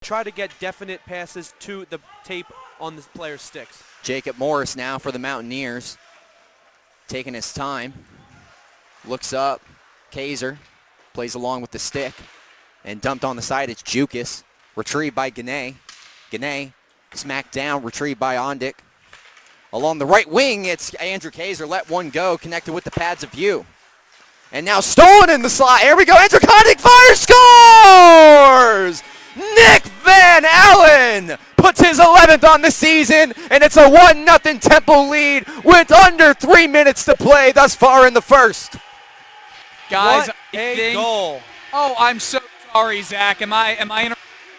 try to get definite passes to the tape on the player's sticks. Jacob Morris now for the Mountaineers, taking his time. Looks up. Kaiser plays along with the stick. And dumped on the side, it's Jukas. Retrieved by Gane. Gane smacked down, retrieved by Ondick. Along the right wing, it's Andrew Kaiser. Let one go, connected with the pads of view. And now stolen in the slot. Here we go. Andrew Kondick fires, scores! Nick Van Allen puts his 11th on the season, and it's a 1-0 Temple lead with under 3 minutes to play thus far in the first. Guys, What a goal. Oh, I'm so sorry, Zach. Am I interrupting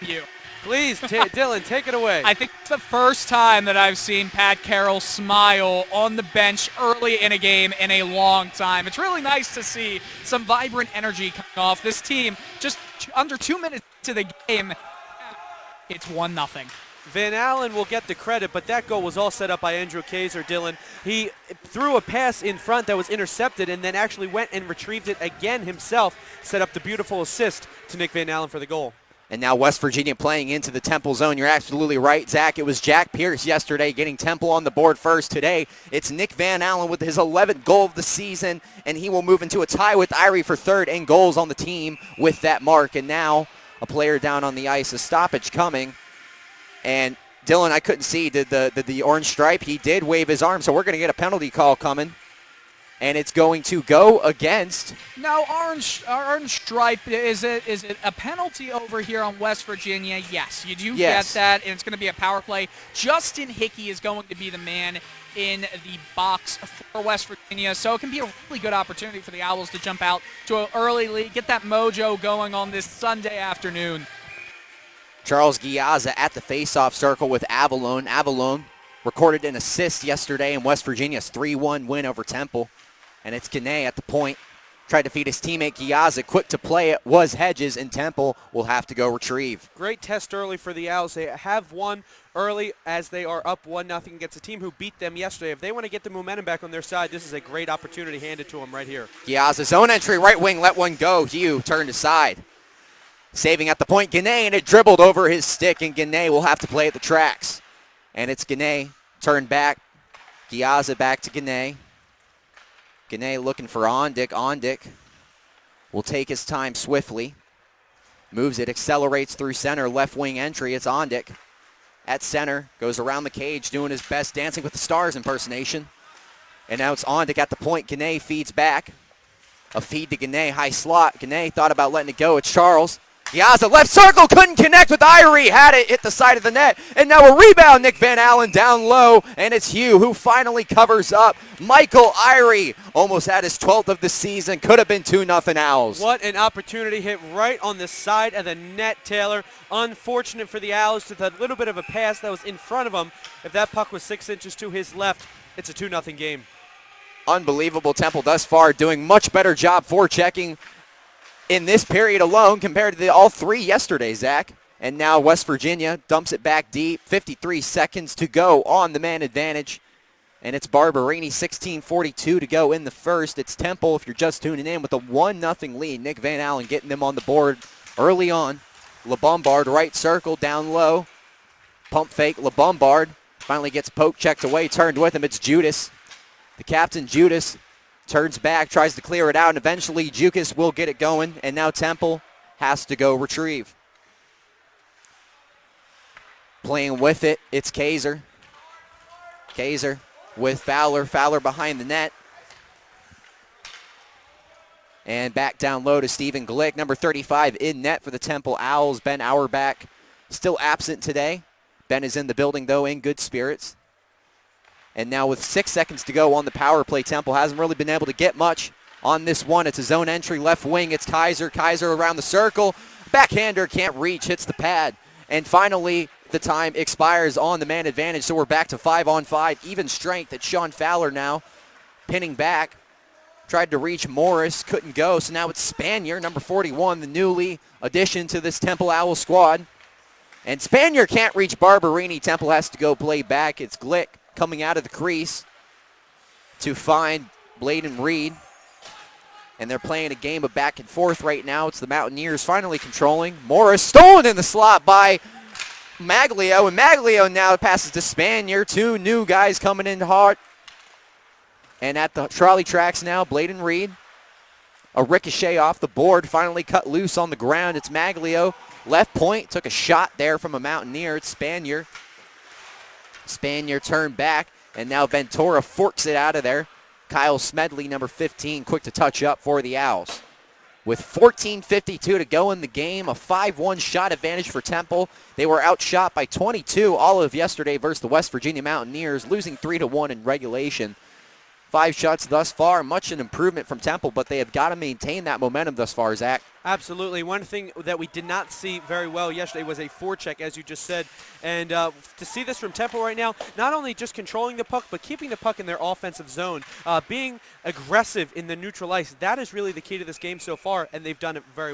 you? Please, Dylan, take it away. I think it's the first time that I've seen Pat Carroll smile on the bench early in a game in a long time. It's really nice to see some vibrant energy coming off. This team, just under 2 minutes to the game, it's 1-0. Van Allen will get the credit, but that goal was all set up by Andrew Kaiser, Dylan. He threw a pass in front that was intercepted and then actually went and retrieved it again himself, set up the beautiful assist to Nick Van Allen for the goal. And now West Virginia playing into the Temple zone. You're absolutely right, Zach. It was Jack Pierce yesterday getting Temple on the board first. Today, it's Nick Van Allen with his 11th goal of the season, and he will move into a tie with Irie for third in goals on the team with that mark. And now a player down on the ice, a stoppage coming. And Dylan, I couldn't see, did the orange stripe? He did wave his arm, so we're going to get a penalty call coming. And it's going to go against. No, orange stripe. Is it a penalty over here on West Virginia? Yes, you do get that, and it's going to be a power play. Justin Hickey is going to be the man in the box for West Virginia, so it can be a really good opportunity for the Owls to jump out to an early lead, get that mojo going on this Sunday afternoon. Charles Giazza at the faceoff circle with Avalon. Avalon recorded an assist yesterday in West Virginia's 3-1 win over Temple. And it's Gane at the point. Tried to feed his teammate Giazza. Quick to play it was Hedges, and Temple will have to go retrieve. Great test early for the Owls. They have won early as they are up 1-0 against a team who beat them yesterday. If they want to get the momentum back on their side, this is a great opportunity handed to them right here. Giazza, zone entry, right wing, let one go. Hugh turned aside. Saving at the point, Gane, and it dribbled over his stick, and Gane will have to play at the tracks. And it's Gane, turned back. Giazza back to Gane. Gane looking for Ondick. Ondick will take his time swiftly. Moves it, accelerates through center, left wing entry. It's Ondick at center. Goes around the cage, doing his best Dancing with the Stars impersonation. And now it's Ondick at the point. Gane feeds back. A feed to Gane, high slot. Gane thought about letting it go. It's Charles. Giazza, left circle, couldn't connect with Irie. Had it, hit the side of the net. And now a rebound, Nick Van Allen down low. And it's Hugh who finally covers up. Michael Irie almost had his 12th of the season. Could have been 2-0 Owls. What an opportunity, hit right on the side of the net, Taylor. Unfortunate for the Owls with a little bit of a pass that was in front of him. If that puck was 6 inches to his left, it's a 2-0 game. Unbelievable. Temple thus far doing much better job forechecking in this period alone compared to all three yesterday, Zach. And now West Virginia dumps it back deep. 53 seconds to go on the man advantage. And it's Barberini, 16:42 to go in the first. It's Temple, if you're just tuning in, with a 1-0 lead. Nick Van Allen getting them on the board early on. LeBombard, right circle, down low. Pump fake, LeBombard. Finally gets poke checked away, turned with him. It's Judas. The captain, Judas, turns back, tries to clear it out, and eventually Jukas will get it going, and now Temple has to go retrieve. Playing with it, it's Kaiser. Kaiser with Fowler. Fowler behind the net. And back down low to Stephen Glick, number 35 in net for the Temple Owls. Ben Auerbach still absent today. Ben is in the building, though, in good spirits. And now with 6 seconds to go on the power play, Temple hasn't really been able to get much on this one. It's a zone entry left wing. It's Kaiser. Kaiser around the circle. Backhander can't reach, hits the pad. And finally, the time expires on the man advantage, so we're back to 5-on-5. Even strength. It's Shawn Fowler now pinning back. Tried to reach Morris, couldn't go. So now it's Spanier, number 41, the newly addition to this Temple Owl squad. And Spanier can't reach Barberini. Temple has to go play back. It's Glick coming out of the crease to find Bladen Reed. and they're playing a game of back and forth right now. It's the Mountaineers finally controlling. Morris stolen in the slot by Magglio, and Magglio now passes to Spanier. Two new guys coming in hard. And at the trolley tracks now, Bladen Reed. A ricochet off the board, finally cut loose on the ground. It's Magglio. Left point, took a shot there from a Mountaineer. It's Spanier. Spanier turned back, and now Ventura forks it out of there. Kyle Smedley, number 15, quick to touch up for the Owls. With 14:52 to go in the game, a 5-1 shot advantage for Temple. They were outshot by 22 all of yesterday versus the West Virginia Mountaineers, losing 3-1 in regulation. 5 shots thus far, much an improvement from Temple, but they have got to maintain that momentum thus far, Zach. Absolutely. One thing that we did not see very well yesterday was a forecheck, as you just said. And to see this from Temple right now, not only just controlling the puck, but keeping the puck in their offensive zone, being aggressive in the neutral ice, that is really the key to this game so far, and they've done it very,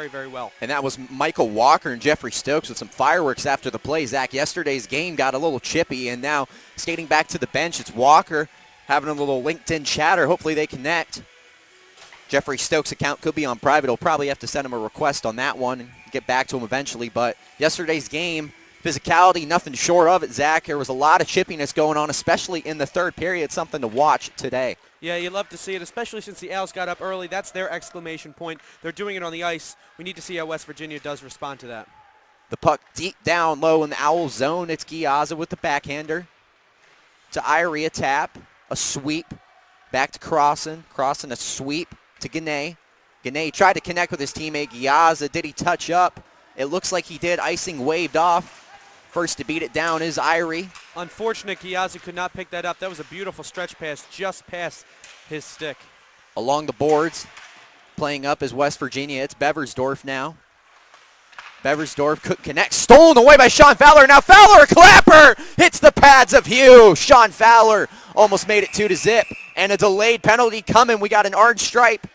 very well. And that was Michael Walker and Jeffrey Stokes with some fireworks after the play. Zach, yesterday's game got a little chippy, and now skating back to the bench, it's Walker having a little LinkedIn chatter. Hopefully they connect. Jeffrey Stokes' account could be on private. He'll probably have to send him a request on that one and get back to him eventually. But yesterday's game, physicality, nothing short of it, Zach. There was a lot of chippiness going on, especially in the third period. Something to watch today. Yeah, you love to see it, especially since the Owls got up early. That's their exclamation point. They're doing it on the ice. We need to see how West Virginia does respond to that. The puck deep down low in the Owl zone. It's Giazza with the backhander. To Irie, a tap. A sweep, back to Crossen. Crossen, a sweep to Gane. Gane tried to connect with his teammate Giazza. Did he touch up? It looks like he did. Icing waved off. First to beat it down is Irie. Unfortunate, Giazza could not pick that up. That was a beautiful stretch pass just past his stick. Along the boards, playing up is West Virginia. It's Beversdorf now. Beversdorf couldn't connect. Stolen away by Shawn Fowler. Now Fowler, a clapper, hits the pads of Hugh. Shawn Fowler almost made it 2-0. And a delayed penalty coming. We got an orange stripe.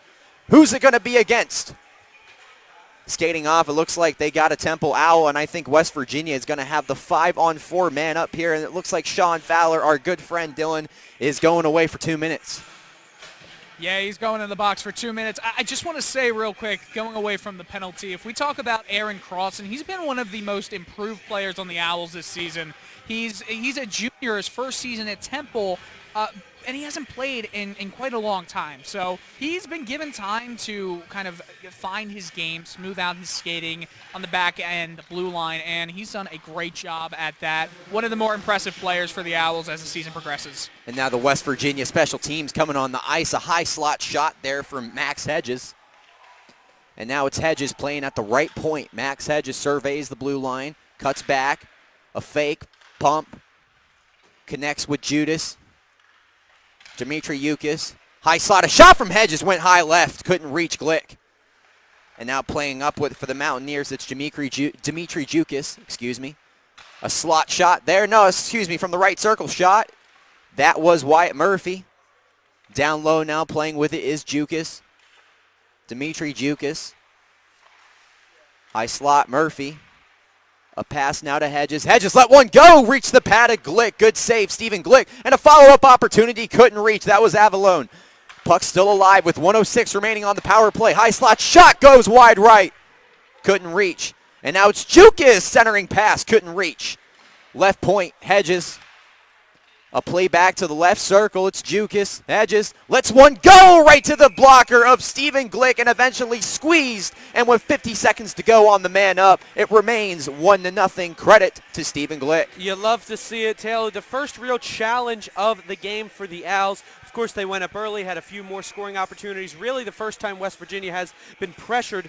Who's it going to be against? Skating off, it looks like they got a Temple Owl, and I think West Virginia is going to have the 5-on-4 man up here. And it looks like Shawn Fowler, our good friend Dylan, is going away for 2 minutes. Yeah, he's going in the box for 2 minutes. I just want to say real quick, going away from the penalty, if we talk about Aaron Crossen, he's been one of the most improved players on the Owls this season. He's a junior, his first season at Temple, and he hasn't played in quite a long time. So he's been given time to kind of find his game, smooth out his skating on the back end, the blue line, and he's done a great job at that. One of the more impressive players for the Owls as the season progresses. And now the West Virginia special teams coming on the ice. A high slot shot there from Max Hedges. And now it's Hedges playing at the right point. Max Hedges surveys the blue line, cuts back, a fake, pump, connects with Judas. Dimitri Yukis, high slot, a shot from Hedges, went high left, couldn't reach Glick. And now playing up with for the Mountaineers, it's Dimitri Yukis, A slot shot there, from the right circle shot. That was Wyatt Murphy. Down low now playing with it is Jukis. Dimitri Yukis. High slot, Murphy. A pass now to Hedges. Hedges let one go. Reach the pad of Glick. Good save, Stephen Glick. And a follow-up opportunity. Couldn't reach. That was Avalone. Puck still alive with 1:06 remaining on the power play. High slot shot goes wide right. Couldn't reach. And now it's Jukis centering pass. Couldn't reach. Left point, Hedges. A play back to the left circle. It's Jukis. Hedges lets one go right to the blocker of Stephen Glick and eventually squeezed. And with 50 seconds to go on the man up, it remains 1-0. Credit to Stephen Glick. You love to see it, Taylor. The first real challenge of the game for the Owls. Of course, they went up early, had a few more scoring opportunities. Really the first time West Virginia has been pressured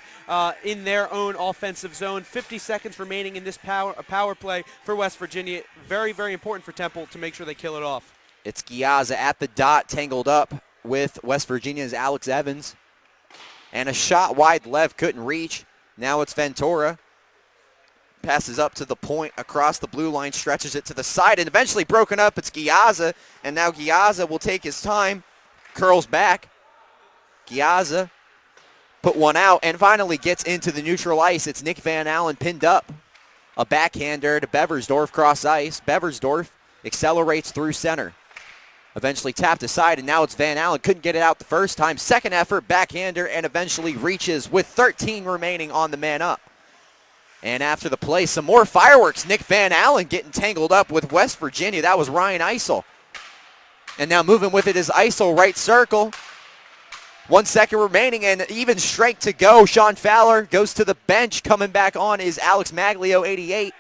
in their own offensive zone. 50 seconds remaining in this power play for West Virginia. Very, very important for Temple to make sure they kill it off. It's Giazza at the dot, tangled up with West Virginia's Alex Evans. And a shot wide left, couldn't reach. Now it's Ventura. Passes up to the point across the blue line, stretches it to the side, and eventually broken up. It's Giazza, and now Giazza will take his time, curls back. Giazza put one out and finally gets into the neutral ice. It's Nick Van Allen pinned up. A backhander to Beversdorf cross ice. Beversdorf accelerates through center. Eventually tapped aside, and now it's Van Allen. Couldn't get it out the first time. Second effort, backhander, and eventually reaches with 13 remaining on the man up. And after the play, some more fireworks. Nick Van Allen getting tangled up with West Virginia. That was Ryan Isil. And now moving with it is Isil, right circle. 1 second remaining and even strength to go. Shawn Fowler goes to the bench. Coming back on is Alex Magglio, 88.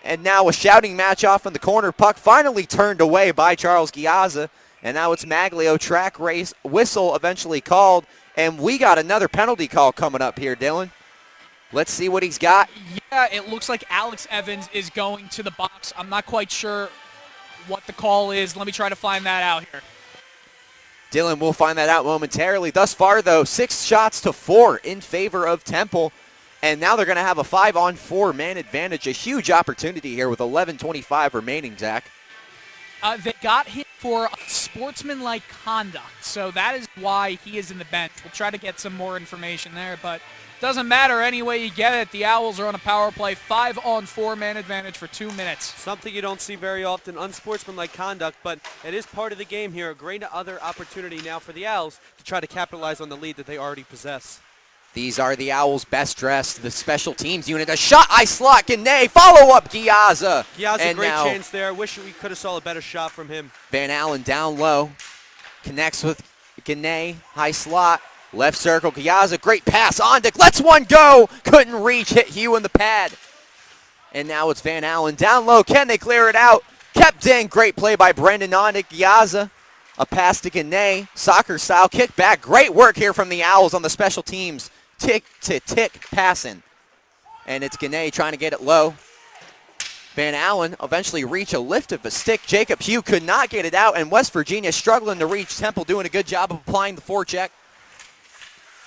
And now a shouting match off in the corner. Puck finally turned away by Charles Giazza. And now it's Magglio. Track race whistle eventually called. And we got another penalty call coming up here, Dylan. Let's see what he's got. Yeah, it looks like Alex Evans is going to the box. I'm not quite sure what the call is. Let me try to find that out here. Dylan will find that out momentarily. Thus far, though, 6 shots to 4 in favor of Temple. And now they're going to have a 5-on-4 man advantage. A huge opportunity here with 11:25 remaining, Zach. They got him for sportsmanlike conduct, so that is why he is in the bench. We'll try to get some more information there, but doesn't matter any way you get it. The Owls are on a power play, 5-on-4 man advantage for 2 minutes. Something you don't see very often, unsportsmanlike conduct, but it is part of the game here. A great other opportunity now for the Owls to try to capitalize on the lead that they already possess. These are the Owls' best dressed, the special teams unit. A shot, I slot, Gane, follow up, Giazza. Giazza, great chance there. I wish we could have saw a better shot from him. Van Allen down low, connects with Gane, high slot, left circle, Giazza, great pass, Ondick, lets one go, couldn't reach, hit Hugh in the pad. And now it's Van Allen down low, can they clear it out? Kept in, great play by Brendan Ondick, Giazza. A pass to Gane, soccer style kick back, great work here from the Owls on the special teams. Tick-to-tick passing. And it's Gane trying to get it low. Van Allen eventually reach a lift of a stick. Jacob Hugh could not get it out, and West Virginia struggling to reach. Temple doing a good job of applying the forecheck.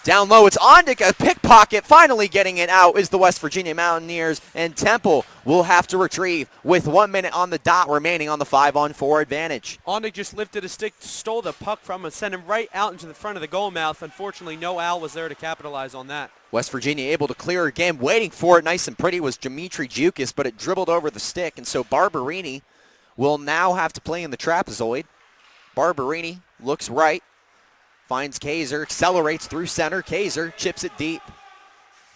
Down low, it's Ondick, a pickpocket. Finally getting it out is the West Virginia Mountaineers, and Temple will have to retrieve with 1 minute on the dot remaining on the 5-on-4 advantage. Ondick just lifted a stick, stole the puck from him, sent him right out into the front of the goal mouth. Unfortunately, no Owl was there to capitalize on that. West Virginia able to clear again. Waiting for it nice and pretty was Dimitri Jukas, but it dribbled over the stick, and so Barberini will now have to play in the trapezoid. Barberini looks right. Finds Kaiser, accelerates through center. Kaiser chips it deep.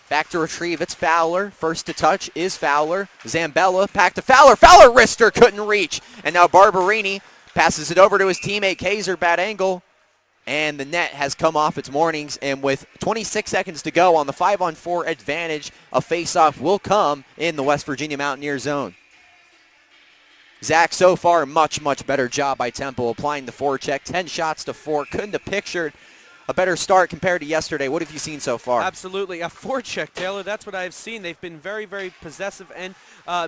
Back to retrieve, it's Fowler. First to touch is Fowler. Zambella, back to Fowler. Fowler wrister, couldn't reach. And now Barberini passes it over to his teammate Kaiser, bad angle. And the net has come off its moorings. And with 26 seconds to go on the 5-on-4 advantage, a face-off will come in the West Virginia Mountaineer zone. Zach, so far, much better job by Temple applying the forecheck. 10 shots to 4. Couldn't have pictured a better start compared to yesterday. What have you seen so far? Absolutely. A forecheck, Taylor. That's what I've seen. They've been very possessive and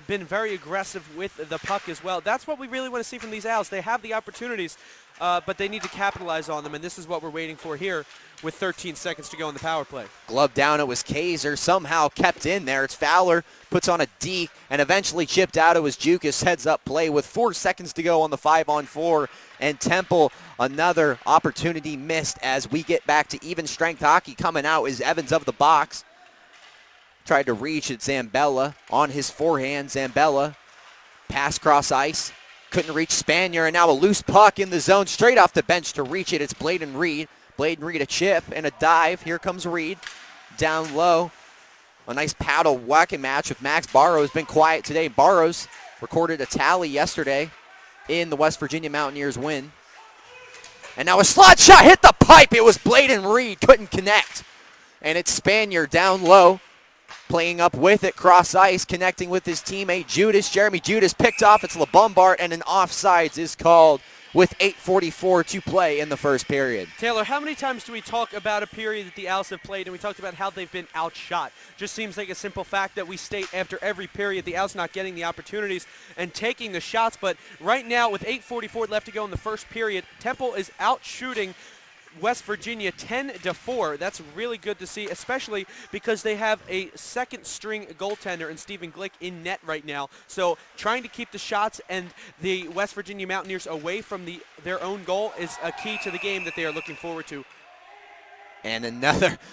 been very aggressive with the puck as well. That's what we really want to see from these Owls. They have the opportunities, but they need to capitalize on them, and this is what we're waiting for here with 13 seconds to go in the power play. Glove down, it was Kaiser, somehow kept in there. It's Fowler, puts on a D, and eventually chipped out. It was Jukas, heads up play with 4 seconds to go on the 5-on-4. And Temple, another opportunity missed as we get back to even strength hockey. Coming out is Evans of the box. Tried to reach at Zambella on his forehand. Zambella, pass cross ice. Couldn't reach Spanier, and now a loose puck in the zone straight off the bench to reach it. It's Bladen Reed. Bladen Reed a chip and a dive. Here comes Reed. Down low. A nice paddle whacking match with Max Barrows. Been quiet today. Barrows recorded a tally yesterday in the West Virginia Mountaineers win. And now a slot shot hit the pipe. It was Bladen Reed. Couldn't connect. And it's Spanier down low. Playing up with it, cross ice, connecting with his teammate Judas. Jeremy Judas picked off. It's LeBombard, and an offsides is called with 8:44 to play in the first period. Taylor, how many times do we talk about a period that the Owls have played and we talked about how they've been outshot? Just seems like a simple fact that we state after every period the Owls not getting the opportunities and taking the shots. But right now with 8:44 left to go in the first period, Temple is out shooting West Virginia 10-4. That's really good to see, especially because they have a second-string goaltender in Stephen Glick in net right now. So trying to keep the shots and the West Virginia Mountaineers away from their own goal is a key to the game that they are looking forward to. And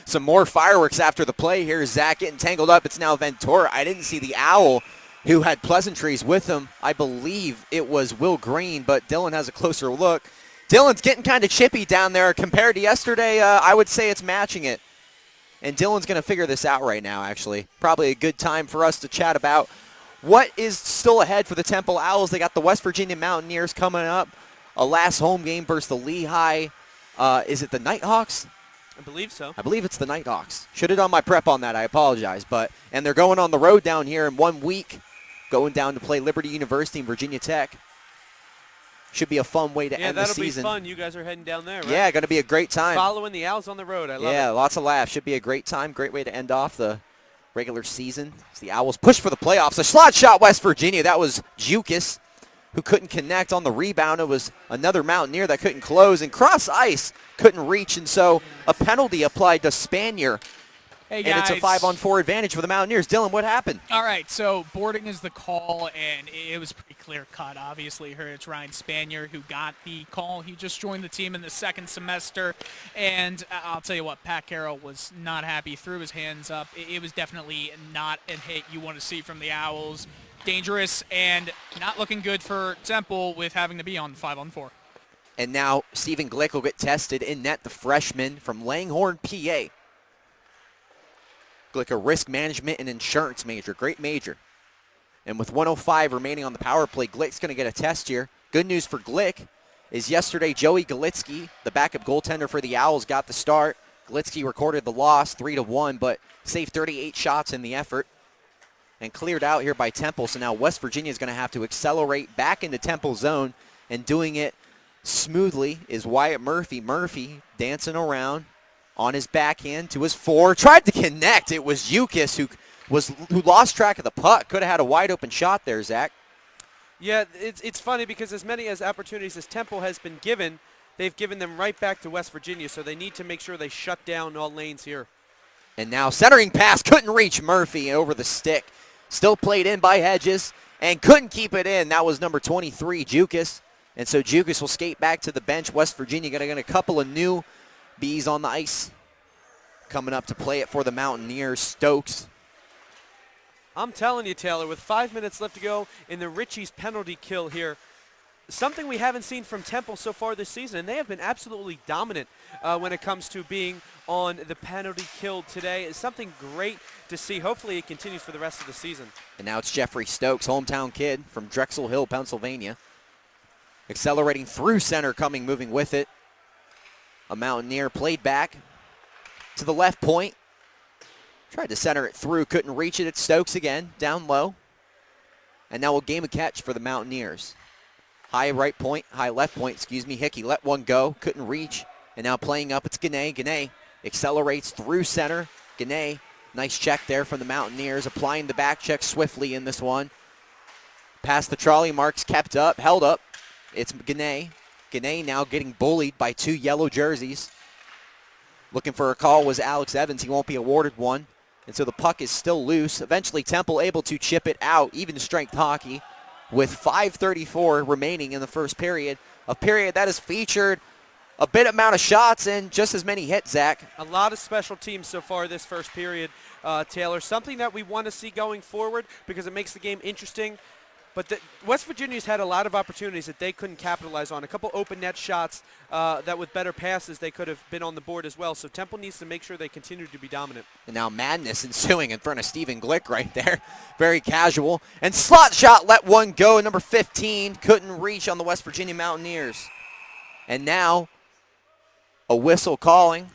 some more fireworks after the play here. Zach getting tangled up. It's now Ventura. I didn't see the Owl who had pleasantries with him. I believe it was Will Green, but Dylan has a closer look. Dylan's getting kind of chippy down there compared to yesterday. I would say it's matching it. And Dylan's going to figure this out right now, actually. Probably a good time for us to chat about what is still ahead for the Temple Owls. They got the West Virginia Mountaineers coming up. A last home game versus the Lehigh. Is it the Nighthawks? I believe so. I believe it's the Nighthawks. Should have done my prep on that. I apologize. And they're going on the road down here in 1 week, going down to play Liberty University and Virginia Tech. Should be a fun way to end the season. Yeah, that'll be fun. You guys are heading down there, right? Yeah, going to be a great time. Following the Owls on the road. I love it. Yeah, lots of laughs. Should be a great time. Great way to end off the regular season. As the Owls push for the playoffs. A slot shot, West Virginia. That was Jukas, who couldn't connect on the rebound. It was another Mountaineer that couldn't close. And cross ice couldn't reach. And so a penalty applied to Spanier. Hey and guys. it's a 5-on-4 advantage for the Mountaineers. Dylan, what happened? All right, so boarding is the call, and it was pretty clear-cut. Obviously, it's Ryan Spanier who got the call. He just joined the team in the second semester, and I'll tell you what, Pat Carroll was not happy, threw his hands up. It was definitely not a hit you want to see from the Owls. Dangerous and not looking good for Temple with having to be on 5-on-4. And now Stephen Glick will get tested in net, the freshman from Langhorne, PA. Glick, a risk management and insurance major. Great major. And with 1:05 remaining on the power play, Glick's going to get a test here. Good news for Glick is yesterday Joey Galitsky, the backup goaltender for the Owls, got the start. Galitsky recorded the loss 3-1, but saved 38 shots in the effort and cleared out here by Temple. So now West Virginia is going to have to accelerate back into Temple zone, and doing it smoothly is Wyatt Murphy. Murphy dancing around on his backhand to his forward. Tried to connect. It was Jukas who lost track of the puck. Could have had a wide open shot there, Zach. Yeah, it's funny because as many as opportunities as Temple has been given, they've given them right back to West Virginia, so they need to make sure they shut down all lanes here. And now centering pass, couldn't reach Murphy over the stick. Still played in by Hedges and couldn't keep it in. That was number 23, Jukas. And so Jukas will skate back to the bench. West Virginia going to get a couple of new Bees on the ice. Coming up to play it for the Mountaineers, Stokes. I'm telling you, Taylor, with 5 minutes left to go in the Ritchie's penalty kill here, something we haven't seen from Temple so far this season, and they have been absolutely dominant when it comes to being on the penalty kill today. It's something great to see. Hopefully it continues for the rest of the season. And now it's Jeffrey Stokes, hometown kid from Drexel Hill, Pennsylvania. Accelerating through center, moving with it. A Mountaineer played back to the left point. Tried to center it through, couldn't reach it. It's Stokes again, down low. And now a game of catch for the Mountaineers. High left point, Hickey let one go, couldn't reach. And now playing up, it's Gane. Gane accelerates through center. Gane, nice check there from the Mountaineers, applying the back check swiftly in this one. Past the trolley marks, kept up, held up. It's Gane. Gane now getting bullied by two yellow jerseys. Looking for a call was Alex Evans. He won't be awarded one. And so the puck is still loose. Eventually Temple able to chip it out. Even strength hockey with 5:34 remaining in the first period. A period that has featured a bit amount of shots and just as many hits, Zach. A lot of special teams so far this first period, Taylor. Something that we want to see going forward because it makes the game interesting. But West Virginia's had a lot of opportunities that they couldn't capitalize on. A couple open net shots that with better passes they could have been on the board as well. So Temple needs to make sure they continue to be dominant. And now madness ensuing in front of Stephen Glick right there. Very casual. And slot shot, let one go. Number 15 couldn't reach on the West Virginia Mountaineers. And now a whistle calling.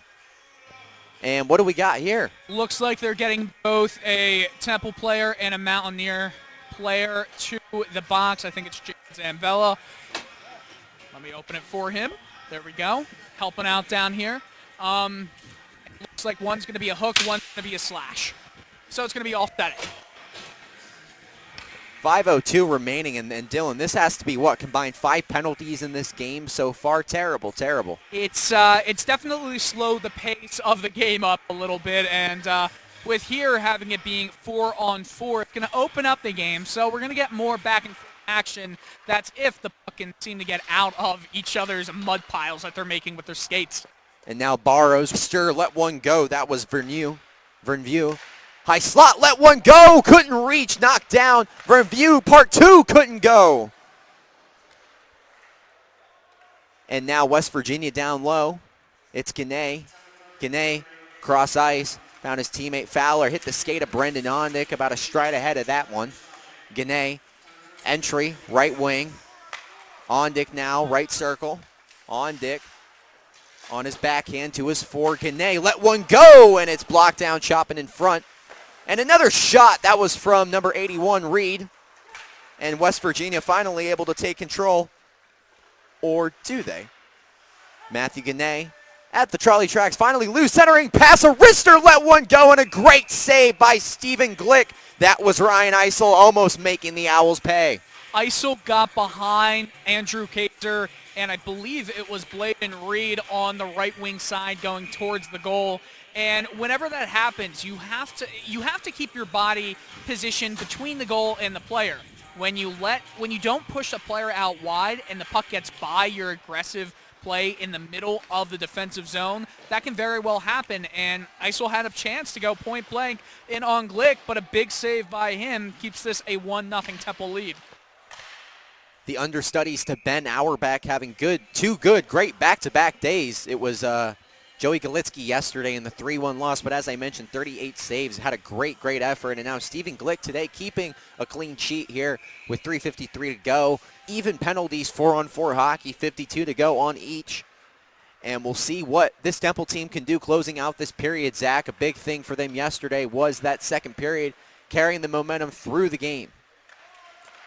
And what do we got here? Looks like they're getting both a Temple player and a Mountaineer player to the box. I think it's James Zambella. Let me open it for him. There we go. Helping out down here. It looks like one's going to be a hook, one's going to be a slash. So it's going to be offsetting. 5:02 remaining, and Dylan, this has to be what, combined 5 penalties in this game so far? Terrible, terrible. It's definitely slowed the pace of the game up a little bit, and with here having it being 4-on-4, it's going to open up the game, so we're going to get more back and forth action. That's if the puck can seem to get out of each other's mud piles that they're making with their skates. And now Barrows, let one go. That was Verneux. High slot, let one go, couldn't reach, knocked down. Review, part 2, couldn't go. And now West Virginia down low. It's Gane. Gane, cross ice, found his teammate Fowler, hit the skate of Brendan Ondick, about a stride ahead of that one. Gane, entry, right wing. Ondick now, right circle. Ondick on his backhand to his fore. Gane, let one go, and it's blocked down, chopping in front. And another shot, that was from number 81, Reed. And West Virginia finally able to take control. Or do they? Matthew Gane at the trolley tracks, finally loose, centering pass, a wrister, let one go, and a great save by Stephen Glick. That was Ryan Isil almost making the Owls pay. Isil got behind Andrew Kaiser, and I believe it was Bladen Reed on the right wing side going towards the goal. And whenever that happens, you have to keep your body positioned between the goal and the player. When you don't push a player out wide and the puck gets by your aggressive play in the middle of the defensive zone, that can very well happen. And Isil had a chance to go point blank in on Glick, but a big save by him keeps this a 1-0 Temple lead. The understudies to Ben Auerbach having two great back-to-back days. It was Joey Galitsky yesterday in the 3-1 loss, but as I mentioned, 38 saves, had a great effort. And now Stephen Glick today keeping a clean sheet here with 3:53 to go. Even penalties, 4-on-4 hockey, 52 to go on each. And we'll see what this Temple team can do closing out this period, Zach. A big thing for them yesterday was that second period, carrying the momentum through the game.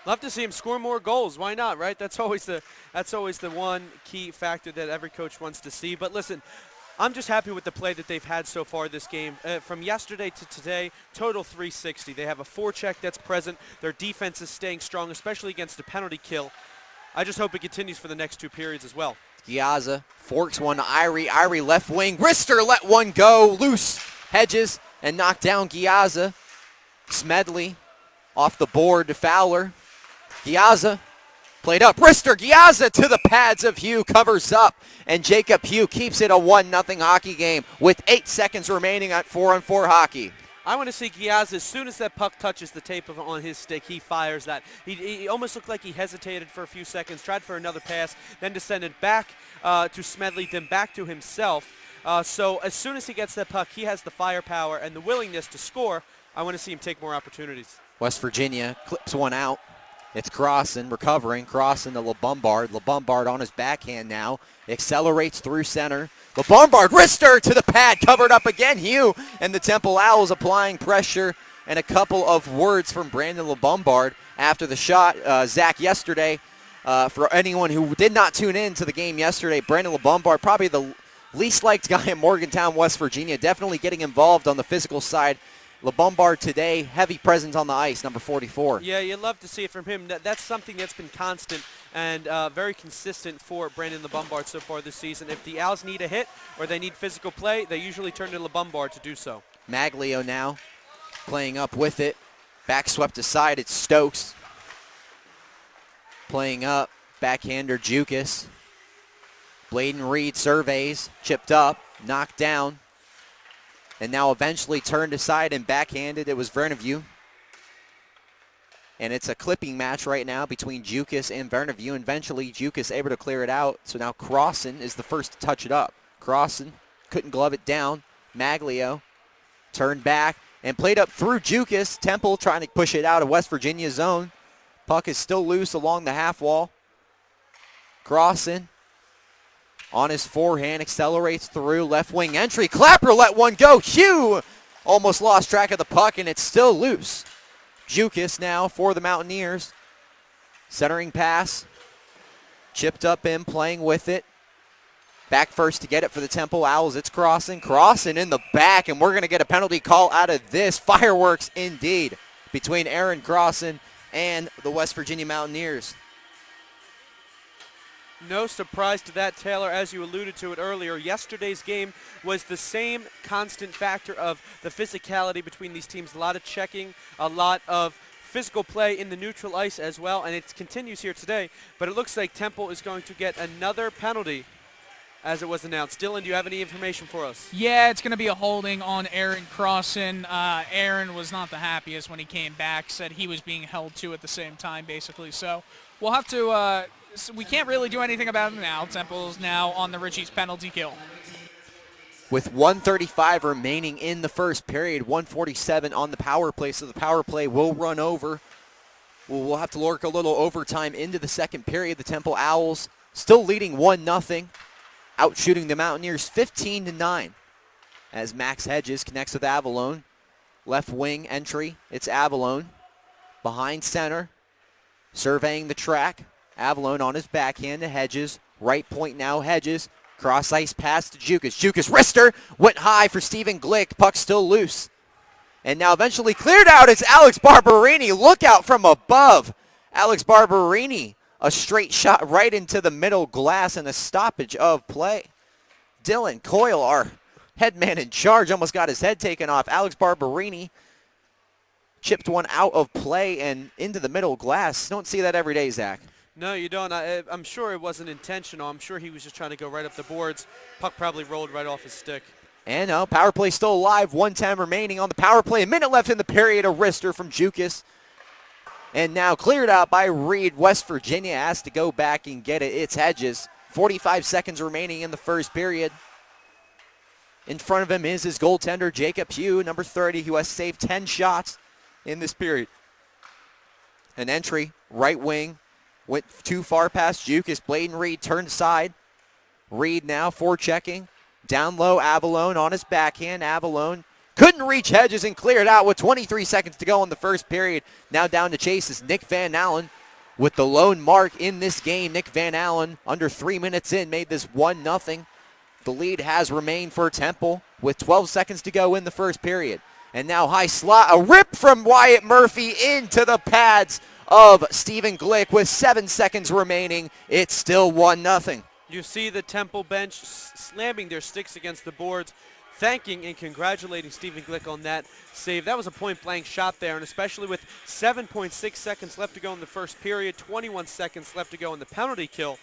Love to see him score more goals. Why not, right? That's always the one key factor that every coach wants to see. But listen, I'm just happy with the play that they've had so far this game. From yesterday to today, total 360. They have a forecheck that's present. Their defense is staying strong, especially against a penalty kill. I just hope it continues for the next two periods as well. Giazza forks one to Irie. Irie left wing. Wrister let one go. Loose. Hedges and knocked down Giazza. Smedley off the board to Fowler. Giazza played up. Wrister, Giazza to the pads of Hugh, covers up. And Jacob Hugh keeps it a 1-0 hockey game with 8 seconds remaining at 4-on-4 hockey. I want to see Giazza, as soon as that puck touches the tape on his stick, he fires that. He almost looked like he hesitated for a few seconds, tried for another pass, then descended back to Smedley, then back to himself. So as soon as he gets that puck, he has the firepower and the willingness to score. I want to see him take more opportunities. West Virginia clips one out. It's Crossen recovering. Crossen to LeBombard. LeBombard on his backhand now. Accelerates through center. LeBombard, wrister to the pad. Covered up again. Hugh and the Temple Owls applying pressure. And a couple of words from Brandon LeBombard after the shot. Zach, yesterday, for anyone who did not tune in to the game yesterday, Brandon LeBombard, probably the least liked guy in Morgantown, West Virginia, definitely getting involved on the physical side. LeBombard today, heavy presence on the ice, number 44. Yeah, you'd love to see it from him. That's something that's been constant and very consistent for Brandon LeBombard so far this season. If the Owls need a hit or they need physical play, they usually turn to LeBombard to do so. Magglio now playing up with it. Back swept aside, it's Stokes. Playing up, backhander Jukas. Bladen Reed surveys, chipped up, knocked down. And now eventually turned aside and backhanded. It was Vernevue. And it's a clipping match right now between Jukas and Vernevue. And eventually Jukas able to clear it out. So now Crossen is the first to touch it up. Crossen couldn't glove it down. Magglio turned back and played up through Jukas. Temple trying to push it out of West Virginia zone. Puck is still loose along the half wall. Crossen on his forehand, accelerates through, left wing entry. Clapper let one go. Hugh almost lost track of the puck, and it's still loose. Jukas now for the Mountaineers. Centering pass. Chipped up in, playing with it. Back first to get it for the Temple Owls. It's Crossen. Crossen in the back, and we're going to get a penalty call out of this. Fireworks indeed between Aaron Crossen and the West Virginia Mountaineers. No surprise to that, Taylor, as you alluded to it earlier. Yesterday's game was the same constant factor of the physicality between these teams. A lot of checking, a lot of physical play in the neutral ice as well, and it continues here today. But it looks like Temple is going to get another penalty as it was announced. Dylan, do you have any information for us? Yeah, it's going to be a holding on Aaron Crossen. Aaron was not the happiest when he came back, said he was being held to at the same time, basically. So we'll have to we can't really do anything about it now. Temple's now on the Richie's penalty kill. With 1:35 remaining in the first period, 1:47 on the power play, so the power play will run over. We'll have to work a little overtime into the second period. The Temple Owls still leading 1-0, outshooting the Mountaineers 15-9 as Max Hedges connects with Avalone. Left wing entry, it's Avalone. Behind center, surveying the track. Avalone on his backhand to Hedges. Right point now, Hedges. Cross ice pass to Jukas. Jukas wrister went high for Stephen Glick. Puck still loose. And now eventually cleared out. It's Alex Barberini. Look out from above. Alex Barberini, a straight shot right into the middle glass and a stoppage of play. Dylan Coyle, our head man in charge, almost got his head taken off. Alex Barberini chipped one out of play and into the middle glass. Don't see that every day, Zach. No, you don't. I'm sure it wasn't intentional. I'm sure he was just trying to go right up the boards. Puck probably rolled right off his stick. And power play still alive. 1:10 remaining on the power play. A minute left in the period. A wrister from Jukas. And now cleared out by Reed. West Virginia has to go back and get it. It's Hedges. 45 seconds remaining in the first period. In front of him is his goaltender, Jacob Hugh, number 30, who has saved 10 shots in this period. An entry, right wing. Went too far past Jukas. Bladen Reed turned aside. Reed now forechecking. Down low, Avalone on his backhand. Avalone couldn't reach Hedges and cleared out with 23 seconds to go in the first period. Now down to chase is Nick Van Allen with the lone mark in this game. Nick Van Allen, under 3 minutes in, made this 1-0. The lead has remained for Temple with 12 seconds to go in the first period. And now high slot, a rip from Wyatt Murphy into the pads of Stephen Glick with 7 seconds remaining. It's still 1-0. You see the Temple bench slamming their sticks against the boards, thanking and congratulating Stephen Glick on that save. That was a point-blank shot there, and especially with 7.6 seconds left to go in the first period, 21 seconds left to go in the penalty kill,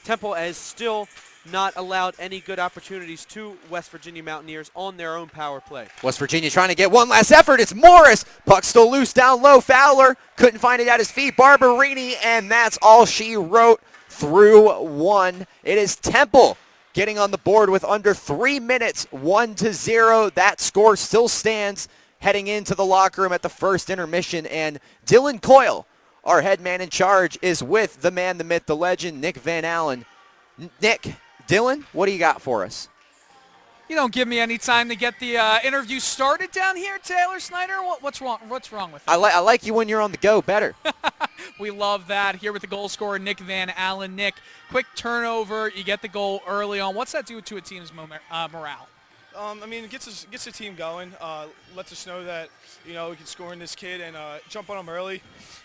Temple has still not allowed any good opportunities to West Virginia Mountaineers on their own power play. West Virginia trying to get one last effort. It's Morris. Puck still loose down low. Fowler couldn't find it at his feet. Barberini, and that's all she wrote through one. It is Temple getting on the board with under 3 minutes, 1-0. That score still stands heading into the locker room at the first intermission. And Dylan Coyle, our head man in charge, is with the man, the myth, the legend, Nick Van Allen. Nick, Dylan, what do you got for us? You don't give me any time to get the interview started down here, Taylor Snyder. What's wrong? What's wrong with that? I like you when you're on the go better. We love that. Here with the goal scorer, Nick Van Allen. Nick, quick turnover. You get the goal early on. What's that do to a team's morale? I mean, it gets the team going. Lets us know that we can score in this kid and jump on them early,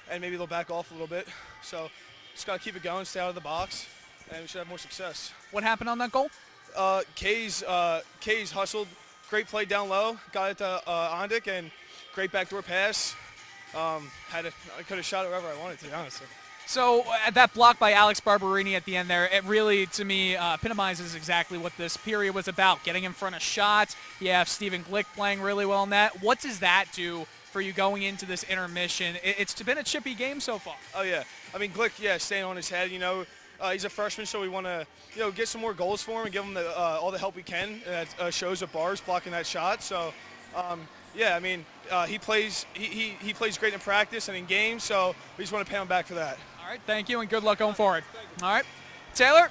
and maybe they'll back off a little bit. So just gotta keep it going, stay out of the box, and we should have more success. What happened on that goal? Kays hustled, great play down low, got it to Ondick, and great backdoor pass. I could have shot it wherever I wanted to, honestly. So that block by Alex Barberini at the end there, it really, to me, epitomizes exactly what this period was about, getting in front of shots. You have Stephen Glick playing really well in that. What does that do for you going into this intermission? It's been a chippy game so far. Oh, yeah. I mean, Glick, staying on his head, he's a freshman, so we want to, get some more goals for him and give him all the help we can. That shows at bars blocking that shot. So, I mean, he plays great in practice and in games, so we just want to pay him back for that. All right, thank you, and good luck going forward. All right, Taylor.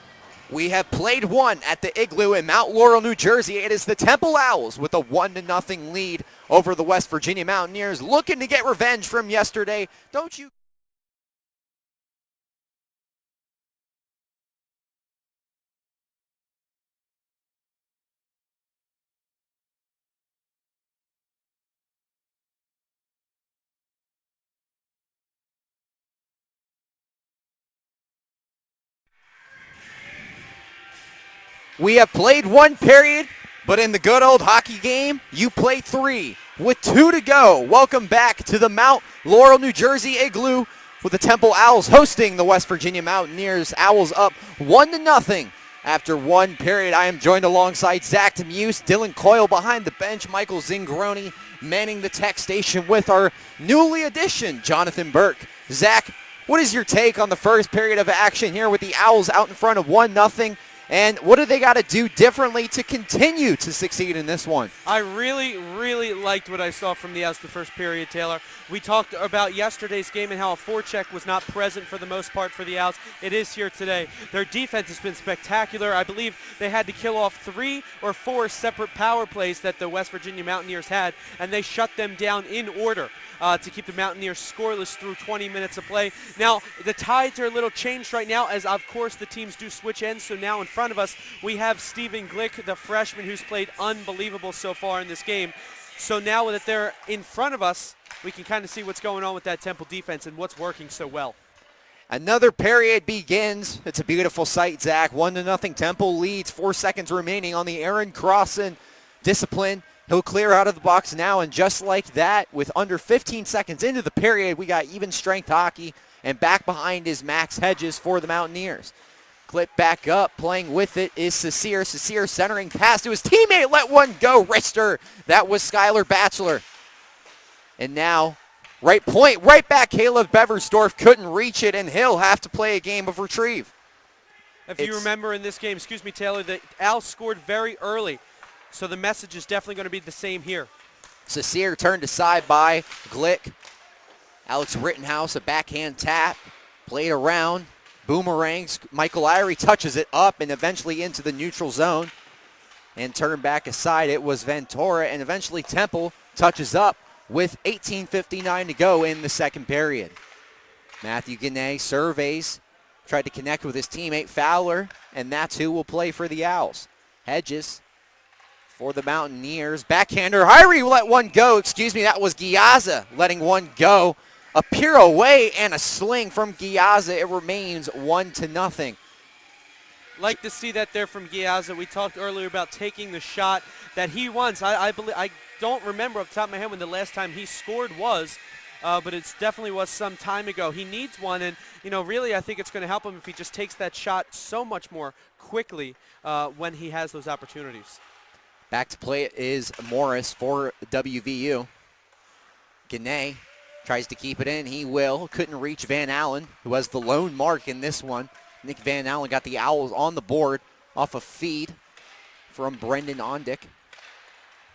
We have played one at the Igloo in Mount Laurel, New Jersey. It is the Temple Owls with a 1-0 lead over the West Virginia Mountaineers, looking to get revenge from yesterday. Don't you? We have played one period, but in the good old hockey game, you play three with 2 to go. Welcome back to the Mount Laurel, New Jersey Igloo with the Temple Owls hosting the West Virginia Mountaineers. Owls up 1-0 After one period, I am joined alongside Zach Demuse, Dylan Coyle behind the bench, Michael Zingroni manning the tech station with our newly addition, Jonathan Burke. Zach, what is your take on the first period of action here with the Owls out in front of 1-0? And what do they got to do differently to continue to succeed in this one? I really liked what I saw from the Owls the first period, Taylor. We talked about yesterday's game and how a forecheck was not present for the most part for the Owls. It is here today. Their defense has been spectacular. I believe they had to kill off 3 or 4 separate power plays that the West Virginia Mountaineers had, and they shut them down in order to keep the Mountaineers scoreless through 20 minutes of play. Now, the tides are a little changed right now, as of course the teams do switch ends, so now in front of us we have Stephen Glick, the freshman, who's played unbelievable so far in this game. So now that they're in front of us, we can kind of see what's going on with that Temple defense and what's working so well. Another period begins. It's a beautiful sight, Zach. 1-0 Temple leads. 4 seconds remaining on the Aaron Crossen discipline. He'll clear out of the box now, and just like that, with under 15 seconds into the period, we got even strength hockey, and back behind is Max Hedges for the Mountaineers. Clip back up, playing with it is Sasir. Sasir centering pass to his teammate, let one go, wrister. That was Skylar Batchelor. And now, right point, right back, Caleb Beversdorf couldn't reach it, and he'll have to play a game of retrieve. If you remember in this game, excuse me, Taylor, the Owls scored very early. So the message is definitely going to be the same here. Sasir turned aside by Glick. Alex Rittenhouse, a backhand tap. Played around. Boomerangs. Michael Irie touches it up and eventually into the neutral zone. And turned back aside. It was Ventura, and eventually Temple touches up with 18:59 to go in the second period. Matthew Guinea surveys. Tried to connect with his teammate Fowler, and that's who will play for the Owls. Hedges for the Mountaineers. Backhander, Irie let one go. Excuse me, that was Giazza letting one go. A pirouette and a sling from Giazza. It remains 1-0. Like to see that there from Giazza. We talked earlier about taking the shot that he wants. I don't remember off the top of my head when the last time he scored was, but it definitely was some time ago. He needs one, and really I think it's going to help him if he just takes that shot so much more quickly when he has those opportunities. Back to play is Morris for WVU. Guinea tries to keep it in. He will. Couldn't reach Van Allen, who has the lone mark in this one. Nick Van Allen got the Owls on the board off a feed from Brendan Ondick.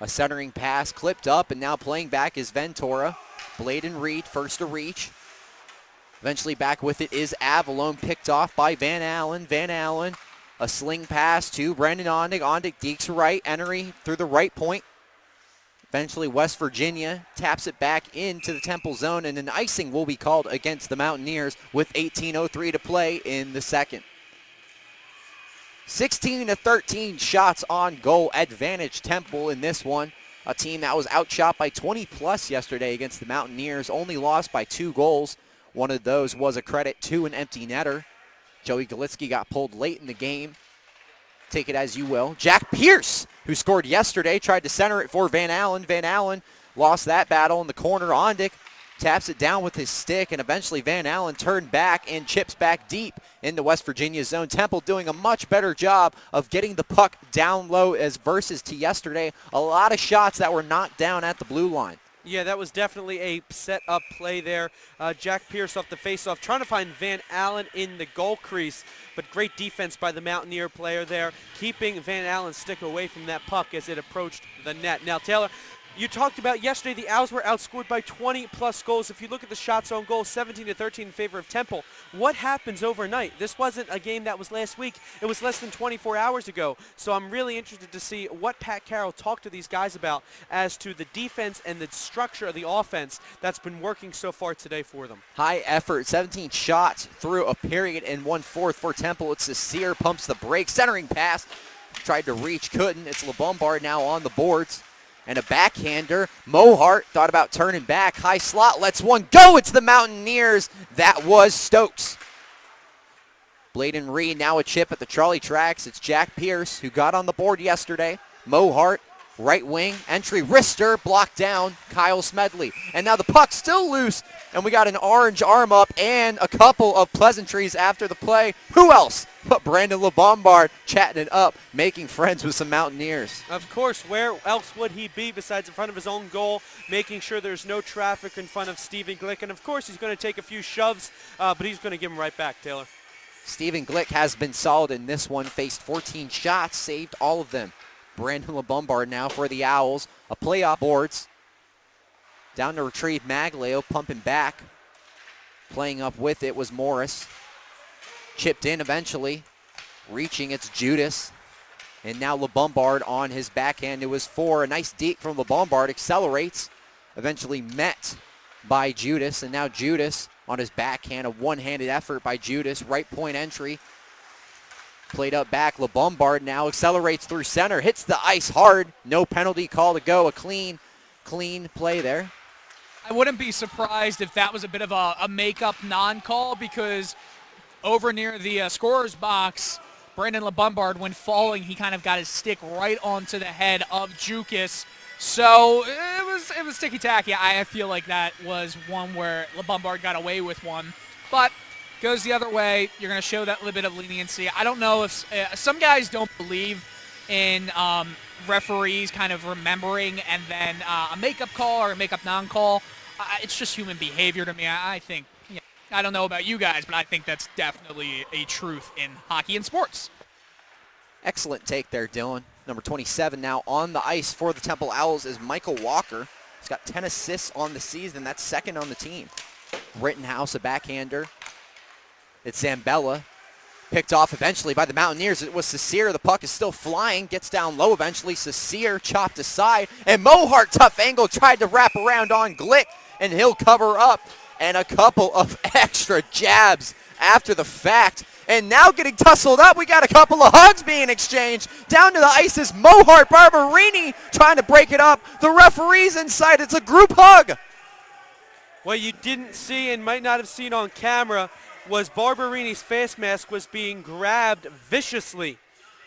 A centering pass clipped up, and now playing back is Ventura. Bladen Reed first to reach. Eventually back with it is Avalone, picked off by Van Allen. Van Allen, a sling pass to Brendan Ondick. Ondick dekes right, entering through the right point. Eventually West Virginia taps it back into the Temple zone, and an icing will be called against the Mountaineers with 18:03 to play in the second. 16-13 shots on goal advantage Temple in this one. A team that was outshot by 20+ yesterday against the Mountaineers, only lost by 2 goals. One of those was a credit to an empty netter. Joey Galitsky got pulled late in the game. Take it as you will. Jack Pierce, who scored yesterday, tried to center it for Van Allen. Van Allen lost that battle in the corner. Ondick taps it down with his stick, and eventually Van Allen turned back and chips back deep into West Virginia's zone. Temple doing a much better job of getting the puck down low as versus to yesterday. A lot of shots that were knocked down at the blue line. Yeah, that was definitely a set-up play there. Jack Pierce off the face-off, trying to find Van Allen in the goal crease, but great defense by the Mountaineer player there, keeping Van Allen's stick away from that puck as it approached the net. Now, Taylor, you talked about yesterday the Owls were outscored by 20+ goals. If you look at the shots on goal, 17-13 in favor of Temple. What happens overnight? This wasn't a game that was last week. It was less than 24 hours ago. So I'm really interested to see what Pat Carroll talked to these guys about as to the defense and the structure of the offense that's been working so far today for them. High effort, 17 shots through a period and 1/4 for Temple. It's Sasir, pumps the brakes, centering pass. Tried to reach, couldn't. It's LeBombard now on the boards. And a backhander. Mohart thought about turning back. High slot lets one go. It's the Mountaineers. That was Stokes. Bladen Reed now a chip at the trolley tracks. It's Jack Pierce, who got on the board yesterday. Mohart Right wing, entry, wrister, blocked down, Kyle Smedley. And now the puck's still loose, and we got an orange arm up and a couple of pleasantries after the play. Who else but Brandon LeBombard chatting it up, making friends with some Mountaineers. Of course, where else would he be besides in front of his own goal, making sure there's no traffic in front of Stephen Glick. And, of course, he's going to take a few shoves, but he's going to give him right back, Taylor. Stephen Glick has been solid in this one, faced 14 shots, saved all of them. Brandon LeBombard now for the Owls. A play off boards. Down to retrieve Magglio, pumping back. Playing up with it was Morris. Chipped in eventually. Reaching, it's Judas. And now LeBombard on his backhand. It was 4. A nice deke from LeBombard. Accelerates. Eventually met by Judas. And now Judas on his backhand. A one-handed effort by Judas. Right point entry. Played up back. LeBombard now accelerates through center. Hits the ice hard. No penalty call to go. A clean play there. I wouldn't be surprised if that was a bit of a make-up non-call, because over near the scorer's box, Brandon LeBombard, when falling, he kind of got his stick right onto the head of Jukas. So it was ticky-tacky. I feel like that was one where LeBombard got away with one. But goes the other way, you're going to show that little bit of leniency. I don't know if some guys don't believe in referees kind of remembering and then a makeup call or a makeup non-call. It's just human behavior to me. I think, I don't know about you guys, but I think that's definitely a truth in hockey and sports. Excellent take there, Dylan. Number 27 now on the ice for the Temple Owls is Michael Walker. He's got 10 assists on the season. That's second on the team. Rittenhouse, a backhander. It's Zambella. Picked off eventually by the Mountaineers. It was Cecere. The puck is still flying. Gets down low eventually. Cecere chopped aside. And Mohart, tough angle, tried to wrap around on Glick. And he'll cover up. And a couple of extra jabs after the fact. And now getting tussled up. We got a couple of hugs being exchanged. Down to the ice is Mohart. Barberini trying to break it up. The referee's inside. It's a group hug. What you didn't see and might not have seen on camera was Barberini's face mask was being grabbed viciously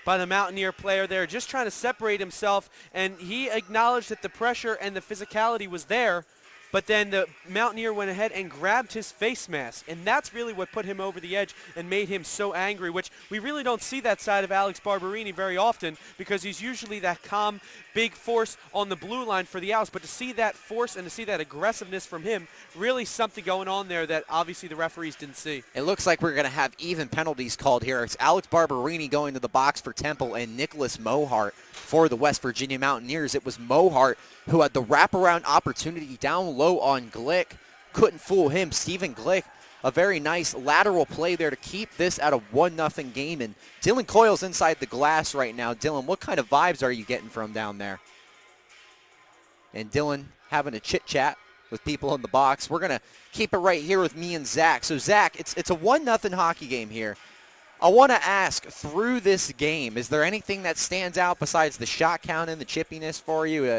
by the Mountaineer player there, just trying to separate himself, and he acknowledged that the pressure and the physicality was there, but then the Mountaineer went ahead and grabbed his face mask, and that's really what put him over the edge and made him so angry, which we really don't see that side of Alex Barberini very often, because he's usually that calm, big force on the blue line for the Owls. But to see that force and to see that aggressiveness from him, really something going on there that obviously the referees didn't see. It looks like we're going to have even penalties called here. It's Alex Barberini going to the box for Temple and Nicholas Mohart for the West Virginia Mountaineers. It was Mohart who had the wraparound opportunity down low on Glick. Couldn't fool him. Stephen Glick, a very nice lateral play there to keep this at a 1-0 game. And Dylan Coyle's inside the glass right now. Dylan, what kind of vibes are you getting from down there? And Dylan having a chit-chat with people in the box. We're going to keep it right here with me and Zach. So, Zach, it's a 1-0 hockey game here. I want to ask, through this game, is there anything that stands out besides the shot count and the chippiness for you?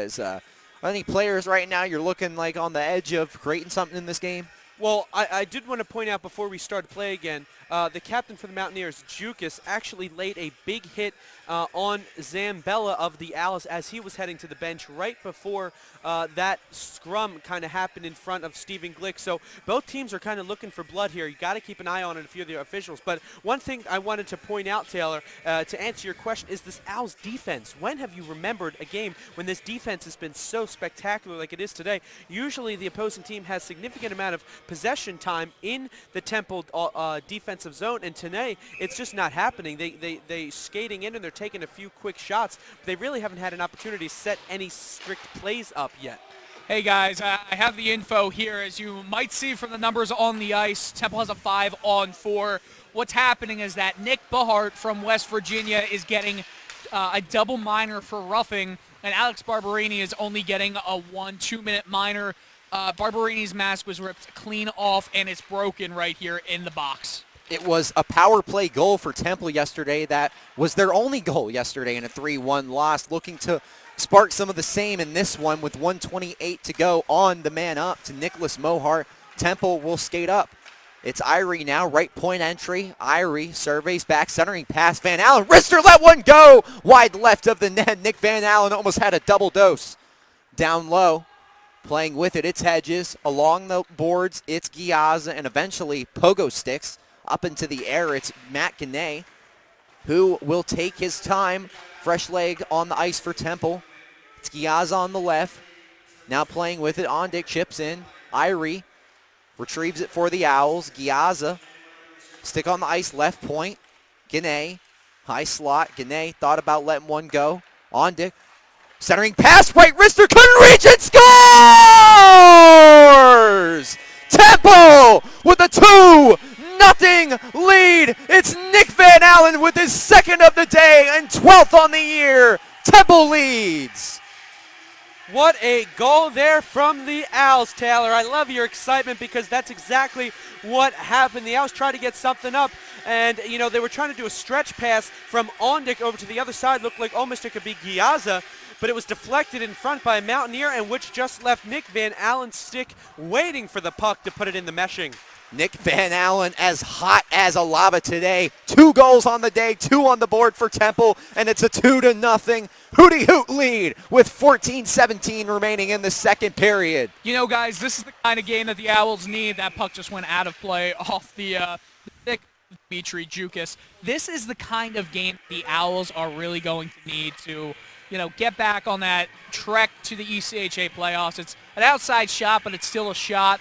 Are any players right now you're looking like on the edge of creating something in this game? Well, I did want to point out before we start to play again, the captain for the Mountaineers, Jukas, actually laid a big hit on Zambella of the Owls as he was heading to the bench right before that scrum kind of happened in front of Stephen Glick. So both teams are kind of looking for blood here. You got to keep an eye on it, a few of the officials. But one thing I wanted to point out, Taylor, to answer your question, is this Owls defense. When have you remembered a game when this defense has been so spectacular like it is today? Usually the opposing team has significant amount of possession time in the Temple defensive zone, and today it's just not happening. They skating in and they're taking a few quick shots, but they really haven't had an opportunity to set any strict plays up yet. Hey guys, I have the info here. As you might see from the numbers on the ice, Temple has a 5-on-4. What's happening is that Nick Buhart from West Virginia is getting a double minor for roughing, and Alex Barberini is only getting a 1-2-minute minor. Barberini's mask was ripped clean off, and it's broken right here in the box. It was a power play goal for Temple yesterday. That was their only goal yesterday in a 3-1 loss. Looking to spark some of the same in this one with 1:28 to go on the man up to Nicholas Mohart. Temple will skate up. It's Irie now, right point entry. Irie surveys back, centering pass. Van Allen, wrister, let one go. Wide left of the net. Nick Van Allen almost had a double dose. Down low, playing with it, it's Hedges. Along the boards, it's Giazza, and eventually Pogo Sticks. Up into the air, it's Matt Gannay, who will take his time. Fresh leg on the ice for Temple. It's Giazza on the left. Now playing with it, Ondick chips in. Irie retrieves it for the Owls. Giazza, stick on the ice, left point. Gannay, high slot. Gannay thought about letting one go. Ondick, centering pass, right wrister, couldn't reach it, scores! Temple with a 2-0 lead. It's Nick Van Allen with his second of the day and 12th on the year. Temple leads. What a goal there from the Owls, Taylor. I love your excitement because that's exactly what happened. The Owls tried to get something up, and, you know, they were trying to do a stretch pass from Ondick over to the other side. Looked like almost it could be Giazza, but it was deflected in front by a Mountaineer, and which just left Nick Van Allen's stick waiting for the puck to put it in the meshing. Nick Van Allen as hot as a lava today. 2 goals on the day, 2 on the board for Temple, and it's a 2-0 Hootie Hoot lead with 14-17 remaining in the second period. You know, guys, this is the kind of game that the Owls need. That puck just went out of play off the thick Dimitri Jukas. This is the kind of game the Owls are really going to need to, you know, get back on that trek to the ECHA playoffs. It's an outside shot, but it's still a shot.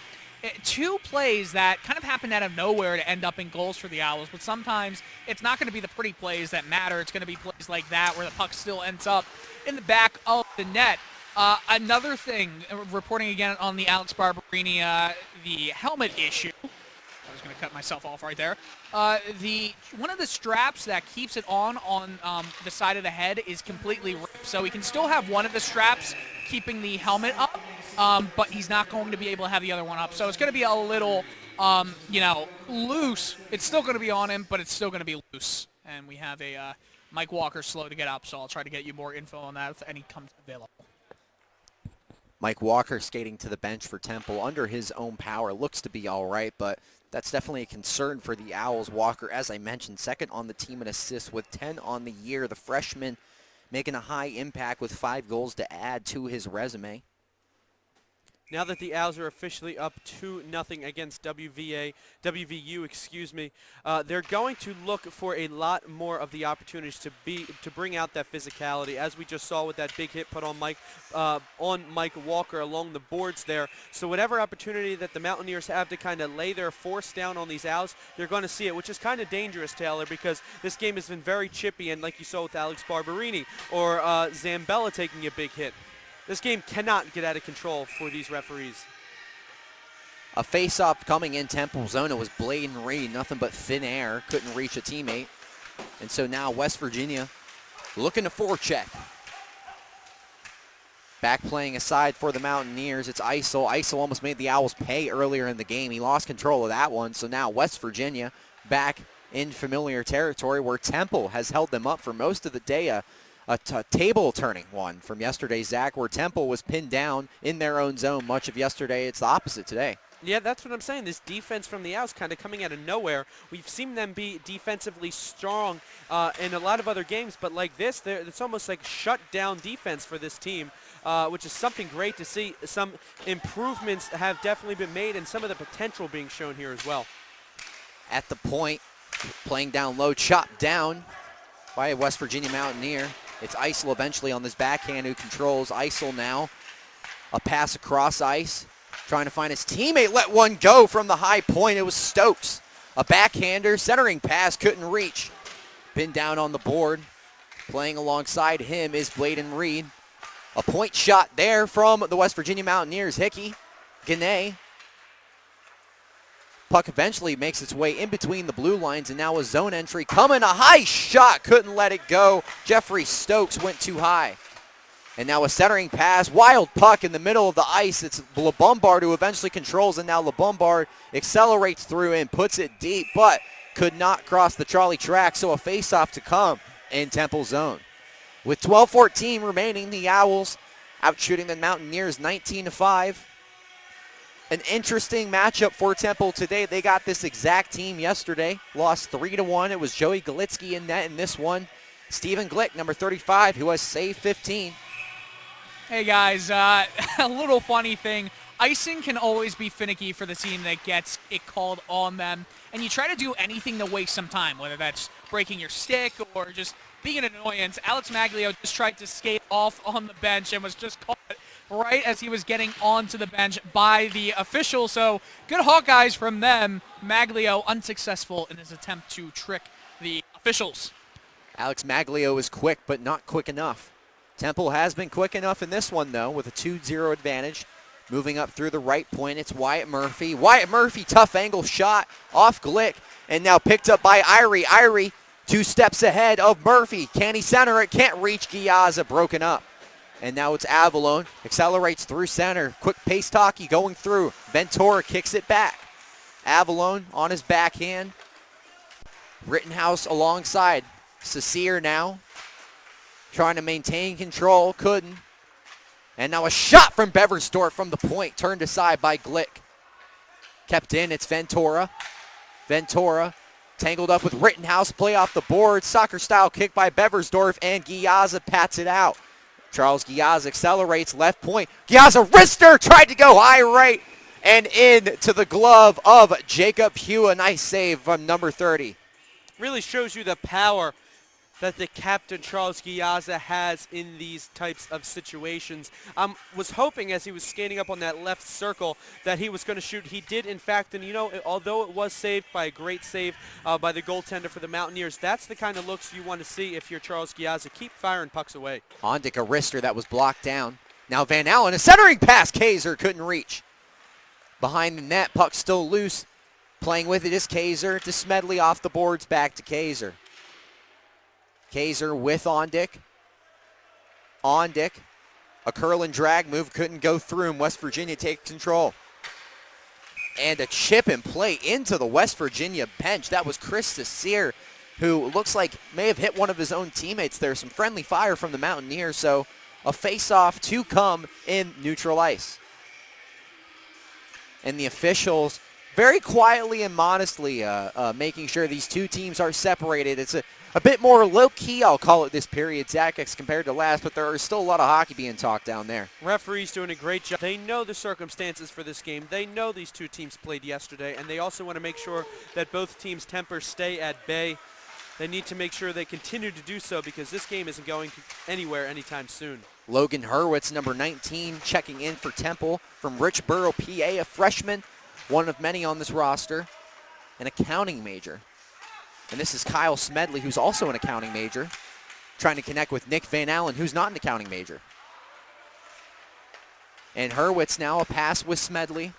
2 plays that kind of happened out of nowhere to end up in goals for the Owls, but sometimes it's not going to be the pretty plays that matter. It's going to be plays like that where the puck still ends up in the back of the net. Another thing, reporting again on the Alex Barberini, the helmet issue. I was going to cut myself off right there. One of the straps that keeps it on the side of the head is completely ripped, so he can still have one of the straps keeping the helmet up, but he's not going to be able to have the other one up. So it's going to be a little, loose. It's still going to be on him, but it's still going to be loose. And we have a Mike Walker slow to get up, so I'll try to get you more info on that if any comes available. Mike Walker skating to the bench for Temple under his own power. Looks to be all right, but that's definitely a concern for the Owls. Walker, as I mentioned, second on the team in assists with 10 on the year. The freshman making a high impact with 5 goals to add to his resume. Now that the Owls are officially up 2-0 against WVU, they're going to look for a lot more of the opportunities to bring out that physicality, as we just saw with that big hit put on Mike Walker along the boards there. So whatever opportunity that the Mountaineers have to kind of lay their force down on these Owls, you're going to see it, which is kind of dangerous, Taylor, because this game has been very chippy, and like you saw with Alex Barberini or Zambella taking a big hit. This game cannot get out of control for these referees. A face-off coming in Temple zone. It was Bladen Reed, nothing but thin air. Couldn't reach a teammate. And so now West Virginia looking to forecheck. Back playing aside for the Mountaineers, it's Isil. Isil almost made the Owls pay earlier in the game. He lost control of that one. So now West Virginia back in familiar territory where Temple has held them up for most of the day. A table-turning one from yesterday, Zach, where Temple was pinned down in their own zone much of yesterday. It's the opposite today. Yeah, that's what I'm saying. This defense from the Owls kind of coming out of nowhere. We've seen them be defensively strong in a lot of other games, but like this, it's almost like shut-down defense for this team, which is something great to see. Some improvements have definitely been made, and some of the potential being shown here as well. At the point, playing down low, chopped down by a West Virginia Mountaineer. It's Isil eventually on this backhand who controls. Isil now, a pass across ice, trying to find his teammate, let one go from the high point. It was Stokes, a backhander, centering pass, couldn't reach. Pinned down on the board. Playing alongside him is Bladen Reed. A point shot there from the West Virginia Mountaineers. Hickey, Gannay. Puck eventually makes its way in between the blue lines, and now a zone entry coming. A high shot, couldn't let it go. Jeffrey Stokes went too high. And now a centering pass, wild puck in the middle of the ice. It's LeBombard who eventually controls, and now LeBombard accelerates through and puts it deep, but could not cross the trolley track, so a face-off to come in Temple zone. With 12:14 remaining, the Owls out shooting the Mountaineers 19-5. an interesting matchup for Temple today. They got this exact team yesterday, lost 3-1. It was Joey Galitsky in net in this one. Steven Glick, number 35, who has saved 15. Hey guys, a little funny thing. Icing can always be finicky for the team that gets it called on them. And you try to do anything to waste some time, whether that's breaking your stick or just being an annoyance. Alex Magglio just tried to skate off on the bench and was just caught right as he was getting onto the bench by the official. So good Hawkeyes from them. Magglio unsuccessful in his attempt to trick the officials. Alex Magglio is quick, but not quick enough. Temple has been quick enough in this one, though, with a 2-0 advantage. Moving up through the right point, it's Wyatt Murphy. Wyatt Murphy, tough angle shot off Glick, and now picked up by Irie. Irie, 2 steps ahead of Murphy. Can he center it? Can't reach. Giazza broken up. And now it's Avalon. Accelerates through center. Quick pace hockey going through. Ventura kicks it back. Avalon on his backhand. Rittenhouse alongside. Sasir now trying to maintain control. Couldn't. And now a shot from Beversdorf from the point, turned aside by Glick. Kept in, it's Ventura. Ventura tangled up with Rittenhouse, play off the board, soccer-style kick by Beversdorf, and Giazza pats it out. Charles Giazza accelerates, left point. Giazza wrister, tried to go high right, and in to the glove of Jacob Hugh. A nice save from number 30. Really shows you the power that the captain, Charles Giazza, has in these types of situations. Was hoping as he was skating up on that left circle that he was going to shoot. He did, in fact, and although it was saved by a great save by the goaltender for the Mountaineers, that's the kind of looks you want to see if you're Charles Giazza. Keep firing pucks away. Ondick, a wrister that was blocked down. Now Van Allen, a centering pass. Kaiser couldn't reach. Behind the net, puck still loose. Playing with it is Kaiser to Smedley off the boards, back to Kaiser. Kaiser with Ondick. Ondick, a curl and drag move, couldn't go through him. West Virginia takes control. And a chip and play into the West Virginia bench. That was Chris Desir, who looks like may have hit one of his own teammates there. Some friendly fire from the Mountaineers, so a face-off to come in neutral ice. And the officials very quietly and modestly making sure these two teams are separated. It's a bit more low-key, I'll call it, this period, Zach, as compared to last, but there is still a lot of hockey being talked down there. Referees doing a great job. They know the circumstances for this game. They know these two teams played yesterday, and they also want to make sure that both teams' tempers stay at bay. They need to make sure they continue to do so because this game isn't going anywhere anytime soon. Logan Hurwitz, number 19, checking in for Temple from Richboro, PA, a freshman, one of many on this roster, an accounting major. And this is Kyle Smedley, who's also an accounting major, trying to connect with Nick Van Allen, who's not an accounting major. And Hurwitz now a pass with Smedley.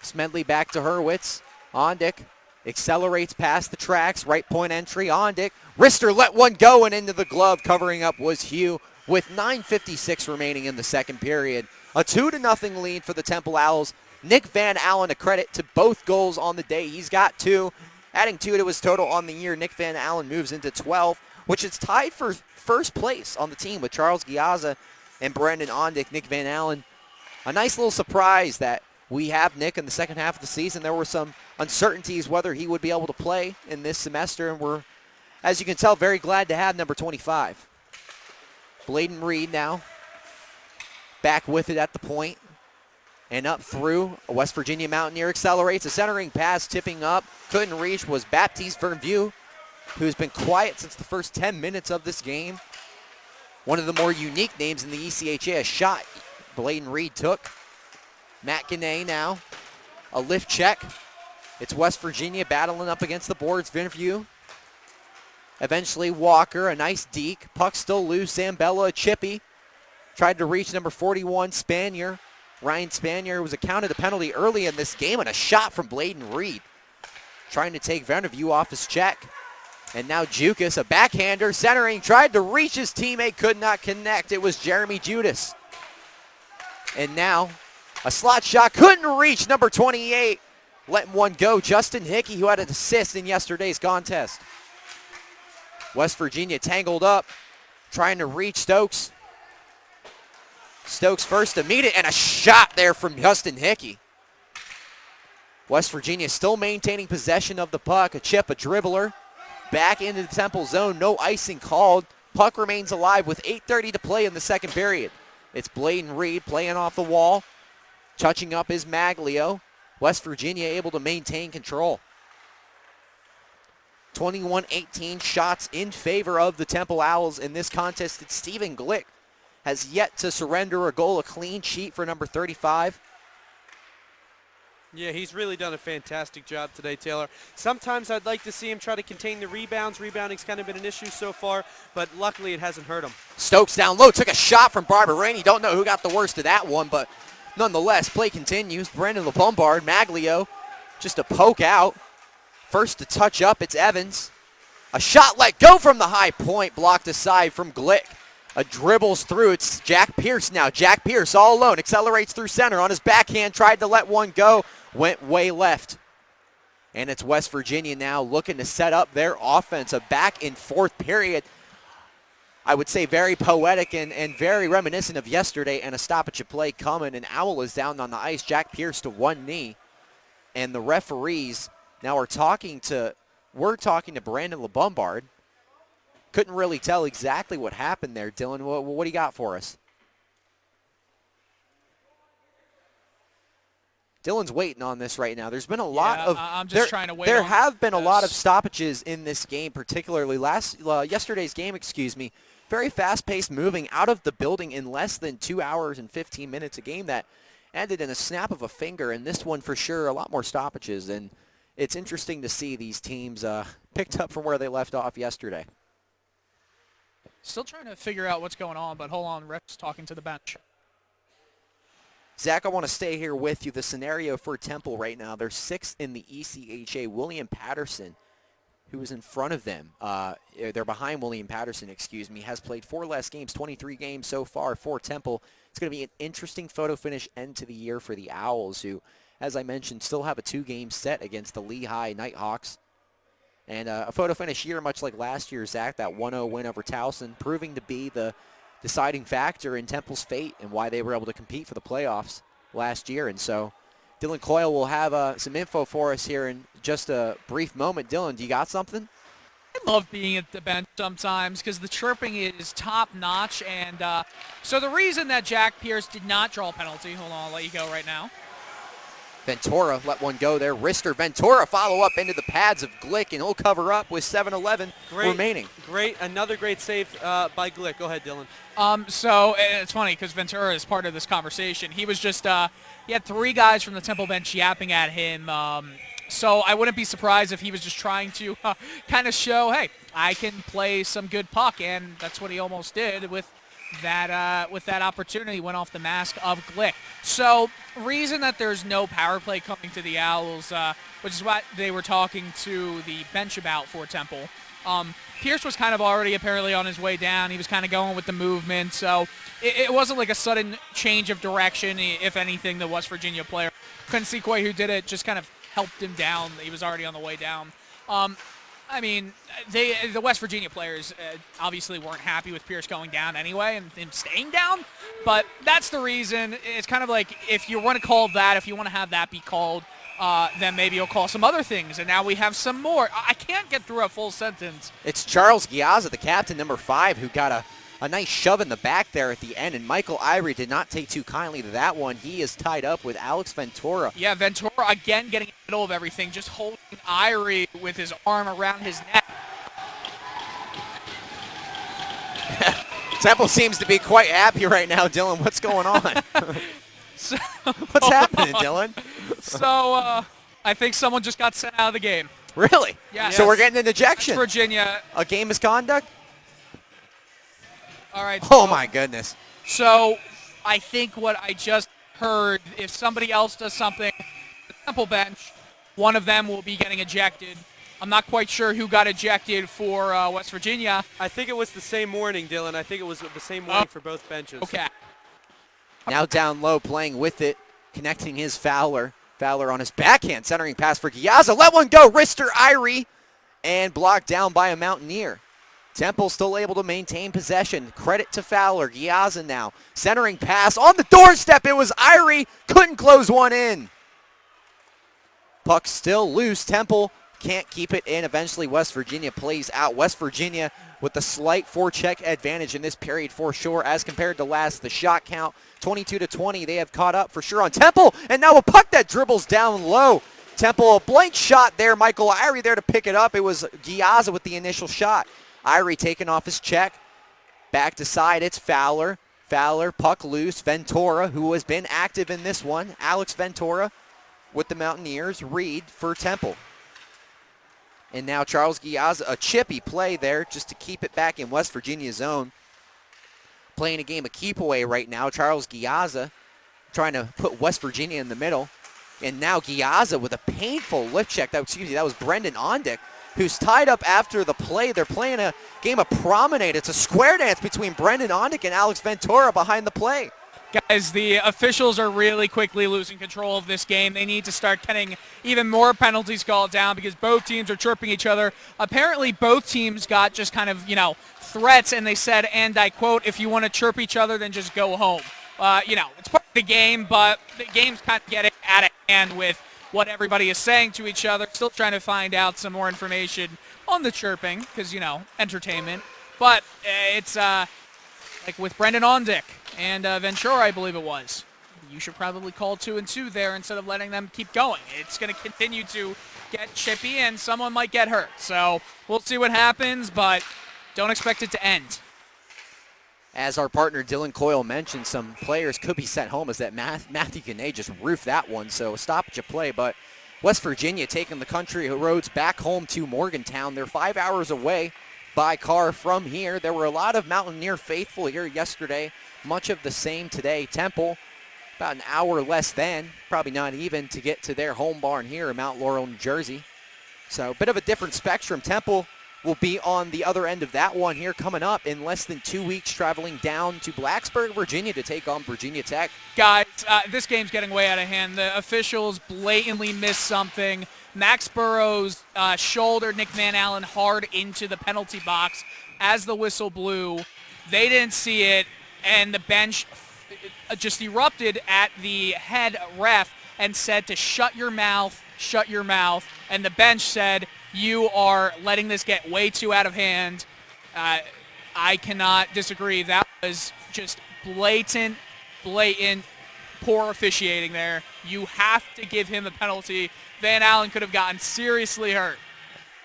Smedley back to Hurwitz. Ondick accelerates past the tracks, right point entry. Ondick, wrister let one go and into the glove. Covering up was Hugh with 9:56 remaining in the second period. A 2-0 lead for the Temple Owls. Nick Van Allen, a credit to both goals on the day. He's got 2. Adding 2 to his total on the year, Nick Van Allen moves into 12, which is tied for first place on the team with Charles Giazza and Brendan Ondick. Nick Van Allen, a nice little surprise that we have Nick in the second half of the season. There were some uncertainties whether he would be able to play in this semester, and we're, as you can tell, very glad to have number 25. Bladen Reed now back with it at the point. And up through, a West Virginia Mountaineer accelerates. A centering pass tipping up. Couldn't reach was Baptiste Vervieux, who's been quiet since the first 10 minutes of this game. One of the more unique names in the ECHA. A shot Bladen Reed took. Matt Guinea now. A lift check. It's West Virginia battling up against the boards. Vervieux. Eventually Walker, a nice deke. Puck still loose. Zambella, a chippy. Tried to reach number 41, Spanier. Ryan Spanier was accounted a penalty early in this game, and a shot from Bladen Reed. Trying to take Vervieux off his check. And now Jukas, a backhander, centering, tried to reach his teammate, could not connect. It was Jeremy Judas. And now a slot shot, couldn't reach number 28. Letting one go, Justin Hickey, who had an assist in yesterday's contest. West Virginia tangled up, trying to reach Stokes. Stokes first to meet it, and a shot there from Justin Hickey. West Virginia still maintaining possession of the puck. A chip, a dribbler. Back into the Temple zone. No icing called. Puck remains alive with 8:30 to play in the second period. It's Bladen Reed playing off the wall. Touching up is Magglio. West Virginia able to maintain control. 21-18 shots in favor of the Temple Owls in this contest. It's Stephen Glick has yet to surrender a goal, a clean sheet for number 35. Yeah, he's really done a fantastic job today, Taylor. Sometimes I'd like to see him try to contain the rebounds. Rebounding's kind of been an issue so far, but luckily it hasn't hurt him. Stokes down low, took a shot from Barberini. Don't know who got the worst of that one, but nonetheless, play continues. Brandon LeBombard, Magglio, just a poke out. First to touch up, it's Evans. A shot let go from the high point, blocked aside from Glick. A dribbles through, it's Jack Pierce now. Jack Pierce all alone, accelerates through center on his backhand, tried to let one go, went way left. And it's West Virginia now looking to set up their offense. A back in fourth period, I would say very poetic and very reminiscent of yesterday, and a stoppage of play coming, and Owl is down on the ice. Jack Pierce to one knee. And the referees now we're talking to Brandon LeBombard. Couldn't really tell exactly what happened there, Dylan. What do you got for us? Dylan's waiting on this right now. There's been a lot of. I'm just trying to wait. There have been a lot of stoppages in this game, particularly yesterday's game. Very fast-paced, moving out of the building in less than 2 hours and 15 minutes. A game that ended in a snap of a finger, and this one for sure a lot more stoppages. And it's interesting to see these teams picked up from where they left off yesterday. Still trying to figure out what's going on, but hold on, Rick's talking to the bench. Zach, I want to stay here with you. The scenario for Temple right now, they're sixth in the ECHA. William Patterson, who is in front of them, they're behind William Patterson, has played 4 less games, 23 games so far for Temple. It's going to be an interesting photo finish end to the year for the Owls, who, as I mentioned, still have a 2-game set against the Lehigh Nighthawks. And a photo finish here, much like last year, Zach, that 1-0 win over Towson, proving to be the deciding factor in Temple's fate and why they were able to compete for the playoffs last year. And so Dylan Coyle will have some info for us here in just a brief moment. Dylan, do you got something? I love being at the bench sometimes because the chirping is top-notch. And so the reason that Jack Pierce did not draw a penalty, hold on, I'll let you go right now. Ventura let one go there. Wrister. Ventura follow up into the pads of Glick, and he'll cover up with 7:11 remaining. Another great save by Glick. Go ahead, Dylan. So it's funny because Ventura is part of this conversation. He was just, he had 3 guys from the Temple bench yapping at him. So I wouldn't be surprised if he was just trying to kind of show, hey, I can play some good puck, and that's what he almost did with that opportunity. Went off the mask of Glick. So reason that there's no power play coming to the Owls, which is what they were talking to the bench about for Temple. Pierce was kind of already apparently on his way down. He was kind of going with the movement, so it wasn't like a sudden change of direction. If anything, the West Virginia player couldn't see quite who did it, just kind of helped him down. He was already on the way down. I mean, the West Virginia players obviously weren't happy with Pierce going down anyway and him staying down, but that's the reason. It's kind of like if you want to call that, if you want to have that be called, then maybe you'll call some other things, and now we have some more. I can't get through a full sentence. It's Charles Giazza, the captain, number 5, who got a nice shove in the back there at the end, and Michael Irie did not take too kindly to that one. He is tied up with Alex Ventura. Yeah, Ventura again getting in the middle of everything, just holding Irie with his arm around his neck. Temple seems to be quite happy right now, Dylan. What's going on? What's happening, Dylan? So I think someone just got sent out of the game. Really? Yeah. So we're getting an ejection. That's Virginia. A game misconduct? All right. Oh, my goodness. So I think what I just heard, if somebody else does something, the Temple bench, one of them will be getting ejected. I'm not quite sure who got ejected for West Virginia. I think it was the same morning, Dylan. I think it was the same morning for both benches. Okay. Now down low, playing with it, connecting his Fowler. Fowler on his backhand, centering pass for Giazza. Let one go, Wrister, Irie, and blocked down by a Mountaineer. Temple still able to maintain possession. Credit to Fowler. Giazza now. Centering pass on the doorstep. It was Irie. Couldn't close one in. Puck still loose. Temple can't keep it in. Eventually, West Virginia plays out. West Virginia with the slight forecheck advantage in this period for sure as compared to last. The shot count, 22-20. They have caught up for sure on Temple. And now a puck that dribbles down low. Temple, a blank shot there. Michael Irie there to pick it up. It was Giazza with the initial shot. Irie taking off his check. Back to side, it's Fowler. Fowler, puck loose. Ventura, who has been active in this one. Alex Ventura with the Mountaineers. Reed for Temple. And now Charles Giazza, a chippy play there just to keep it back in West Virginia's zone. Playing a game of keep away right now. Charles Giazza trying to put West Virginia in the middle. And now Giazza with a painful lift check. That was Brendan Ondick, who's tied up after the play. They're playing a game of promenade. It's a square dance between Brendan Ondick and Alex Ventura behind the play. Guys, the officials are really quickly losing control of this game. They need to start getting even more penalties called down because both teams are chirping each other. Apparently, both teams got just kind of, threats, and they said, and I quote, if you want to chirp each other, then just go home. It's part of the game, but the game's kind of getting out of hand with what everybody is saying to each other. Still trying to find out some more information on the chirping because, entertainment. But it's like with Brendan Ondick and Ventura, I believe it was. You should probably call 2 and 2 there instead of letting them keep going. It's going to continue to get chippy, and someone might get hurt. So we'll see what happens, but don't expect it to end. As our partner Dylan Coyle mentioned, some players could be sent home as that Matthew Gannay just roofed that one, so stoppage of play. But West Virginia taking the country roads back home to Morgantown. They're 5 hours away by car from here. There were a lot of Mountaineer faithful here yesterday, much of the same today. Temple, about an hour less than, probably not even, to get to their home barn here in Mount Laurel, New Jersey. So a bit of a different spectrum. Temple will be on the other end of that one here coming up in less than 2 weeks, traveling down to Blacksburg, Virginia to take on Virginia Tech. Guys, this game's getting way out of hand. The officials blatantly missed something. Max Burrows shouldered Nick Van Allen hard into the penalty box as the whistle blew. They didn't see it, and the bench just erupted at the head ref and said to shut your mouth, and the bench said, you are letting this get way too out of hand. I cannot disagree. That was just blatant, poor officiating there. You have to give him a penalty. Van Allen could have gotten seriously hurt.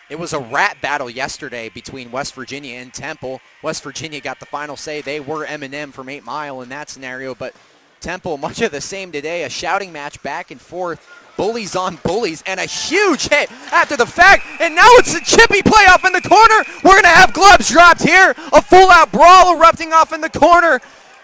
It was a rat battle yesterday between West Virginia and Temple. West Virginia got the final say. They were M&M from 8 Mile in that scenario, but Temple, much of the same today. A shouting match back and forth. Bullies on bullies, and a huge hit after the fact, and now it's a chippy play off in the corner. We're going to have gloves dropped here. A full-out brawl erupting off in the corner.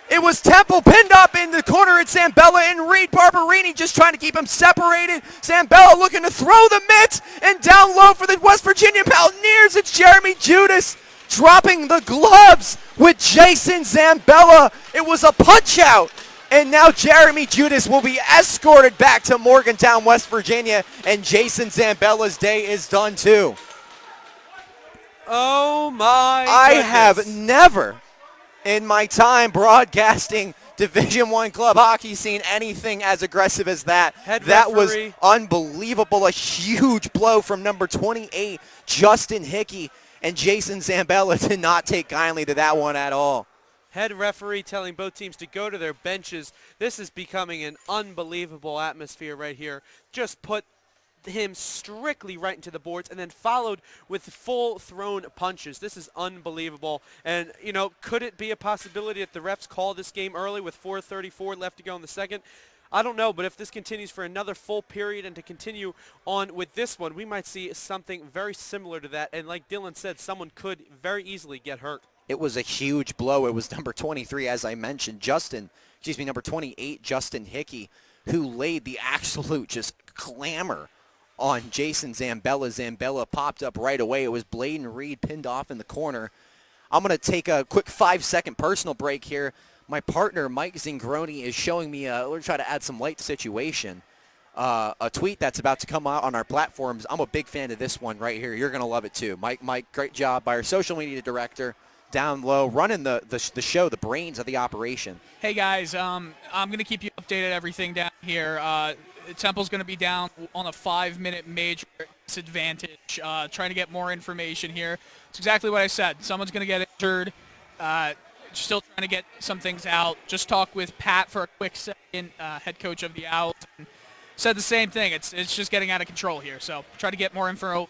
It was Temple pinned up in the corner. It's Zambella and Reed. Barberini just trying to keep them separated. Zambella looking to throw the mitts, and down low for the West Virginia Mountaineers, it's Jeremy Judas dropping the gloves with Jason Zambella. It was a punch-out. And now Jeremy Judas will be escorted back to Morgantown, West Virginia, and Jason Zambella's day is done too. Oh my I goodness. have never in my time broadcasting Division I club hockey seen anything as aggressive as that. That was unbelievable. A huge blow from number 28, Justin Hickey, and Jason Zambella did not take kindly to that one at all. Head referee telling both teams to go to their benches. This is becoming an unbelievable atmosphere right here. Just put him strictly right into the boards and then followed with full thrown punches. This is unbelievable. And, could it be a possibility that the refs call this game early with 4:34 left to go in the second? I don't know, but if this continues for another full period and to continue on with this one, we might see something very similar to that. And like Dylan said, someone could very easily get hurt. It was a huge blow. It was number 23, as I mentioned, number 28, Justin Hickey, who laid the absolute just clamor on Jason Zambella. Zambella popped up right away. It was Bladen Reed pinned off in the corner. I'm going to take a quick 5-second personal break here. My partner, Mike Zingroni, is showing me, we're going to try to add some light to the situation. A tweet that's about to come out on our platforms. I'm a big fan of this one right here. You're going to love it too. Mike, great job by our social media director. Down low, running the show, the brains of the operation. Hey guys, I'm going to keep you updated everything down here. Temple's going to be down on a 5-minute major disadvantage, trying to get more information here. It's exactly what I said. Someone's going to get injured. Still trying to get some things out. Just talked with Pat for a quick second, head coach of the Owls, and said the same thing. It's just getting out of control here. So try to get more info,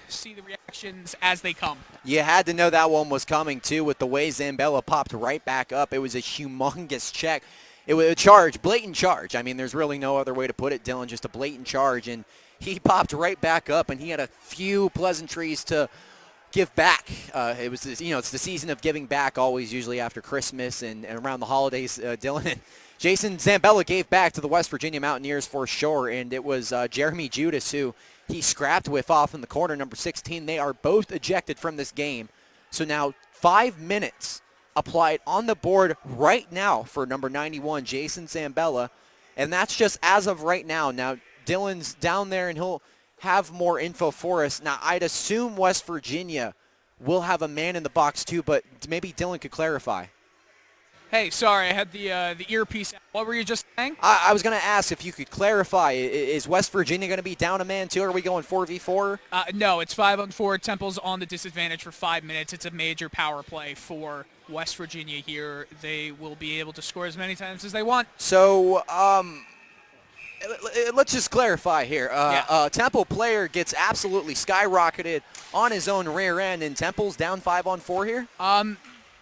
see the reactions as they come. You had to know that one was coming, too, with the way Zambella popped right back up. It was a humongous check. It was a charge, blatant charge. I mean, there's really no other way to put it, Dylan, just a blatant charge. And he popped right back up, and he had a few pleasantries to give back. It was, it's the season of giving back, always usually after Christmas and around the holidays, Dylan. Jason Zambella gave back to the West Virginia Mountaineers for sure, and it was Jeremy Judas who he scrapped with off in the corner, number 16. They are both ejected from this game. So now 5 minutes applied on the board right now for number 91, Jason Zambella, and that's just as of right now. Now, Dylan's down there, and he'll have more info for us. Now, I'd assume West Virginia will have a man in the box too, but maybe Dylan could clarify. Hey, sorry, I had the earpiece out. What were you just saying? I was going to ask if you could clarify. Is West Virginia going to be down a man too? Are we going 4v4? No, it's 5-on-4. Temple's on the disadvantage for 5 minutes. It's a major power play for West Virginia here. They will be able to score as many times as they want. So, let's just clarify here. Temple player gets absolutely skyrocketed on his own rear end, and Temple's down 5-on-4 here?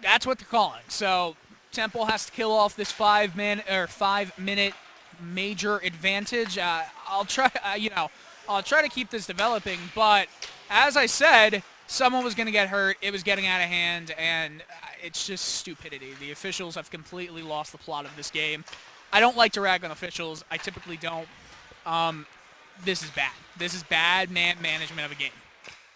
That's what they're calling. So Temple has to kill off this 5 minute major advantage. I'll try to keep this developing, but as I said, someone was going to get hurt. It was getting out of hand, and it's just stupidity. The officials have completely lost the plot of this game. I don't like to rag on officials. I typically don't. This is bad. This is bad man management of a game.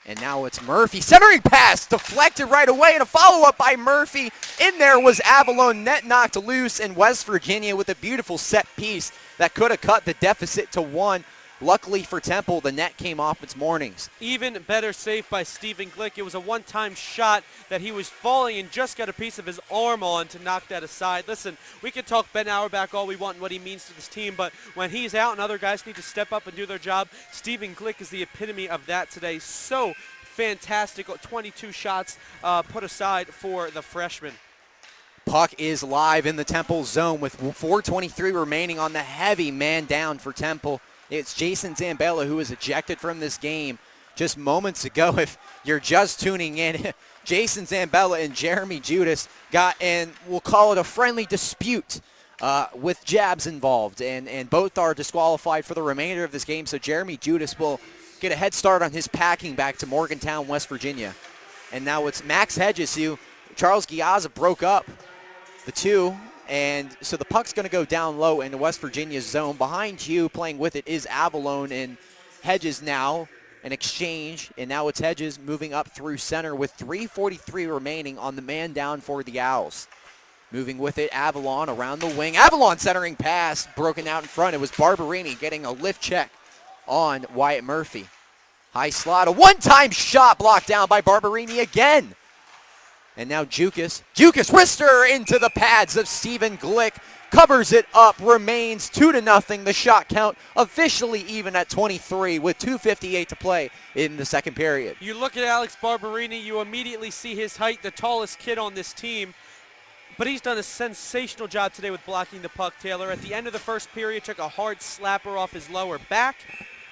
And now it's Murphy. Centering pass deflected right away, and a follow-up by Murphy. In there was Avalon, net knocked loose, and West Virginia with a beautiful set piece that could have cut the deficit to 1. Luckily for Temple, the net came off its moorings. Even better save by Stephen Glick. It was a one-time shot that he was falling and just got a piece of his arm on to knock that aside. Listen, we can talk Ben Auerbach all we want and what he means to this team, but when he's out and other guys need to step up and do their job, Stephen Glick is the epitome of that today. So fantastic. 22 shots put aside for the freshman. Puck is live in the Temple zone with 4:23 remaining on the heavy man down for Temple. It's Jason Zambella who was ejected from this game just moments ago. If you're just tuning in, Jason Zambella and Jeremy Judas got in, we'll call it a friendly dispute with jabs involved, and both are disqualified for the remainder of this game, so Jeremy Judas will get a head start on his packing back to Morgantown, West Virginia. And now it's Max Hedges who Charles Giazza broke up the two. And so the puck's going to go down low in the West Virginia zone. Behind you, playing with it, is Avalon, and Hedges now an exchange. And now it's Hedges moving up through center with 3:43 remaining on the man down for the Owls. Moving with it, Avalon around the wing. Avalon centering pass, broken out in front. It was Barberini getting a lift check on Wyatt Murphy. High slot, a one-time shot blocked down by Barberini again. And now Jukas wrister into the pads of Stephen Glick. Covers it up, remains 2-0. The shot count officially even at 23 with 2:58 to play in the second period. You look at Alex Barberini, you immediately see his height, the tallest kid on this team. But he's done a sensational job today with blocking the puck, Taylor. At the end of the first period, took a hard slapper off his lower back.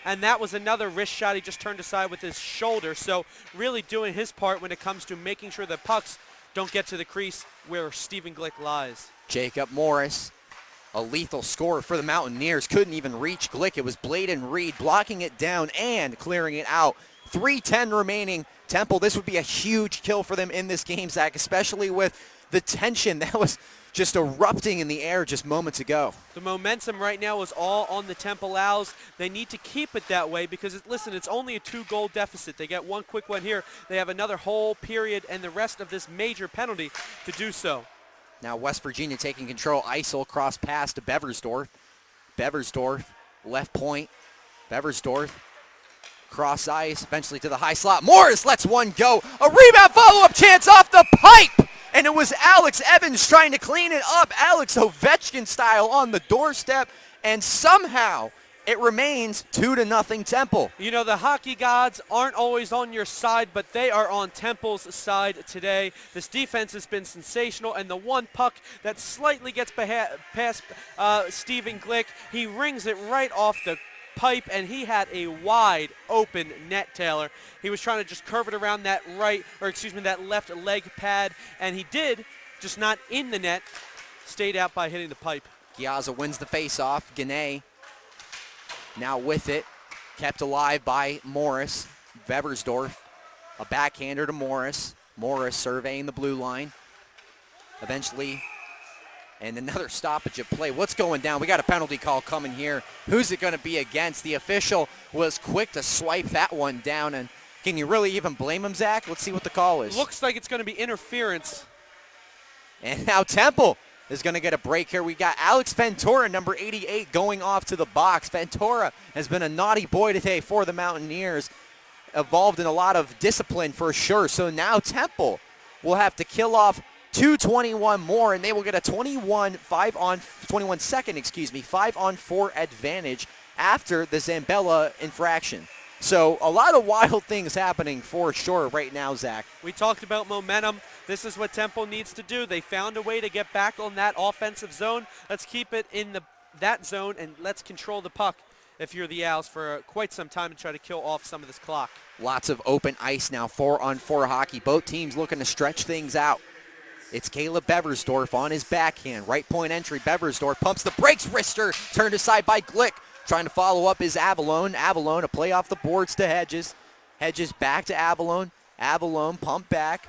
And that was another wrist shot. He just turned aside with his shoulder. So really doing his part when it comes to making sure that pucks don't get to the crease where Stephen Glick lies. Jacob Morris, a lethal score for the Mountaineers. Couldn't even reach Glick. It was Bladen Reed blocking it down and clearing it out. 3:10 remaining. Temple, this would be a huge kill for them in this game, Zach, especially with the tension that was just erupting in the air just moments ago. The momentum right now is all on the Temple Owls. They need to keep it that way because, it's only a 2-goal deficit. They get one quick one here. They have another whole period and the rest of this major penalty to do so. Now West Virginia taking control. Isil cross pass to Beversdorf. Beversdorf, left point. Beversdorf, cross ice, eventually to the high slot. Morris lets one go. A rebound follow-up chance off the pipe. And it was Alex Evans trying to clean it up. Alex Ovechkin style on the doorstep. and somehow it remains 2-0 Temple. You know, the hockey gods aren't always on your side, but they are on Temple's side today. This defense has been sensational, and the one puck that slightly gets past Stephen Glick, he rings it right off the pipe, and he had a wide open net, Taylor. He was trying to just curve it around that that left leg pad, and he did, just not in the net, stayed out by hitting the pipe. Giazza wins the face-off. Gane now with it, kept alive by Morris. Beversdorf, a backhander to Morris. Morris surveying the blue line. Eventually, and another stoppage of play. What's going down? We got a penalty call coming here. Who's it going to be against? The official was quick to swipe that one down, and can you really even blame him, Zach? Let's see what the call is. Looks like it's going to be interference. And now Temple is going to get a break here. We got Alex Ventura, number 88, going off to the box. Ventura has been a naughty boy today for the Mountaineers, involved in a lot of discipline for sure. So now Temple will have to kill off 2:21 more, and they will get a 5-on-4 advantage after the Zambella infraction. So a lot of wild things happening for sure right now, Zach. We talked about momentum. This is what Temple needs to do. They found a way to get back on that offensive zone. Let's keep it in that zone, and let's control the puck if you're the Owls for quite some time to try to kill off some of this clock. Lots of open ice now, 4-on-4 hockey. Both teams looking to stretch things out. It's Caleb Beversdorf on his backhand. Right point entry. Beversdorf pumps the brakes. Wrister turned aside by Glick. Trying to follow up is Avalone. Avalone, a play off the boards to Hedges. Hedges back to Avalone. Avalone pump back.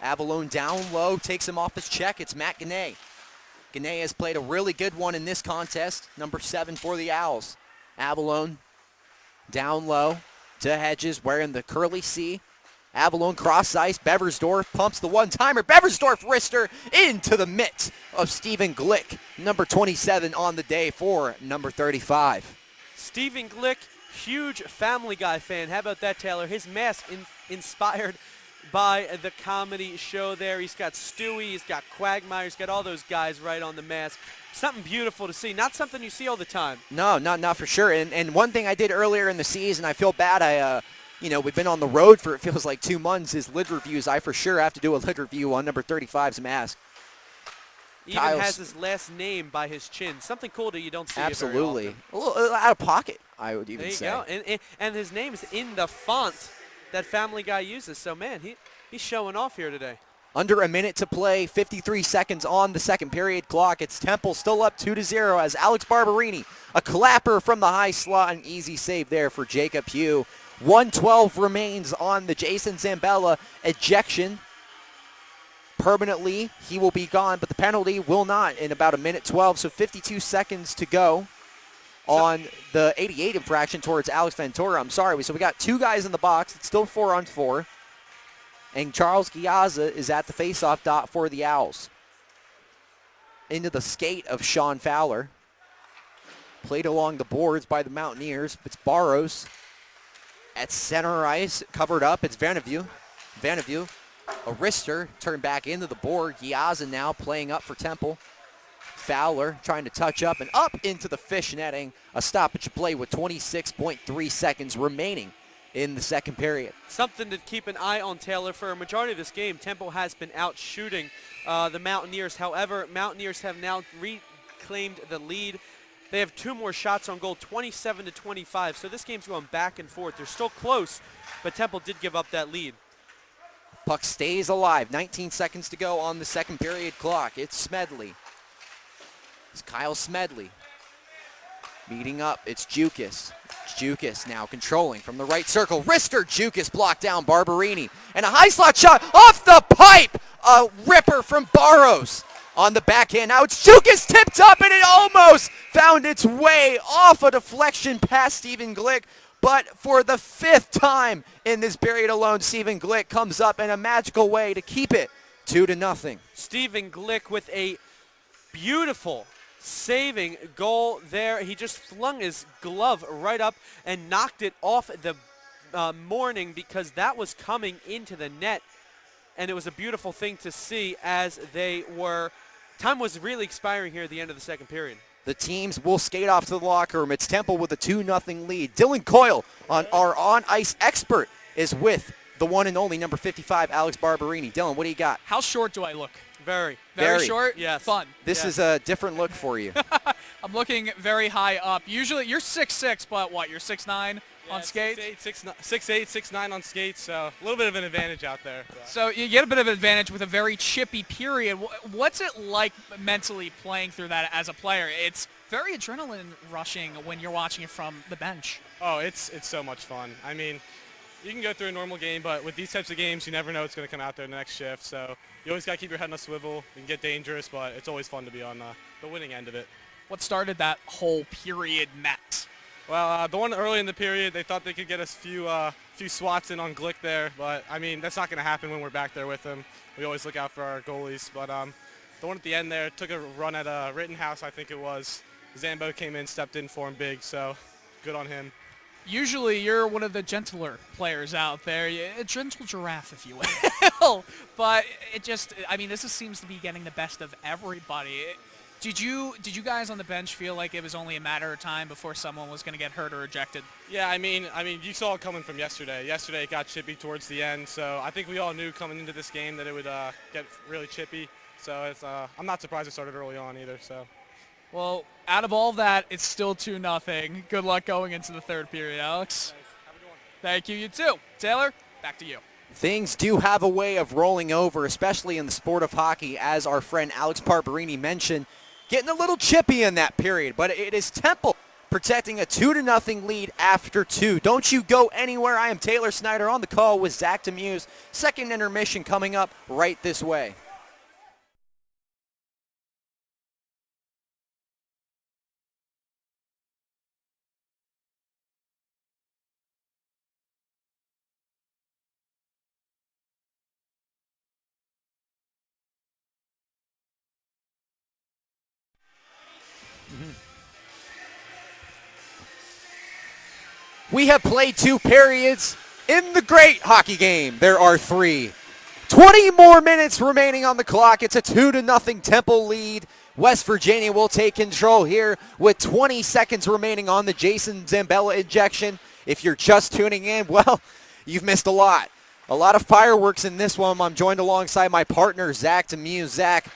Avalone down low, takes him off his check. It's Matt Gane. Gane has played a really good one in this contest. Number 7 for the Owls. Avalone down low to Hedges wearing the curly C. Avalone cross ice. Beversdorf pumps the one-timer. Beversdorf wrister into the mitts of Stephen Glick. Number 27 on the day for number 35. Stephen Glick, huge Family Guy fan. How about that, Taylor? His mask inspired by the comedy show there. He's got Stewie, he's got Quagmire, he's got all those guys right on the mask. Something beautiful to see. Not something you see all the time. No, not for sure. And one thing I did earlier in the season, I feel bad. We've been on the road for, it feels like 2 months, is lid reviews. I for sure have to do a lid review on number 35's mask. Even has his last name by his chin. Something cool that you don't see. Absolutely. A little out of pocket, I would even say. There you go. And his name is in the font that Family Guy uses. So, man, he's showing off here today. Under a minute to play, 53 seconds on the second period clock. It's Temple still up 2-0 as Alex Barberini, a clapper from the high slot, an easy save there for Jacob Hugh. 1:12 remains on the Jason Zambella ejection. Permanently, he will be gone, but the penalty will not in about a minute 12, so 52 seconds to go on the 88 infraction towards Alex Ventura. I'm sorry, so we got 2 guys in the box. It's still 4-on-4, and Charles Giazza is at the faceoff dot for the Owls. Into the skate of Shawn Fowler. Played along the boards by the Mountaineers. It's Barros. At center ice, covered up, it's Vanderview. A wrister turned back into the board. Giazza now playing up for Temple. Fowler trying to touch up and up into the fish netting. A stoppage play with 26.3 seconds remaining in the second period. Something to keep an eye on, Taylor. For a majority of this game, Temple has been out shooting the Mountaineers. However, Mountaineers have now reclaimed the lead. They have 2 more shots on goal, 27-25. So this game's going back and forth. They're still close, but Temple did give up that lead. Puck stays alive. 19 seconds to go on the second period clock. It's Smedley. It's Kyle Smedley. Meeting up. It's Jukas. Jukas now controlling from the right circle. Wrister. Jukas blocked down Barberini. And a high slot shot off the pipe. A ripper from Barros. On the backhand, now it's Jukas tipped up, and it almost found its way off a deflection past Stephen Glick. But for the 5th time in this period alone, Stephen Glick comes up in a magical way to keep it 2-0. Stephen Glick with a beautiful saving goal there. He just flung his glove right up and knocked it off the mooring because that was coming into the net. And it was a beautiful thing to see as they were. Time was really expiring here at the end of the second period. the teams will skate off to the locker room. It's Temple with a 2-0 lead. Dylan Coyle, our on-ice expert, is with the one and only number 55, Alex Barberini. Dylan, what do you got? How short do I look? Very. Very short? Yes. Fun. This is a different look for you. I'm looking very high up. Usually you're 6'6", but what, you're 6'9" on skates? 6'8", 6'9" on skates, so a little bit of an advantage out there. So you get a bit of an advantage with a very chippy period. What's it like mentally playing through that as a player? It's very adrenaline rushing when you're watching it from the bench. Oh, it's so much fun. I mean, you can go through a normal game, but with these types of games, you never know what's going to come out there in the next shift. So you always got to keep your head on a swivel. It can get dangerous, but it's always fun to be on the winning end of it. What started that whole period met? Well, the one early in the period, they thought they could get us few swats in on Glick there, but I mean that's not going to happen when we're back there with them. We always look out for our goalies, but the one at the end there took a run at Rittenhouse, I think it was. Zambo came in, stepped in for him big, so good on him. Usually you're one of the gentler players out there, a gentle giraffe, if you will. But it just, I mean, this seems to be getting the best of everybody. Did you guys on the bench feel like it was only a matter of time before someone was going to get hurt or ejected? Yeah, I mean, you saw it coming from yesterday. Yesterday it got chippy towards the end, so I think we all knew coming into this game that it would get really chippy. So it's, I'm not surprised it started early on either. So. Well, out of all that, it's still 2-0. Good luck going into the third period, Alex. Nice. Have a good one. Thank you. You too. Taylor, back to you. Things do have a way of rolling over, especially in the sport of hockey, as our friend Alex Barberini mentioned, getting a little chippy in that period. But it is Temple protecting a 2-0 lead after 2. Don't you go anywhere. I am Taylor Snyder on the call with Zach Demuse. Second intermission coming up right this way. We have played 2 periods in the great hockey game. There are 3. 20 more minutes remaining on the clock. It's a 2-0 Temple lead. West Virginia will take control here with 20 seconds remaining on the Jason Zambella injection. If you're just tuning in, well, you've missed a lot. A lot of fireworks in this one. I'm joined alongside my partner, Zach Demuse. Zach,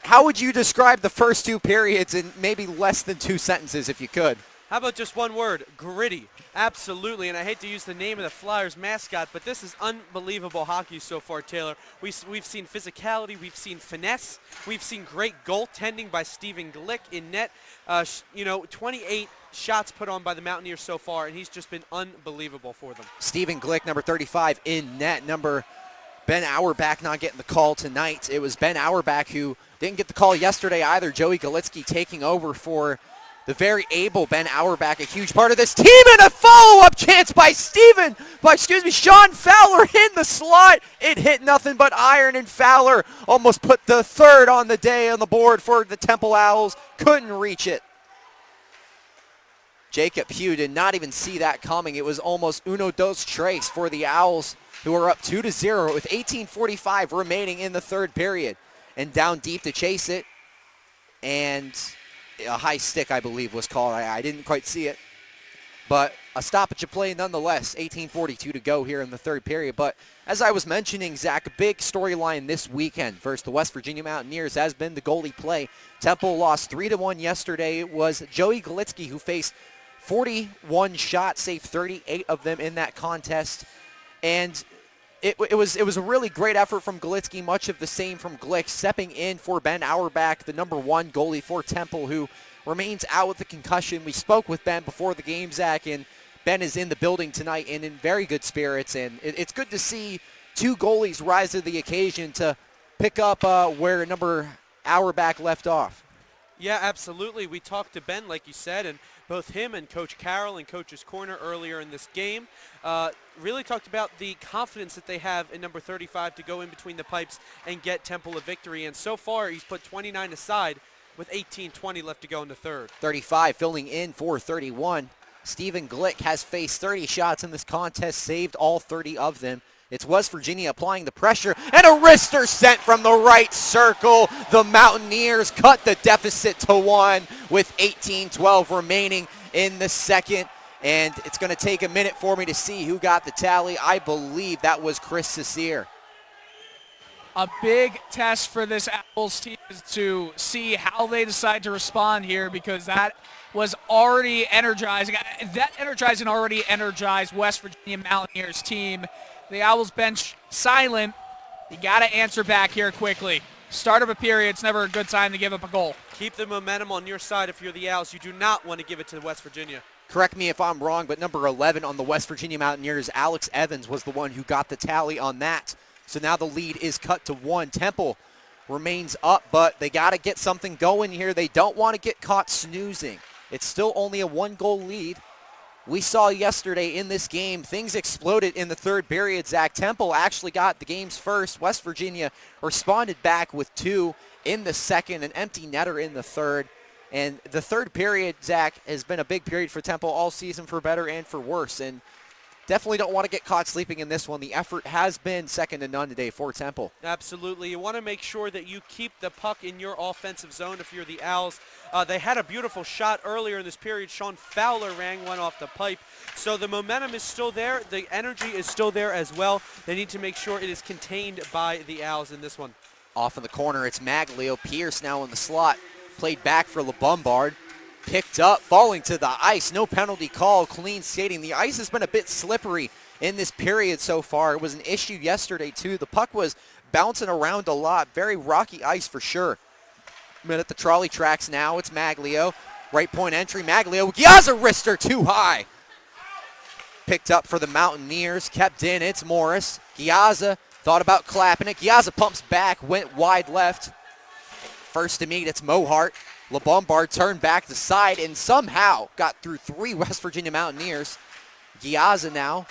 how would you describe the first 2 periods in maybe less than 2 sentences if you could? How about just one word? Gritty. Absolutely, and I hate to use the name of the Flyers mascot, but this is unbelievable hockey so far, Taylor. We've seen physicality, we've seen finesse, we've seen great goaltending by Stephen Glick in net. 28 shots put on by the Mountaineers so far, and he's just been unbelievable for them. Stephen Glick, number 35 in net. Number Ben Auerbach not getting the call tonight. It was Ben Auerbach who didn't get the call yesterday either. Joey Galitsky taking over for the very able Ben Auerbach, a huge part of this team, and a follow-up chance by Shawn Fowler in the slot. It hit nothing but iron, and Fowler almost put the third on the day on the board for the Temple Owls. Couldn't reach it. Jacob Pugh did not even see that coming. It was almost uno dos tres for the Owls, who are up 2-0 with 18:45 remaining in the third period. And down deep to chase it, and a high stick, I believe, was called. I didn't quite see it. But a stoppage of play nonetheless. 18:42 to go here in the third period. But as I was mentioning, Zach, a big storyline this weekend versus the West Virginia Mountaineers has been the goalie play. Temple lost 3-1 yesterday. It was Joey Galitsky who faced 41 shots, saved 38 of them in that contest. And it was a really great effort from Galitsky, much of the same from Glick, stepping in for Ben Auerbach, the number 1 goalie for Temple, who remains out with the concussion. We spoke with Ben before the game, Zach, and Ben is in the building tonight and in very good spirits. And it's good to see 2 goalies rise to the occasion to pick up where number Auerbach left off. Yeah, absolutely. We talked to Ben, like you said, and both him and Coach Carroll in Coach's Corner earlier in this game really talked about the confidence that they have in number 35 to go in between the pipes and get Temple a victory. And so far, he's put 29 aside with 18:20 left to go in the third. 35 filling in for 31. Stephen Glick has faced 30 shots in this contest, saved all 30 of them. It's West Virginia applying the pressure, and a wrister sent from the right circle. The Mountaineers cut the deficit to 1 with 18-12 remaining in the second. And it's going to take a minute for me to see who got the tally. I believe that was Chris Cecere. A big test for this Owls team is to see how they decide to respond here, because that was already energizing. That energized and already energized West Virginia Mountaineers team. The Owls bench silent. You got to answer back here quickly. Start of a period, it's never a good time to give up a goal. Keep the momentum on your side if you're the Owls. You do not want to give it to West Virginia. Correct me if I'm wrong, but number 11 on the West Virginia Mountaineers, Alex Evans, was the one who got the tally on that. So now the lead is cut to 1. Temple remains up, but they got to get something going here. They don't want to get caught snoozing. It's still only a 1-goal lead. We saw yesterday in this game, things exploded in the third period, Zach. Temple actually got the game's first. West Virginia responded back with 2 in the second, an empty netter in the third. And the third period, Zach, has been a big period for Temple all season, for better and for worse. And definitely don't want to get caught sleeping in this one. The effort has been second to none today for Temple. Absolutely. You want to make sure that you keep the puck in your offensive zone if you're the Owls. They had a beautiful shot earlier in this period. Shawn Fowler rang one off the pipe. So the momentum is still there. The energy is still there as well. They need to make sure it is contained by the Owls in this one. Off in the corner, it's Magglio. Pierce now in the slot. Played back for LeBombard. Picked up, falling to the ice. No penalty call, clean skating. The ice has been a bit slippery in this period so far. It was an issue yesterday, too. The puck was bouncing around a lot. Very rocky ice for sure. But at the trolley tracks now, it's Magglio. Right point entry, Magglio. Ghiazza wrister too high. Picked up for the Mountaineers. Kept in, it's Morris. Ghiazza thought about clapping it. Ghiazza pumps back, went wide left. First to meet, it's Mohart. LeBombard turned back the side and somehow got through 3 West Virginia Mountaineers. Ghiazza now.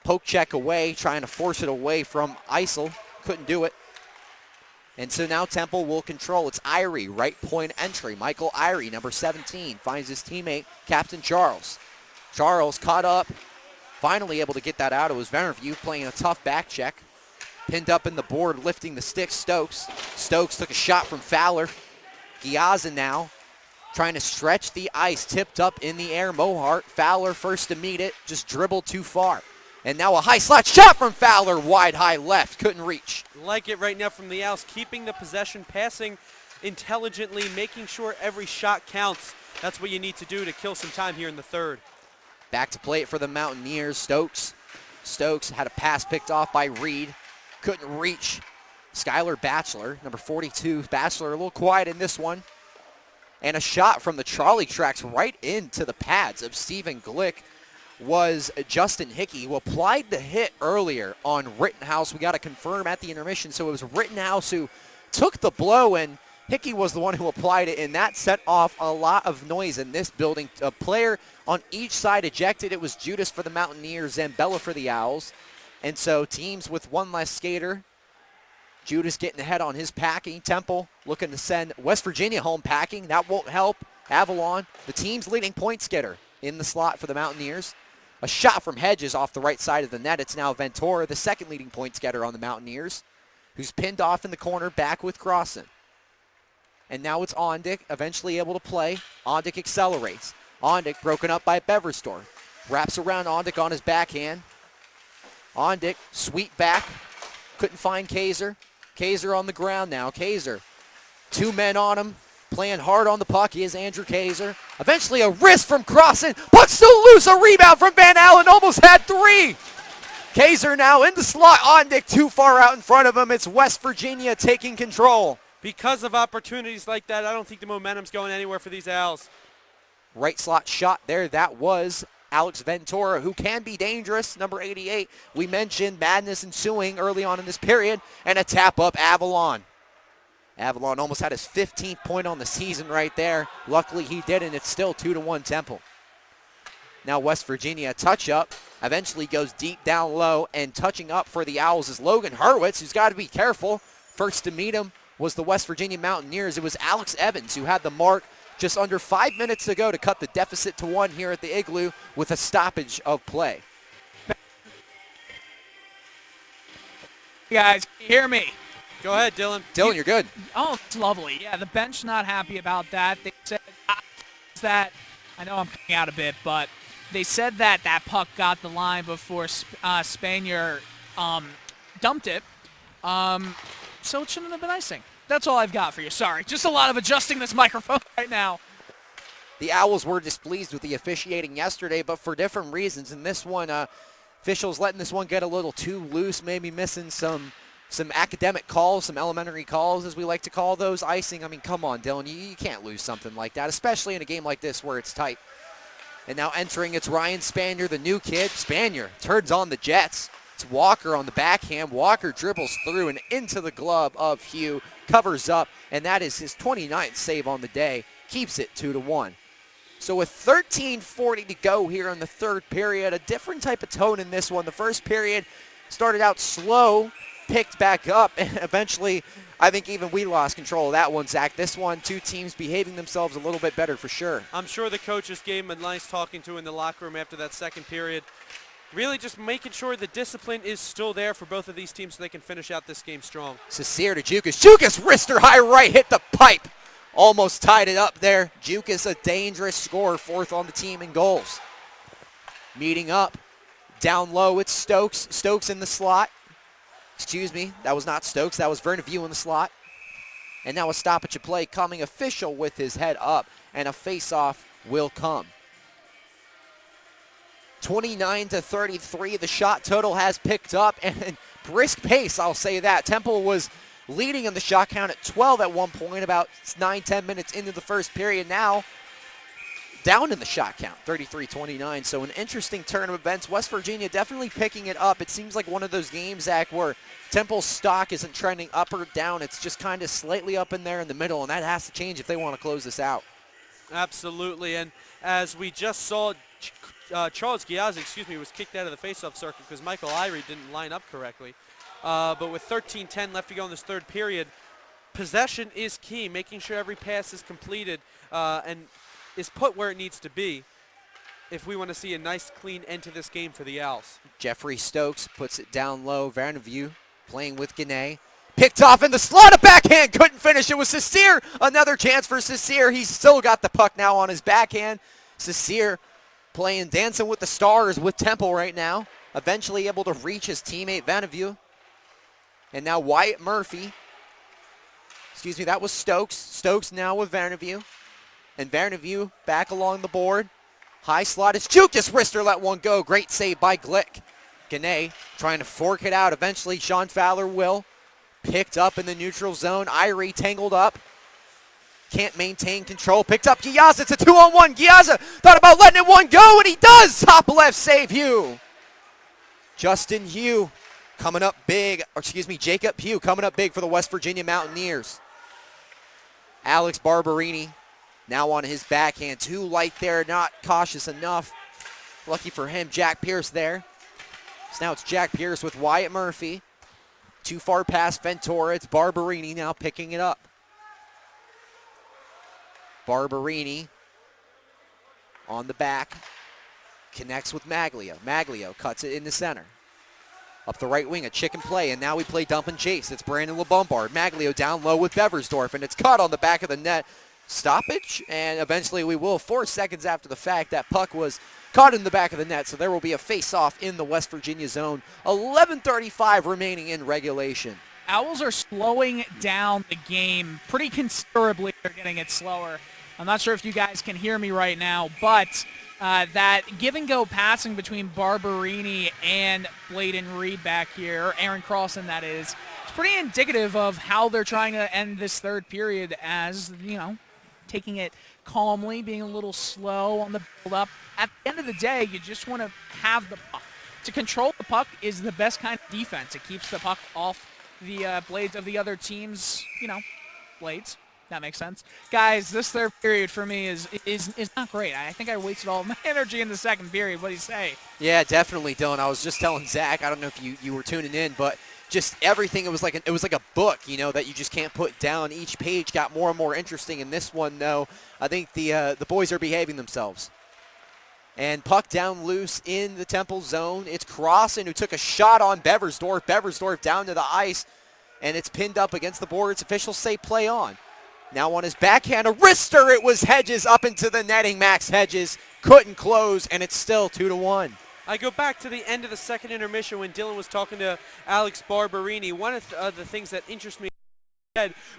Poke check away, trying to force it away from Isil. Couldn't do it. And so now Temple will control. It's Irie, right point entry. Michael Irie, number 17, finds his teammate, Captain Charles. Charles caught up, finally able to get that out. It was Venerview playing a tough back check. Pinned up in the board, lifting the stick, Stokes. Stokes took a shot from Fowler. Ghiazza now trying to stretch the ice, tipped up in the air. Mohart, Fowler first to meet it, just dribbled too far. And now a high slot shot from Fowler, wide high left, couldn't reach. Like it right now from the Owls, keeping the possession, passing intelligently, making sure every shot counts. That's what you need to do to kill some time here in the third. Back to play it for the Mountaineers, Stokes. Stokes had a pass picked off by Reed, couldn't reach. Skylar Batchelor, number 42. Batchelor a little quiet in this one. And a shot from the trolley tracks right into the pads of Stephen Glick was Justin Hickey, who applied the hit earlier on Rittenhouse. We got to confirm at the intermission. So it was Rittenhouse who took the blow, and Hickey was the one who applied it, and that set off a lot of noise in this building. A player on each side ejected. It was Judas for the Mountaineers, Zambella for the Owls. And so teams with one less skater. Judas getting ahead on his packing. Temple looking to send West Virginia home packing. That won't help. Avalon, the team's leading points getter in the slot for the Mountaineers. A shot from Hedges off the right side of the net. It's now Ventura, the second leading points getter on the Mountaineers, who's pinned off in the corner, back with Crossen. And now it's Ondick, eventually able to play. Ondick accelerates. Ondick broken up by Beversdorf. Wraps around Ondick on his backhand. Ondick, sweep back. Couldn't find Kaiser. Kaiser on the ground now. Kaiser, 2 men on him, playing hard on the puck. He is Andrew Kaiser. Eventually a wrist from Crossen. Puck still loose. A rebound from Van Allen. Almost had 3. Kaiser now in the slot. Ondick too far out in front of him. It's West Virginia taking control. Because of opportunities like that, I don't think the momentum's going anywhere for these Owls. Right slot shot there. That was Alex Ventura, who can be dangerous, number 88. We mentioned madness ensuing early on in this period, and a tap up Avalon. Avalon almost had his 15th point on the season right there. Luckily he didn't. It's still 2-1 Temple. Now West Virginia touch up, eventually goes deep down low, and touching up for the Owls is Logan Hurwitz, who's got to be careful. First to meet him was the West Virginia Mountaineers. It was Alex Evans who had the mark just under 5 minutes to go to cut the deficit to 1 here at the Igloo with a stoppage of play. Guys, hear me. Go ahead, Dylan. Dylan, you're good. Oh, it's lovely. Yeah, the bench not happy about that. They said that, I know I'm coming out a bit, but they said that that puck got the line before Spanier dumped it. So it shouldn't have been icing. That's all I've got for you. Sorry. Just a lot of adjusting this microphone right now. The Owls were displeased with the officiating yesterday, but for different reasons. In this one, officials letting this one get a little too loose, maybe missing some academic calls, some elementary calls, as we like to call those. Icing, I mean, come on, Dylan. You can't lose something like that, especially in a game like this where it's tight. And now entering, it's Ryan Spanier, the new kid. Spanier turns on the Jets. It's Walker on the backhand. Walker dribbles through and into the glove of Hugh, covers up, and that is his 29th save on the day. Keeps it 2-1. So with 13:40 to go here in the third period, a different type of tone in this one. The first period started out slow, picked back up, and eventually I think even we lost control of that one, Zach. This one, two teams behaving themselves a little bit better for sure. I'm sure the coaches gave him a nice talking to in the locker room after that second period. Really just making sure the discipline is still there for both of these teams so they can finish out this game strong. Cecere to Jukas. Jukas, wrister high right, hit the pipe. Almost tied it up there. Jukas, a dangerous scorer, fourth on the team in goals. Meeting up. Down low, it's Stokes. Stokes in the slot. Excuse me, that was not Stokes. That was Verneview in the slot. And now a stoppage of play coming. Official with his head up, and a face-off will come. 29-33, the shot total has picked up, and brisk pace, I'll say that. Temple was leading in the shot count at 12 at one point, about 9-10 minutes into the first period. Now down in the shot count, 33-29. So an interesting turn of events. West Virginia definitely picking it up. It seems like one of those games, Zach, where Temple's stock isn't trending up or down. It's just kind of slightly up in there in the middle, and that has to change if they want to close this out. Absolutely, and as we just saw, Charles Giazzi, was kicked out of the faceoff circle because Michael Irie didn't line up correctly. But with 13:10 left to go in this third period, possession is key, making sure every pass is completed and is put where it needs to be if we want to see a nice, clean end to this game for the Owls. Jeffrey Stokes puts it down low. Verneview playing with Gane. Picked off in the slot, a backhand, couldn't finish. It was Cecere. Another chance for Cecere. He's still got the puck now on his backhand. Cecere playing Dancing with the Stars with Temple right now. Eventually able to reach his teammate Verneview. And now Wyatt Murphy. That was Stokes. Stokes now with Verneview. And Verneview back along the board. High slot is Jukas. Wrister let one go. Great save by Glick. Gane trying to fork it out. Eventually Shawn Fowler will. Picked up in the neutral zone. Irie tangled up. Can't maintain control. Picked up Giazza. It's a 2-on-1. Giazza thought about letting it one go, and he does. Top left save, Hugh. Justin Hugh coming up big. Jacob Hugh coming up big for the West Virginia Mountaineers. Alex Barberini now on his backhand. Too light there, not cautious enough. Lucky for him, Jack Pierce there. So now it's Jack Pierce with Wyatt Murphy. Too far past Ventura. It's Barberini now picking it up. Barberini on the back. Connects with Magglio. Magglio cuts it in the center. Up the right wing, a chicken play, and now we play dump and chase. It's Brandon LeBombard. Magglio down low with Beversdorf, and it's caught on the back of the net. Stoppage, and eventually we will. 4 seconds after the fact, that puck was caught in the back of the net, so there will be a face-off in the West Virginia zone. 11:35 remaining in regulation. Owls are slowing down the game pretty considerably. They're getting it slower. I'm not sure if you guys can hear me right now, but that give-and-go passing between Barberini and Bladen Reed back here, or Aaron Crossen, that is, it's pretty indicative of how they're trying to end this third period as, taking it calmly, being a little slow on the build-up. At the end of the day, you just want to have the puck. To control the puck is the best kind of defense. It keeps the puck off the blades of the other team's, blades. That makes sense. Guys, this third period for me is not great. I think I wasted all my energy in the second period. What do you say? Yeah, definitely, Dylan. I was just telling Zach, I don't know if you were tuning in, but just everything, it was like a book, that you just can't put down. Each page got more and more interesting. In this one, though, I think the boys are behaving themselves. And puck down loose in the Temple zone. It's Crossen who took a shot on Beversdorf. Beversdorf down to the ice, and it's pinned up against the boards. Officials say play on. Now on his backhand, a wrister. It was Hedges up into the netting. Max Hedges couldn't close, and it's still 2-1. I go back to the end of the second intermission when Dylan was talking to Alex Barberini. One of the things that interests me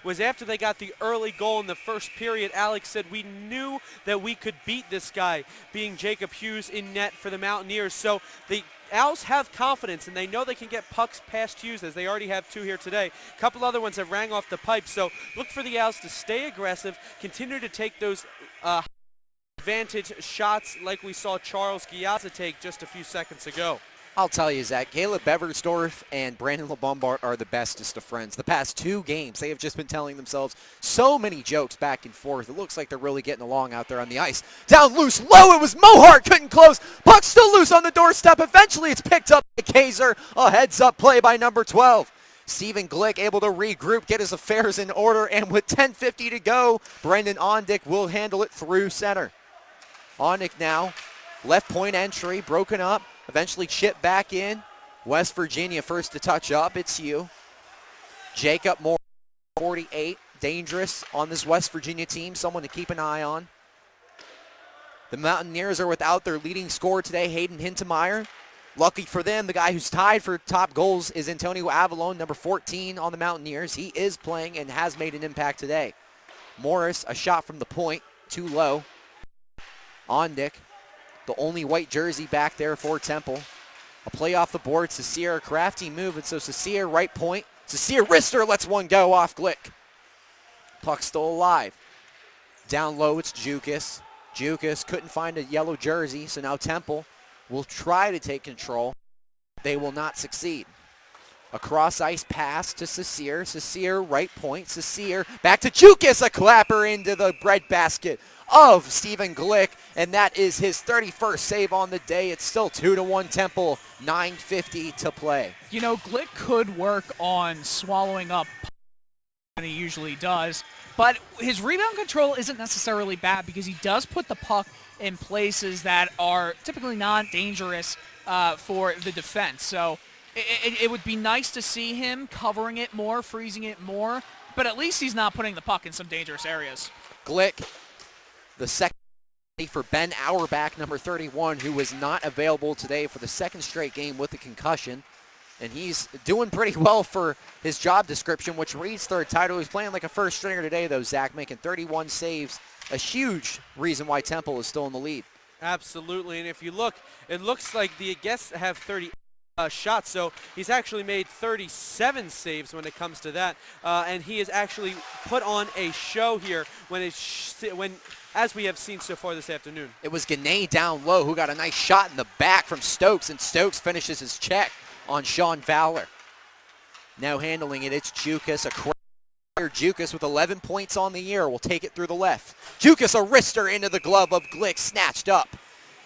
was after they got the early goal in the first period, Alex said, we knew that we could beat this guy, being Jacob Hughes in net for the Mountaineers. So the Owls have confidence, and they know they can get pucks past Hughes, as they already have 2 here today. A couple other ones have rang off the pipe, so look for the Owls to stay aggressive, continue to take those advantage shots like we saw Charles Giazza take just a few seconds ago. I'll tell you, Zach, Caleb Beversdorf and Brandon LeBombard are the bestest of friends. The past 2 games, they have just been telling themselves so many jokes back and forth. It looks like they're really getting along out there on the ice. Down loose, low, it was Mohart, couldn't close. Puck still loose on the doorstep. Eventually it's picked up by Kaiser. A heads-up play by number 12. Stephen Glick able to regroup, get his affairs in order, and with 10:50 to go, Brendan Ondick will handle it through center. Ondick now, left point entry, broken up. Eventually chipped back in. West Virginia first to touch up. It's you. Jacob Moore, 48. Dangerous on this West Virginia team. Someone to keep an eye on. The Mountaineers are without their leading scorer today, Hayden Hintemeyer. Lucky for them, the guy who's tied for top goals is Antonio Avalone, number 14 on the Mountaineers. He is playing and has made an impact today. Morris, a shot from the point, too low. Ondick, the only white jersey back there for Temple. A play off the board. Cecile, a crafty move, and so Cecile, right point. Cecile wrister lets one go off Glick. Puck still alive. Down low, it's Jukas. Jukas couldn't find a yellow jersey, so now Temple will try to take control. They will not succeed. A cross-ice pass to Cecile. Cecile, right point. Cecile, back to Jukas. A clapper into the breadbasket of Stephen Glick, and that is his 31st save on the day. It's still 2-1 Temple, 9:50 to play. You know, Glick could work on swallowing up than he usually does, but his rebound control isn't necessarily bad because he does put the puck in places that are typically not dangerous for the defense. So it would be nice to see him covering it more, freezing it more, but at least he's not putting the puck in some dangerous areas. Glick, the second for Ben Auerbach, number 31, who was not available today for the second straight game with a concussion. And he's doing pretty well for his job description, which reads third title. He's playing like a first stringer today, though, Zach, making 31 saves. A huge reason why Temple is still in the lead. Absolutely, and if you look, it looks like the guests have 30 shots, so he's actually made 37 saves when it comes to that, and he has actually put on a show here as we have seen so far this afternoon. It was Gane down low who got a nice shot in the back from Stokes, and Stokes finishes his check on Shawn Fowler. Now handling it, it's Jukas, Jukas with 11 points on the year will take it through the left. Jukas, a wrister into the glove of Glick, snatched up,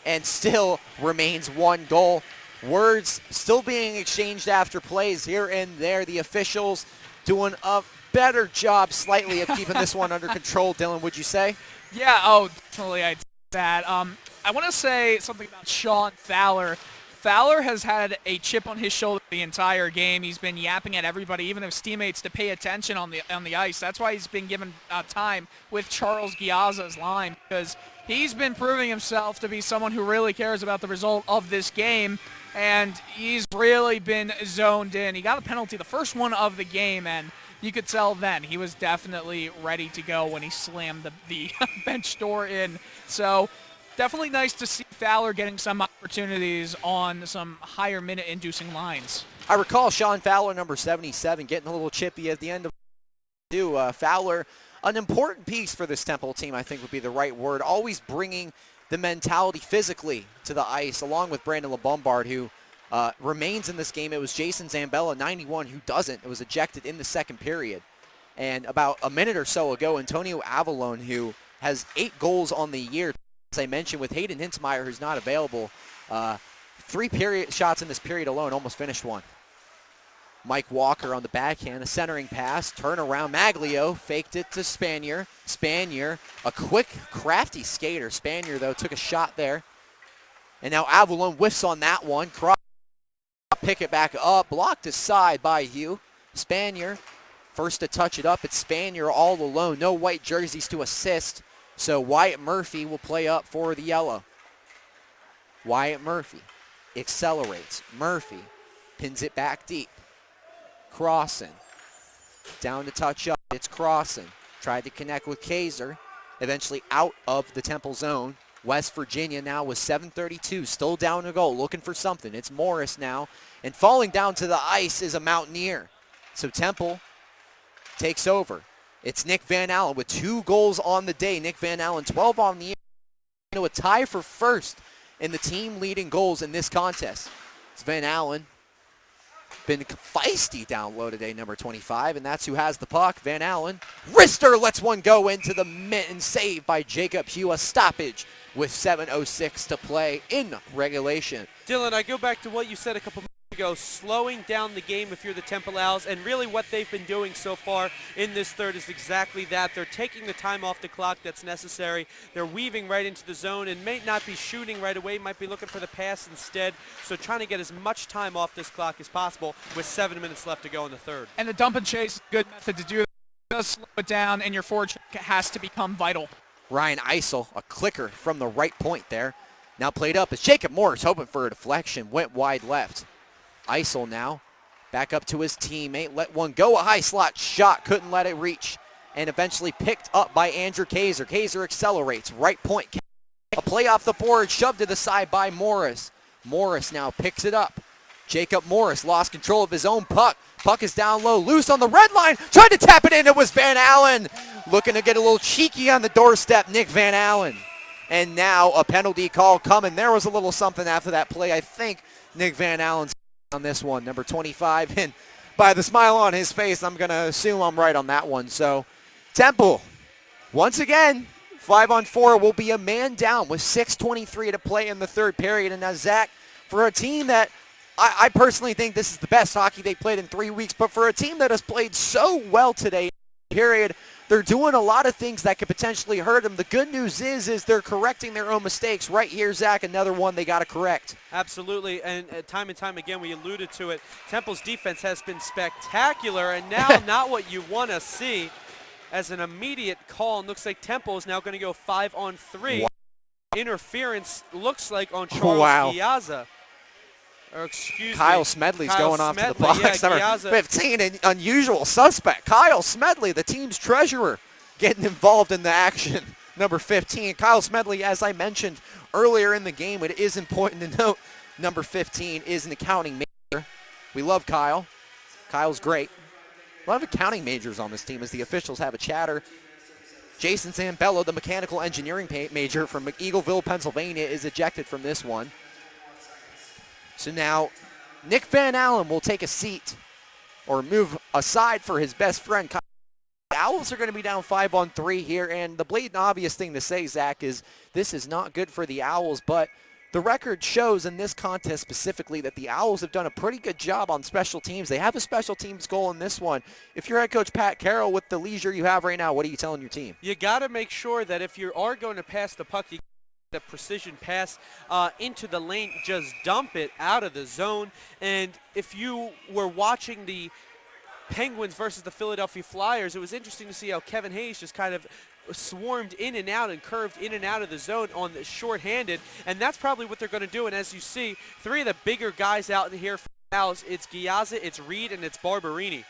and still remains 1 goal. Words still being exchanged after plays here and there. The officials doing a better job slightly of keeping this one under control, Dylan, would you say? Yeah, oh, definitely I'd say that. I want to say something about Shawn Fowler. Fowler has had a chip on his shoulder the entire game. He's been yapping at everybody, even his teammates, to pay attention on the ice. That's why he's been given time with Charles Giazza's line, because he's been proving himself to be someone who really cares about the result of this game, and he's really been zoned in. He got a penalty, the first one of the game, and you could tell then he was definitely ready to go when he slammed the bench door in. So definitely nice to see Fowler getting some opportunities on some higher minute-inducing lines. I recall Shawn Fowler, number 77, getting a little chippy at the end of Fowler, an important piece for this Temple team, I think would be the right word, always bringing the mentality physically to the ice, along with Brandon LeBombard, who remains in this game. It was Jason Zambella, 91, who doesn't. It was ejected in the second period. And about a minute or so ago, Antonio Avalone, who has 8 goals on the year, as I mentioned, with Hayden Hintemeyer, who's not available. 3 shots in this period alone, almost finished one. Mike Walker on the backhand, a centering pass, turn around. Magglio faked it to Spanier. Spanier, a quick, crafty skater. Spanier, though, took a shot there. And now Avalone whiffs on that one. Pick it back up, blocked aside by Hugh. Spanier First to touch it up, it's Spanier all alone. No white jerseys to assist, so Wyatt Murphy will play up for the yellow. Wyatt Murphy accelerates. Murphy pins it back deep. Crossen down to touch up. It's Crossen. Tried to connect with Kaiser. Eventually out of the Temple zone. West Virginia now with 7:32, still down a goal, looking for something. It's Morris now, and falling down to the ice is a Mountaineer. So Temple takes over. It's Nick Van Allen with 2 goals on the day. Nick Van Allen, 12 on the year. A tie for first in the team leading goals in this contest. It's Van Allen. Been feisty down low today, number 25, and that's who has the puck. Van Allen. Wrister lets one go into the mitt and saved by Jacob Hugh. A stoppage with 7:06 to play in regulation. Dylan, I go back to what you said a couple minutes ago, slowing down the game if you're the Temple Owls, and really what they've been doing so far in this third is exactly that. They're taking the time off the clock that's necessary. They're weaving right into the zone and may not be shooting right away, might be looking for the pass instead. So trying to get as much time off this clock as possible with 7 minutes left to go in the third. And the dump and chase is a good method to do that. Just slow it down, and your forward check has to become vital. Ryan Isil, a clicker from the right point there. Now played up as Jacob Morris hoping for a deflection, went wide left. Isil now back up to his teammate, let one go, a high slot shot, couldn't let it reach, and eventually picked up by Andrew Kaiser. Kaiser accelerates, right point, a play off the board, shoved to the side by Morris. Morris now picks it up. Jacob Morris lost control of his own puck. Puck is down low, loose on the red line, tried to tap it in, it was Van Allen. Looking to get a little cheeky on the doorstep, Nick Van Allen. And now a penalty call coming. There was a little something after that play. I think Nick Van Allen's on this one, number 25, and by the smile on his face, I'm going to assume I'm right on that one. So Temple, once again, 5-on-4 will be a man down with 6:23 to play in the third period. And now, Zach, for a team that I personally think this is the best hockey they played in 3 weeks, but for a team that has played so well today, period, they're doing a lot of things that could potentially hurt them. The good news is they're correcting their own mistakes. Right here, Zach, another one they got to correct. Absolutely, and time again, we alluded to it. Temple's defense has been spectacular, and now not what you want to see as an immediate call. And looks like Temple is now going to go 5-on-3. Wow. Interference looks like on Charles Giazza. Or excuse Kyle me. Smedley's Kyle going off to the Smedley, box. Number Giazza. 15, an unusual suspect. Kyle Smedley, the team's treasurer, getting involved in the action. Number 15, Kyle Smedley, as I mentioned earlier in the game, it is important to note number 15 is an accounting major. We love Kyle. Kyle's great. A lot of accounting majors on this team as the officials have a chatter. Jason Zambello, the mechanical engineering major from Eagleville, Pennsylvania, is ejected from this one. So now Nick Van Allen will take a seat or move aside for his best friend. The Owls are going to be down 5-on-3 here, and the blatant obvious thing to say, Zach, is this is not good for the Owls, but the record shows in this contest specifically that the Owls have done a pretty good job on special teams. They have a special teams goal in this one. If you're head coach Pat Carroll, with the leisure you have right now, what are you telling your team? You got to make sure that if you are going to pass the puck, you the precision pass into the lane, just dump it out of the zone. And if you were watching the Penguins versus the Philadelphia Flyers, it was interesting to see how Kevin Hayes just kind of swarmed in and out and curved in and out of the zone on the shorthanded, and that's probably what they're going to do. And as you see, 3 of the bigger guys out in here for the Owls, it's Giazza, it's Reed, and it's Barberini.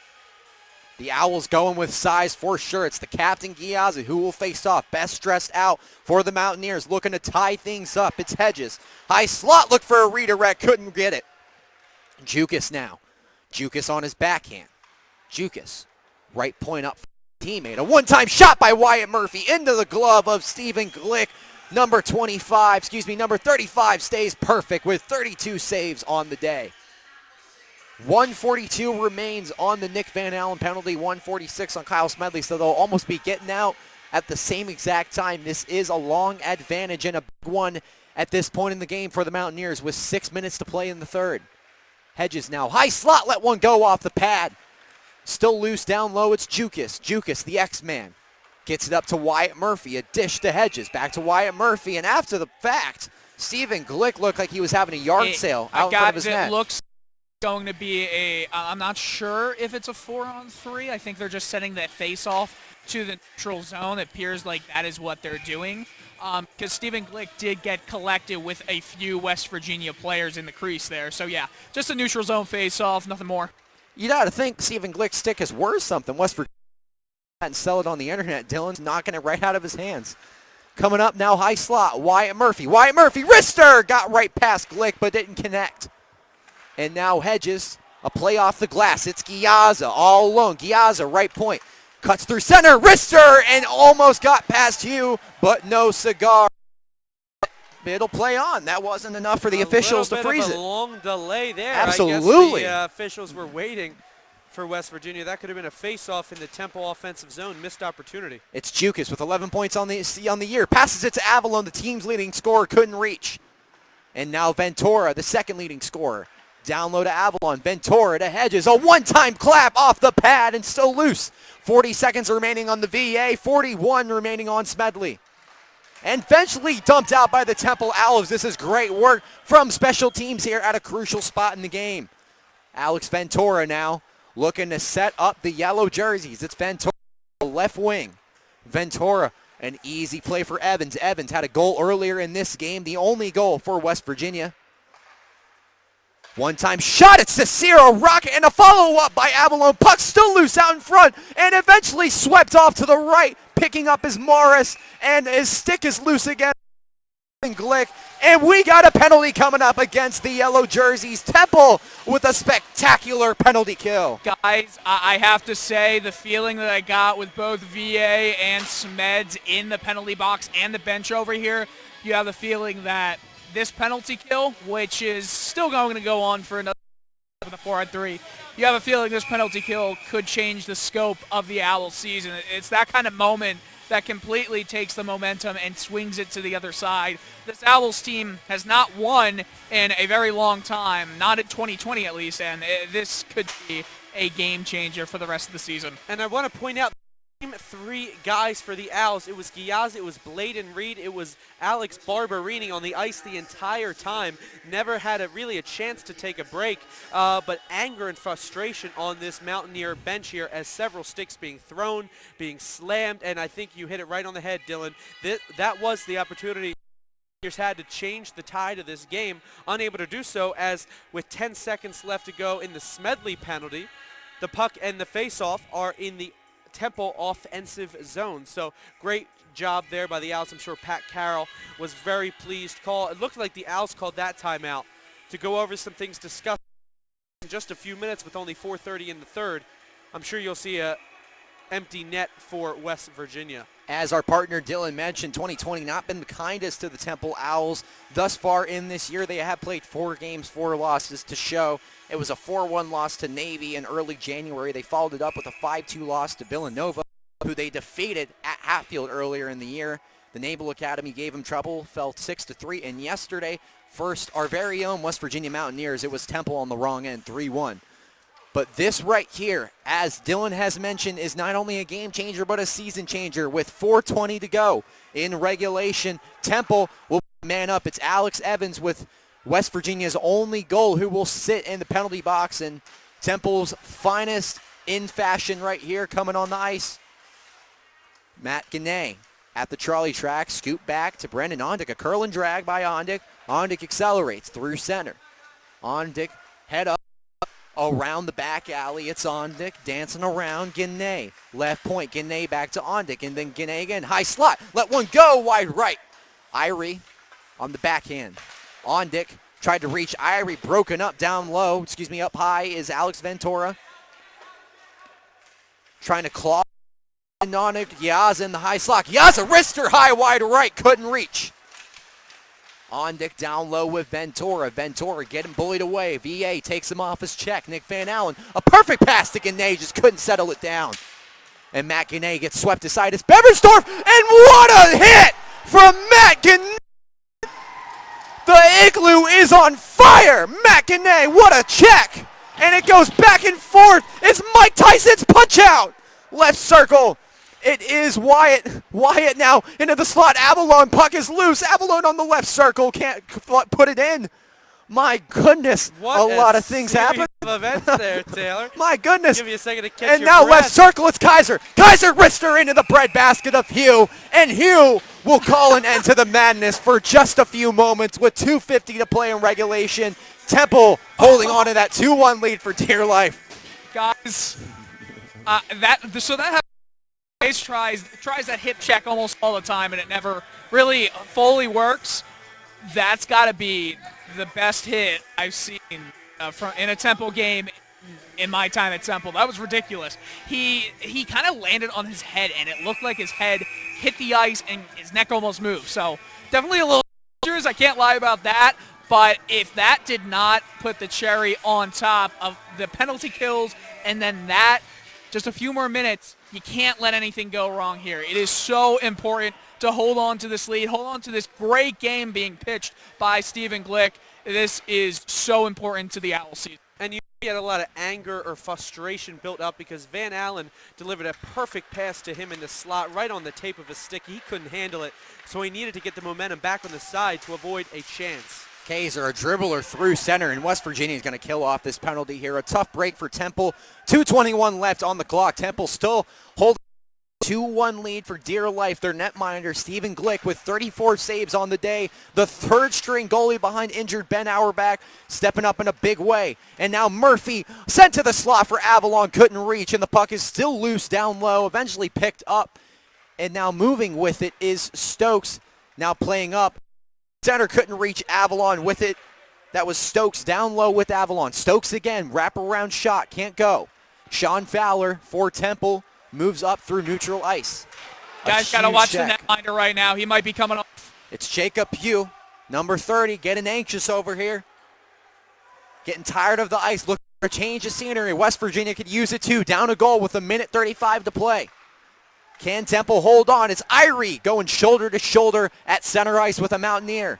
The Owls going with size for sure. It's the captain, Giazza, who will face off. Best dressed out for the Mountaineers, looking to tie things up. It's Hedges. High slot, look for a redirect, couldn't get it. Jukas now. Jukas on his backhand. Jukas, right point up for teammate. A one-time shot by Wyatt Murphy into the glove of Stephen Glick. Number 35 stays perfect with 32 saves on the day. 142 remains on the Nick Van Allen penalty, 146 on Kyle Smedley, so they'll almost be getting out at the same exact time. This is a long advantage and a big one at this point in the game for the Mountaineers with 6 minutes to play in the third. Hedges now, high slot, let one go off the pad. Still loose down low, it's Jukas. Jukas, the X-Man, gets it up to Wyatt Murphy, a dish to Hedges, back to Wyatt Murphy, and after the fact, Stephen Glick looked like he was having a yard sale out in front of his net. It looks going to be I'm not sure if it's a 4-on-3. I think they're just setting that face-off to the neutral zone. It appears like that is what they're doing. Because Stephen Glick did get collected with a few West Virginia players in the crease there. So, yeah, just a neutral zone face-off, nothing more. You got to think Stephen Glick's stick is worth something. West Virginia and sell it on the internet. Dylan's knocking it right out of his hands. Coming up now, high slot, Wyatt Murphy. Wyatt Murphy, wrister! Got right past Glick, but didn't connect. And now Hedges, a play off the glass. It's Giazza all alone. Giazza, right point. Cuts through center, wrister, and almost got past Hugh, but no cigar. It'll play on. That wasn't enough for the officials to freeze it. A long delay there. Absolutely. I guess the officials were waiting for West Virginia. That could have been a face-off in the Temple offensive zone. Missed opportunity. It's Jukas with 11 points on the year. Passes it to Avalon, the team's leading scorer, couldn't reach. And now Ventura, the second leading scorer. Down low to Avalon. Ventura to Hedges. A one-time clap off the pad and still loose. 40 seconds remaining on the VA. 41 remaining on Smedley. And eventually dumped out by the Temple Owls. This is great work from special teams here at a crucial spot in the game. Alex Ventura now looking to set up the yellow jerseys. It's Ventura, left wing. Ventura, an easy play for Evans. Evans had a goal earlier in this game, the only goal for West Virginia. One-time shot, it's Cicero Rocket, and a follow-up by Avalon. Puck still loose out in front, and eventually swept off to the right, picking up his Morris, and his stick is loose again. Glick, and we got a penalty coming up against the yellow jerseys. Temple with a spectacular penalty kill. Guys, I have to say the feeling that I got with both VA and Smeds in the penalty box and the bench over here, you have the feeling that this penalty kill, which is still going to go on for another 4-on-3, you have a feeling this penalty kill could change the scope of the Owls season. It's that kind of moment that completely takes the momentum and swings it to the other side. This Owls team has not won in a very long time, not in 2020 at least, and this could be a game changer for the rest of the season. And I want to point out three guys for the Owls. It was Giaz, it was Bladen Reed, it was Alex Barberini on the ice the entire time. Never had really a chance to take a break, but anger and frustration on this Mountaineer bench here as several sticks being thrown, being slammed, and I think you hit it right on the head, Dylan. That was the opportunity had to change the tide of this game, unable to do so as with 10 seconds left to go in the Smedley penalty, the puck and the face-off are in the Temple offensive zone. So great job there by the Owls. I'm sure Pat Carroll was very pleased. It looked like the Owls called that timeout to go over some things discussed in just a few minutes with only 4:30 in the third. I'm sure you'll see a empty net for West Virginia. As our partner Dylan mentioned, 2020 not been the kindest to the Temple Owls thus far in this year. They have played 4 games, 4 losses to show. It was a 4-1 loss to Navy in early January. They followed it up with a 5-2 loss to Villanova, who they defeated at Hatfield earlier in the year. The Naval Academy gave them trouble, fell 6-3, and yesterday, first our very own West Virginia Mountaineers, it was Temple on the wrong end, 3-1. But this right here, as Dylan has mentioned, is not only a game changer, but a season changer. With 4:20 to go in regulation, Temple will man up. It's Alex Evans with West Virginia's only goal who will sit in the penalty box, and Temple's finest in fashion right here coming on the ice. Matt Ganay at the trolley track, scoop back to Brendan Ondick. A curl and drag by Ondick. Ondick accelerates through center. Ondick head up. Around the back alley, it's Ondick dancing around Ganay. Left point, Ganay back to Ondick, and then Ganay again. High slot, let one go, wide right. Irie on the backhand. Ondick tried to reach Irie, broken up down low. Up high is Alex Ventura. Trying to claw Ondick. Yaz in the high slot. Yaz a wrister high, wide right, couldn't reach. Ondick down low with Ventura. Ventura getting bullied away. VA takes him off his check. Nick Van Allen. A perfect pass to Ganay. Just couldn't settle it down. And Matt Ganay gets swept aside. It's Beversdorf. And what a hit from Matt Ganay. The Igloo is on fire. Matt Ganay, what a check. And it goes back and forth. It's Mike Tyson's punch out. Left circle. It is Wyatt. Wyatt now into the slot. Avalon, puck is loose. Avalon on the left circle, can't put it in. My goodness, What a lot of things series happened. of events there, Taylor. My goodness. Give me a second to catch And your now breath. left circle, it's Kaiser. Kaiser Rister into the breadbasket of Hugh, and Hugh will call an end to the madness for just a few moments with 2:50 to play in regulation. Temple holding on to that 2-1 lead for dear life. Guys, that Hayes tries that hip check almost all the time, and it never really fully works. That's got to be the best hit I've seen in a Temple game in my time at Temple. That was ridiculous. He kind of landed on his head, and it looked like his head hit the ice, and his neck almost moved. So definitely a little dangerous. I can't lie about that. But if that did not put the cherry on top of the penalty kills and then that, just a few more minutes, you can't let anything go wrong here. It is so important to hold on to this lead, hold on to this great game being pitched by Stephen Glick. This is so important to the Owl season. And you had a lot of anger or frustration built up because Van Allen delivered a perfect pass to him in the slot right on the tape of his stick. He couldn't handle it, so he needed to get the momentum back on the side to avoid a chance. Kaiser, a dribbler through center, and West Virginia is going to kill off this penalty here. A tough break for Temple. 2:21 left on the clock. Temple still holding 2-1 lead for dear life. Their netminder, Stephen Glick, with 34 saves on the day. The third-string goalie behind injured Ben Auerbach, stepping up in a big way. And now Murphy sent to the slot for Avalon, couldn't reach, and the puck is still loose down low, eventually picked up. And now moving with it is Stokes, now playing up. Center couldn't reach Avalon with it. That was Stokes down low with Avalon. Stokes again, wraparound shot, can't go. Shawn Fowler for Temple moves up through neutral ice. Guys, got to watch the netminder right now. He might be coming off. It's Jacob Pugh, number 30, getting anxious over here. Getting tired of the ice, looking for a change of scenery. West Virginia could use it too. Down a goal with 1:35 to play. Can Temple hold on? It's Irie going shoulder to shoulder at center ice with a Mountaineer.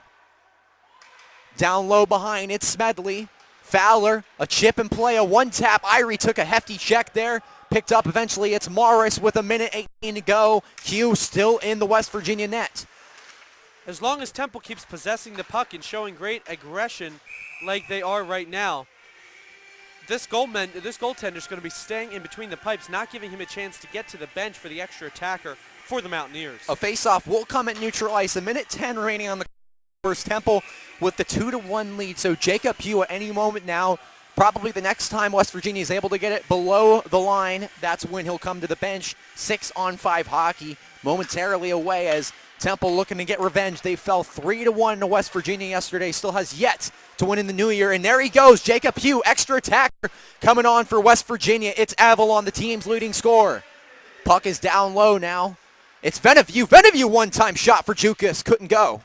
Down low behind, it's Smedley. Fowler, a chip and play, a one-tap. Irie took a hefty check there. Picked up eventually, it's Morris with 1:18 to go. Hugh still in the West Virginia net. As long as Temple keeps possessing the puck and showing great aggression like they are right now, this goaltender is going to be staying in between the pipes, not giving him a chance to get to the bench for the extra attacker for the Mountaineers. A face-off will come at neutral ice. 1:10 remaining on the first. Temple with the 2-1 lead. So Jacob Pugh at any moment now, probably the next time West Virginia is able to get it below the line, that's when he'll come to the bench. 6-on-5 hockey momentarily away as Temple looking to get revenge. They fell 3-1 to West Virginia yesterday. Still has yet to win in the new year. And there he goes, Jacob Pugh, extra attacker coming on for West Virginia. It's Avalon, the team's leading scorer. Puck is down low now. It's Veneview. Veneview one-time shot for Jukas. Couldn't go.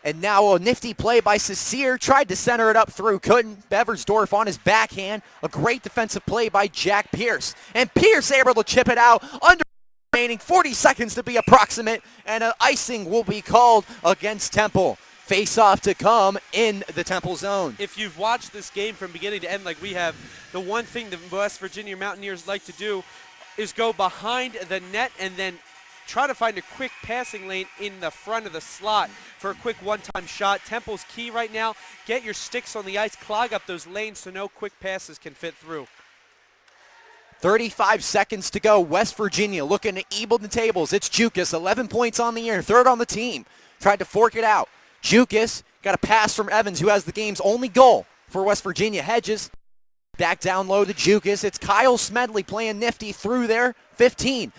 And now a nifty play by Cecere. Tried to center it up through. Couldn't. Beversdorf on his backhand. A great defensive play by Jack Pierce. And Pierce able to chip it out under remaining 40 seconds to be approximate, and an icing will be called against Temple. Face-off to come in the Temple zone. If you've watched this game from beginning to end like we have, the one thing the West Virginia Mountaineers like to do is go behind the net and then try to find a quick passing lane in the front of the slot for a quick one-time shot. Temple's key right now, get your sticks on the ice, clog up those lanes so no quick passes can fit through. 35 seconds to go. West Virginia looking to even the tables. It's Jukas, 11 points on the year, third on the team. Tried to fork it out. Jukas got a pass from Evans, who has the game's only goal for West Virginia. Hedges back down low to Jukas. It's Kyle Smedley playing nifty through there. 18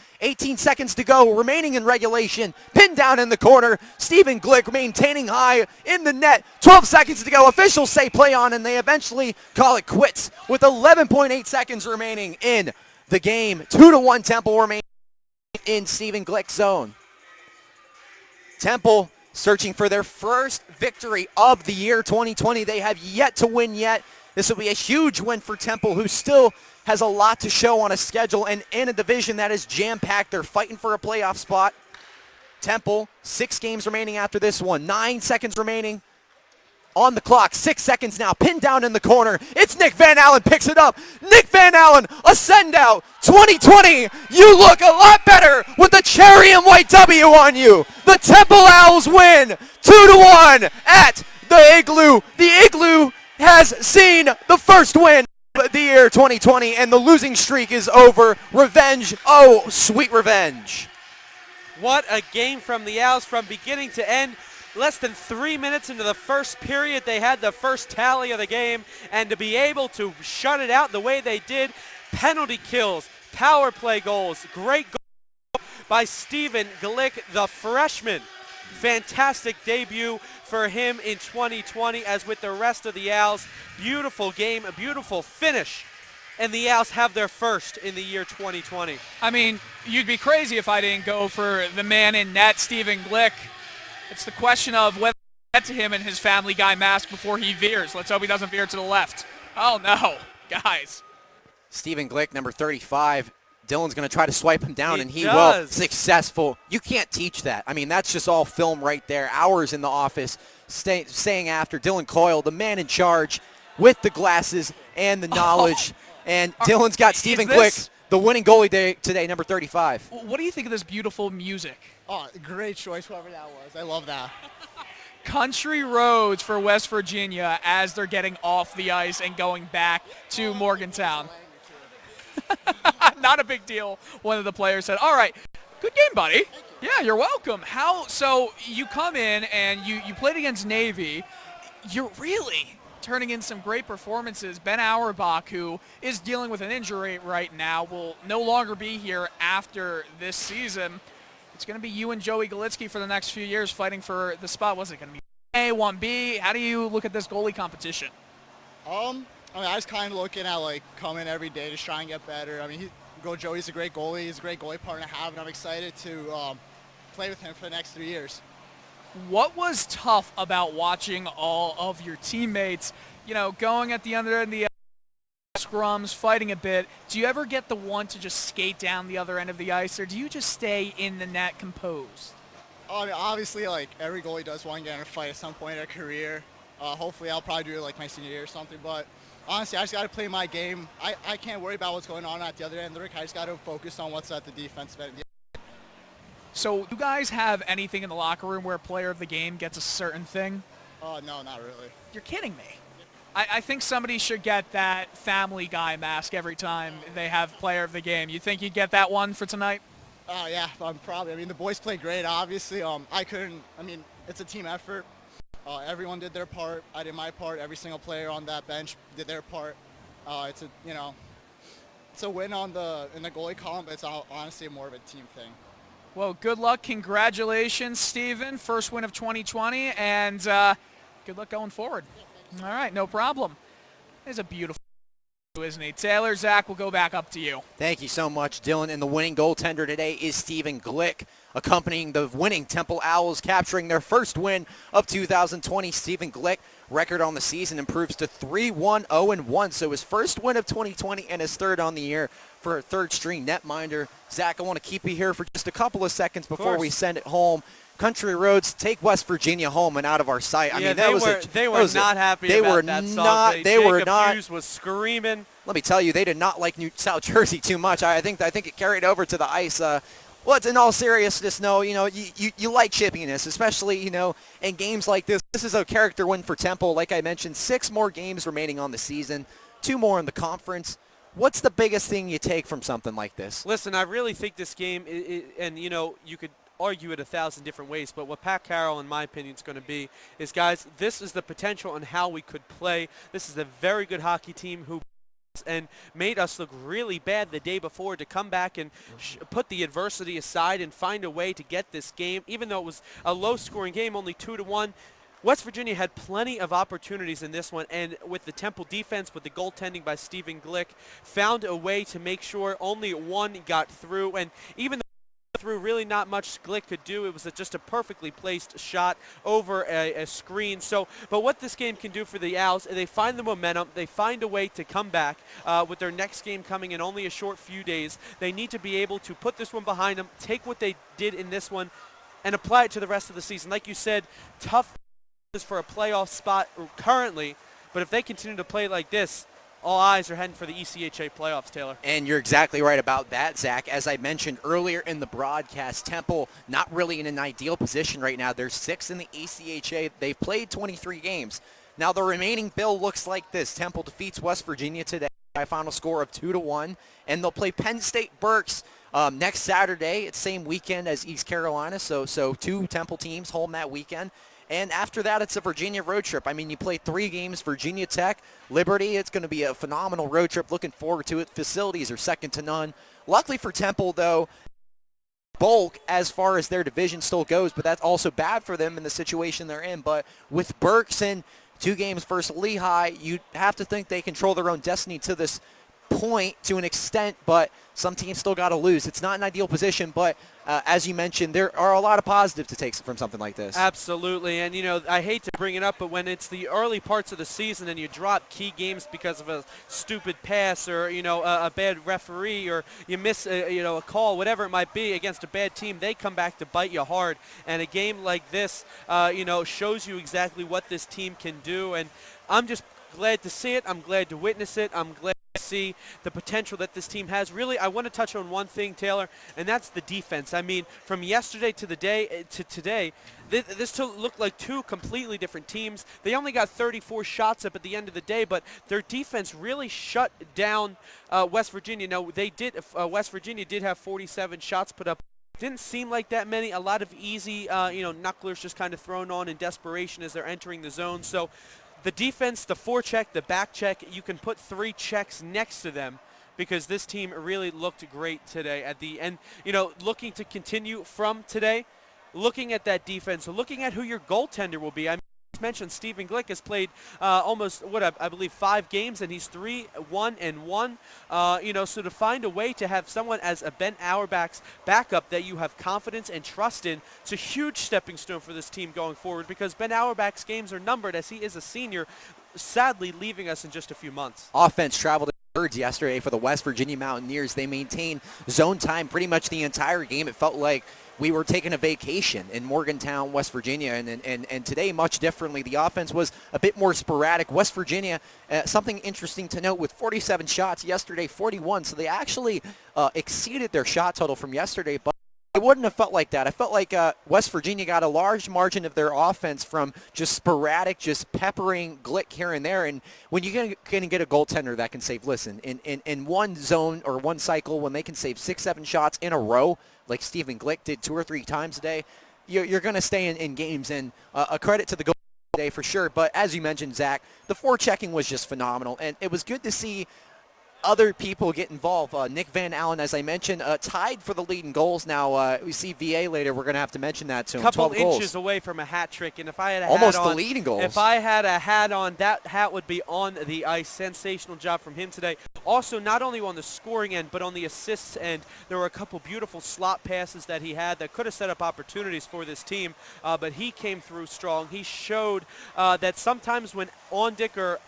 seconds to go, remaining in regulation. Pinned down in the corner. Stephen Glick maintaining high in the net. 12 seconds to go. Officials say play on, and they eventually call it quits with 11.8 seconds remaining in the game. 2-1 Temple remaining in Stephen Glick's zone. Temple searching for their first victory of the year 2020. They have yet to win yet. This will be a huge win for Temple, who still has a lot to show on a schedule and in a division that is jam-packed. They're fighting for a playoff spot. Temple, 6 games remaining after this one. 9 seconds remaining on the clock. 6 seconds now. Pinned down in the corner. It's Nick Van Allen picks it up. Nick Van Allen, a send-out. 2020, you look a lot better with the cherry and white W on you. The Temple Owls win 2-1 at The Igloo has seen the first win of the year 2020, and the losing streak is over. Revenge, oh, sweet revenge. What a game from the Owls from beginning to end. Less than 3 minutes into the first period, they had the first tally of the game, and to be able to shut it out the way they did, penalty kills, power play goals, great goal by Stephen Glick, the freshman. Fantastic debut for him in 2020, as with the rest of the Owls. Beautiful game, a beautiful finish, and the Owls have their first in the year 2020. I mean, you'd be crazy if I didn't go for the man in net, Stephen Glick. It's the question of whether to get to him in his Family Guy mask before he veers. Let's hope he doesn't veer to the left. Oh, no, guys. Stephen Glick, number 35. Dylan's going to try to swipe him down, and he does. will. Successful. You can't teach that. I mean, that's just all film right there. Hours in the office, staying after Dylan Coyle, the man in charge, with the glasses and the knowledge. And Dylan's got Stephen Glick, the winning goalie today, number 35. What do you think of this beautiful music? Oh, great choice, whoever that was. I love that. Country roads for West Virginia as they're getting off the ice and going back to Morgantown. Not a big deal, one of the players said. All right, good game, buddy. Yeah, you're welcome. So you come in and you played against Navy. You're really turning in some great performances. Ben Auerbach, who is dealing with an injury right now, will no longer be here after this season. It's going to be you and Joey Galitsky for the next few years fighting for the spot. What's it going to be? A, 1B? How do you look at this goalie competition? I mean, I was kind of looking at, like, coming every day to try and get better. I mean, Joey's a great goalie. He's a great goalie partner to have, and I'm excited to play with him for the next 3 years. What was tough about watching all of your teammates, going at the under end of the scrums, fighting a bit? Do you ever get the one to just skate down the other end of the ice, or do you just stay in the net composed? I mean, obviously, like, every goalie does want to get in a fight at some point in their career. Hopefully, I'll probably do it, like, my senior year or something, but honestly, I just got to play my game. I can't worry about what's going on at the other end of the rink. I just got to focus on what's at the defensive end. So do you guys have anything in the locker room where player of the game gets a certain thing? No, not really. You're kidding me. I think somebody should get that Family Guy mask every time they have player of the game. You think you'd get that one for tonight? Yeah, probably. I mean, the boys played great, obviously. It's a team effort. Everyone did their part. I did my part. Every single player on that bench did their part. It's a win in the goalie column, but it's honestly more of a team thing. Well, good luck. Congratulations, Steven. First win of 2020, and good luck going forward. All right, no problem. It's a beautiful, isn't he? Taylor, Zach, we'll go back up to you. Thank you so much, Dylan. And the winning goaltender today is Stephen Glick, accompanying the winning Temple Owls, capturing their first win of 2020. Stephen Glick, record on the season improves to 3-1-0-1, so his first win of 2020 and his third on the year for a third-string netminder. Zach, I want to keep you here for just a couple of seconds before we send it home. Country roads, take West Virginia home and out of our sight. Yeah, they were not happy about that song. Jacob Hughes was screaming. Let me tell you, they did not like South Jersey too much. I think it carried over to the ice. Well, it's in all seriousness, no, you like chippiness, especially, in games like this. This is a character win for Temple. Like I mentioned, 6 more games remaining on the season, 2 more in the conference. What's the biggest thing you take from something like this? Listen, I really think this game, and you could argue it 1,000 different ways, but what Pat Carroll, in my opinion, is going to be is, guys, this is the potential on how we could play. This is a very good hockey team who and made us look really bad the day before, to come back and put the adversity aside and find a way to get this game, even though it was a low-scoring game, only 2-1. West Virginia had plenty of opportunities in this one, and with the Temple defense, with the goaltending by Stephen Glick, found a way to make sure only one got through. And even though through really not much Glick could do, it was just a perfectly placed shot over a screen. So, but what this game can do for the Owls, they find the momentum, they find a way to come back with their next game coming in only a short few days. They need to be able to put this one behind them, take what they did in this one, and apply it to the rest of the season. Like you said, tough for a playoff spot currently, but if they continue to play like this, all eyes are heading for the ECHA playoffs, Taylor. And you're exactly right about that, Zach. As I mentioned earlier in the broadcast, Temple not really in an ideal position right now. They're 6th in the ECHA. They've played 23 games. Now the remaining bill looks like this. Temple defeats West Virginia today by a final score of 2-1, and they'll play Penn State Berks next Saturday. It's same weekend as East Carolina, so 2 Temple teams home that weekend. And after that, it's a Virginia road trip. I mean, you play 3 games, Virginia Tech, Liberty. It's going to be a phenomenal road trip. Looking forward to it. Facilities are second to none. Luckily for Temple, though, bulk as far as their division still goes, but that's also bad for them in the situation they're in. But with Berks and 2 games versus Lehigh, you have to think they control their own destiny to this point to an extent, but some teams still got to lose. It's not an ideal position, but as you mentioned, there are a lot of positives to take from something like this. Absolutely, and I hate to bring it up, but when it's the early parts of the season and you drop key games because of a stupid pass or a bad referee, or you miss a call, whatever it might be, against a bad team, they come back to bite you hard. And a game like this, shows you exactly what this team can do. And I'm just glad to see it. I'm glad to witness it. I'm glad to see the potential that this team has. Really, I want to touch on one thing, Taylor, and that's the defense. I mean, from yesterday to today, this looked like 2 completely different teams. They only got 34 shots up at the end of the day, but their defense really shut down West Virginia. Now, West Virginia did have 47 shots put up. Didn't seem like that many. A lot of easy, knucklers just kind of thrown on in desperation as they're entering the zone. So the defense, the forecheck, the back check, you can put 3 checks next to them because this team really looked great today at the end. Looking to continue from today, looking at that defense, looking at who your goaltender will be. I mentioned Stephen Glick has played almost I believe 5 games, and he's 3-1-1. So to find a way to have someone as a Ben Auerbach's backup that you have confidence and trust in, it's a huge stepping stone for this team going forward, because Ben Auerbach's games are numbered as he is a senior, sadly leaving us in just a few months. Offense traveled yesterday for the West Virginia Mountaineers. They maintained zone time pretty much the entire game. It felt like we were taking a vacation in Morgantown, West Virginia, and today much differently. The offense was a bit more sporadic. West Virginia, something interesting to note, with 47 shots, yesterday 41, so they actually exceeded their shot total from yesterday, but it wouldn't have felt like that. I felt like West Virginia got a large margin of their offense from just sporadic, just peppering Glick here and there. And when you're going to get a goaltender that can save, listen, in one zone or one cycle, when they can save 6-7 shots in a row, like Stephen Glick did 2 or 3 times a day, you're going to stay in games. And a credit to the goal today for sure. But as you mentioned, Zach, the forechecking was just phenomenal. And it was good to see other people get involved. Nick Van Allen, as I mentioned, tied for the lead in goals. Now, we see VA later. We're going to have to mention that to him. Couple 12 goals. inches away from a hat trick, and if I had a almost hat on, the lead in goals. If I had a hat on, that hat would be on the ice. Sensational job from him today. Also, not only on the scoring end, but on the assists end, there were a couple beautiful slot passes that he had that could have set up opportunities for this team, but he came through strong. He showed that sometimes when Ondick or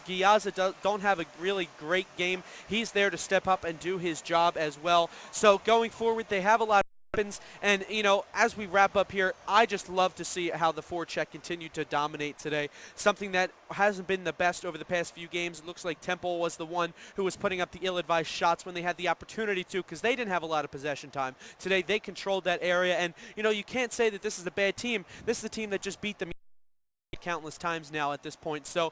Giazza don't have a really great game, he's there to step up and do his job as well. So going forward, they have a lot of weapons. And, as we wrap up here, I just love to see how the forecheck continued to dominate today. Something that hasn't been the best over the past few games. It looks like Temple was the one who was putting up the ill-advised shots when they had the opportunity to, because they didn't have a lot of possession time. Today, they controlled that area. And, you can't say that this is a bad team. This is a team that just beat them countless times now at this point. So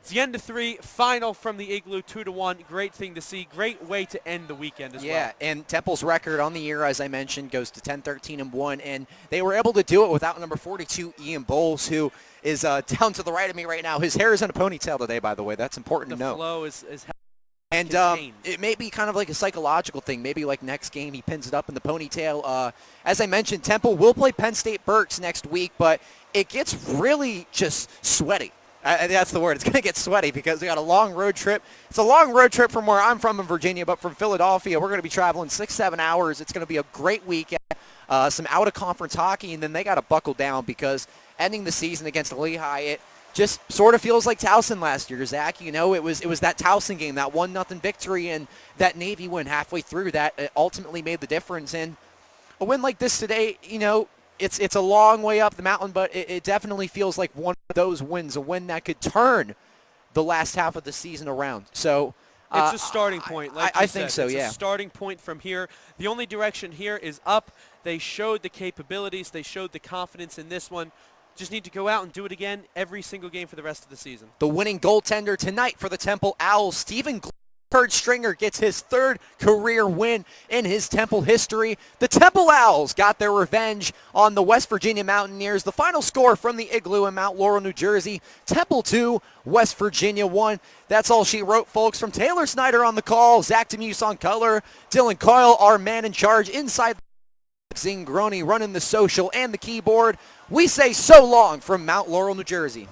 it's the end of 3, final from the Igloo, 2-1. Great thing to see. Great way to end the weekend as well. Yeah, and Temple's record on the year, as I mentioned, goes to 10-13-1, and they were able to do it without number 42, Ian Bowles, who is down to the right of me right now. His hair is in a ponytail today, by the way. That's important to know. The flow is and it may be kind of like a psychological thing. Maybe like next game he pins it up in the ponytail. As I mentioned, Temple will play Penn State Berks next week, but it gets really just sweaty. That's the word. It's going to get sweaty because we got a long road trip. It's a long road trip from where I'm from in Virginia, but from Philadelphia, we're going to be traveling 6-7 hours. It's going to be a great weekend. Some out-of-conference hockey, and then they got to buckle down because ending the season against Lehigh, it just sort of feels like Towson last year, Zach. It was that Towson game, that 1-0 victory, and that Navy win halfway through that ultimately made the difference. And a win like this today, it's a long way up the mountain, but it definitely feels like one of those wins, a win that could turn the last half of the season around. So it's a starting point. Like I you think said. so, it's yeah. a starting point from here. The only direction here is up. They showed the capabilities. They showed the confidence in this one. Just need to go out and do it again every single game for the rest of the season. The winning goaltender tonight for the Temple Owls, Stephen Glick, third stringer, gets his third career win in his Temple history. The Temple Owls got their revenge on the West Virginia Mountaineers. The final score from the Igloo in Mount Laurel, New Jersey, Temple 2, West Virginia 1. That's all she wrote, folks. From Taylor Snyder on the call, Zach Demuse on color, Dylan Coyle, our man in charge inside, Zingroni running the social and the keyboard. We say so long from Mount Laurel, New Jersey.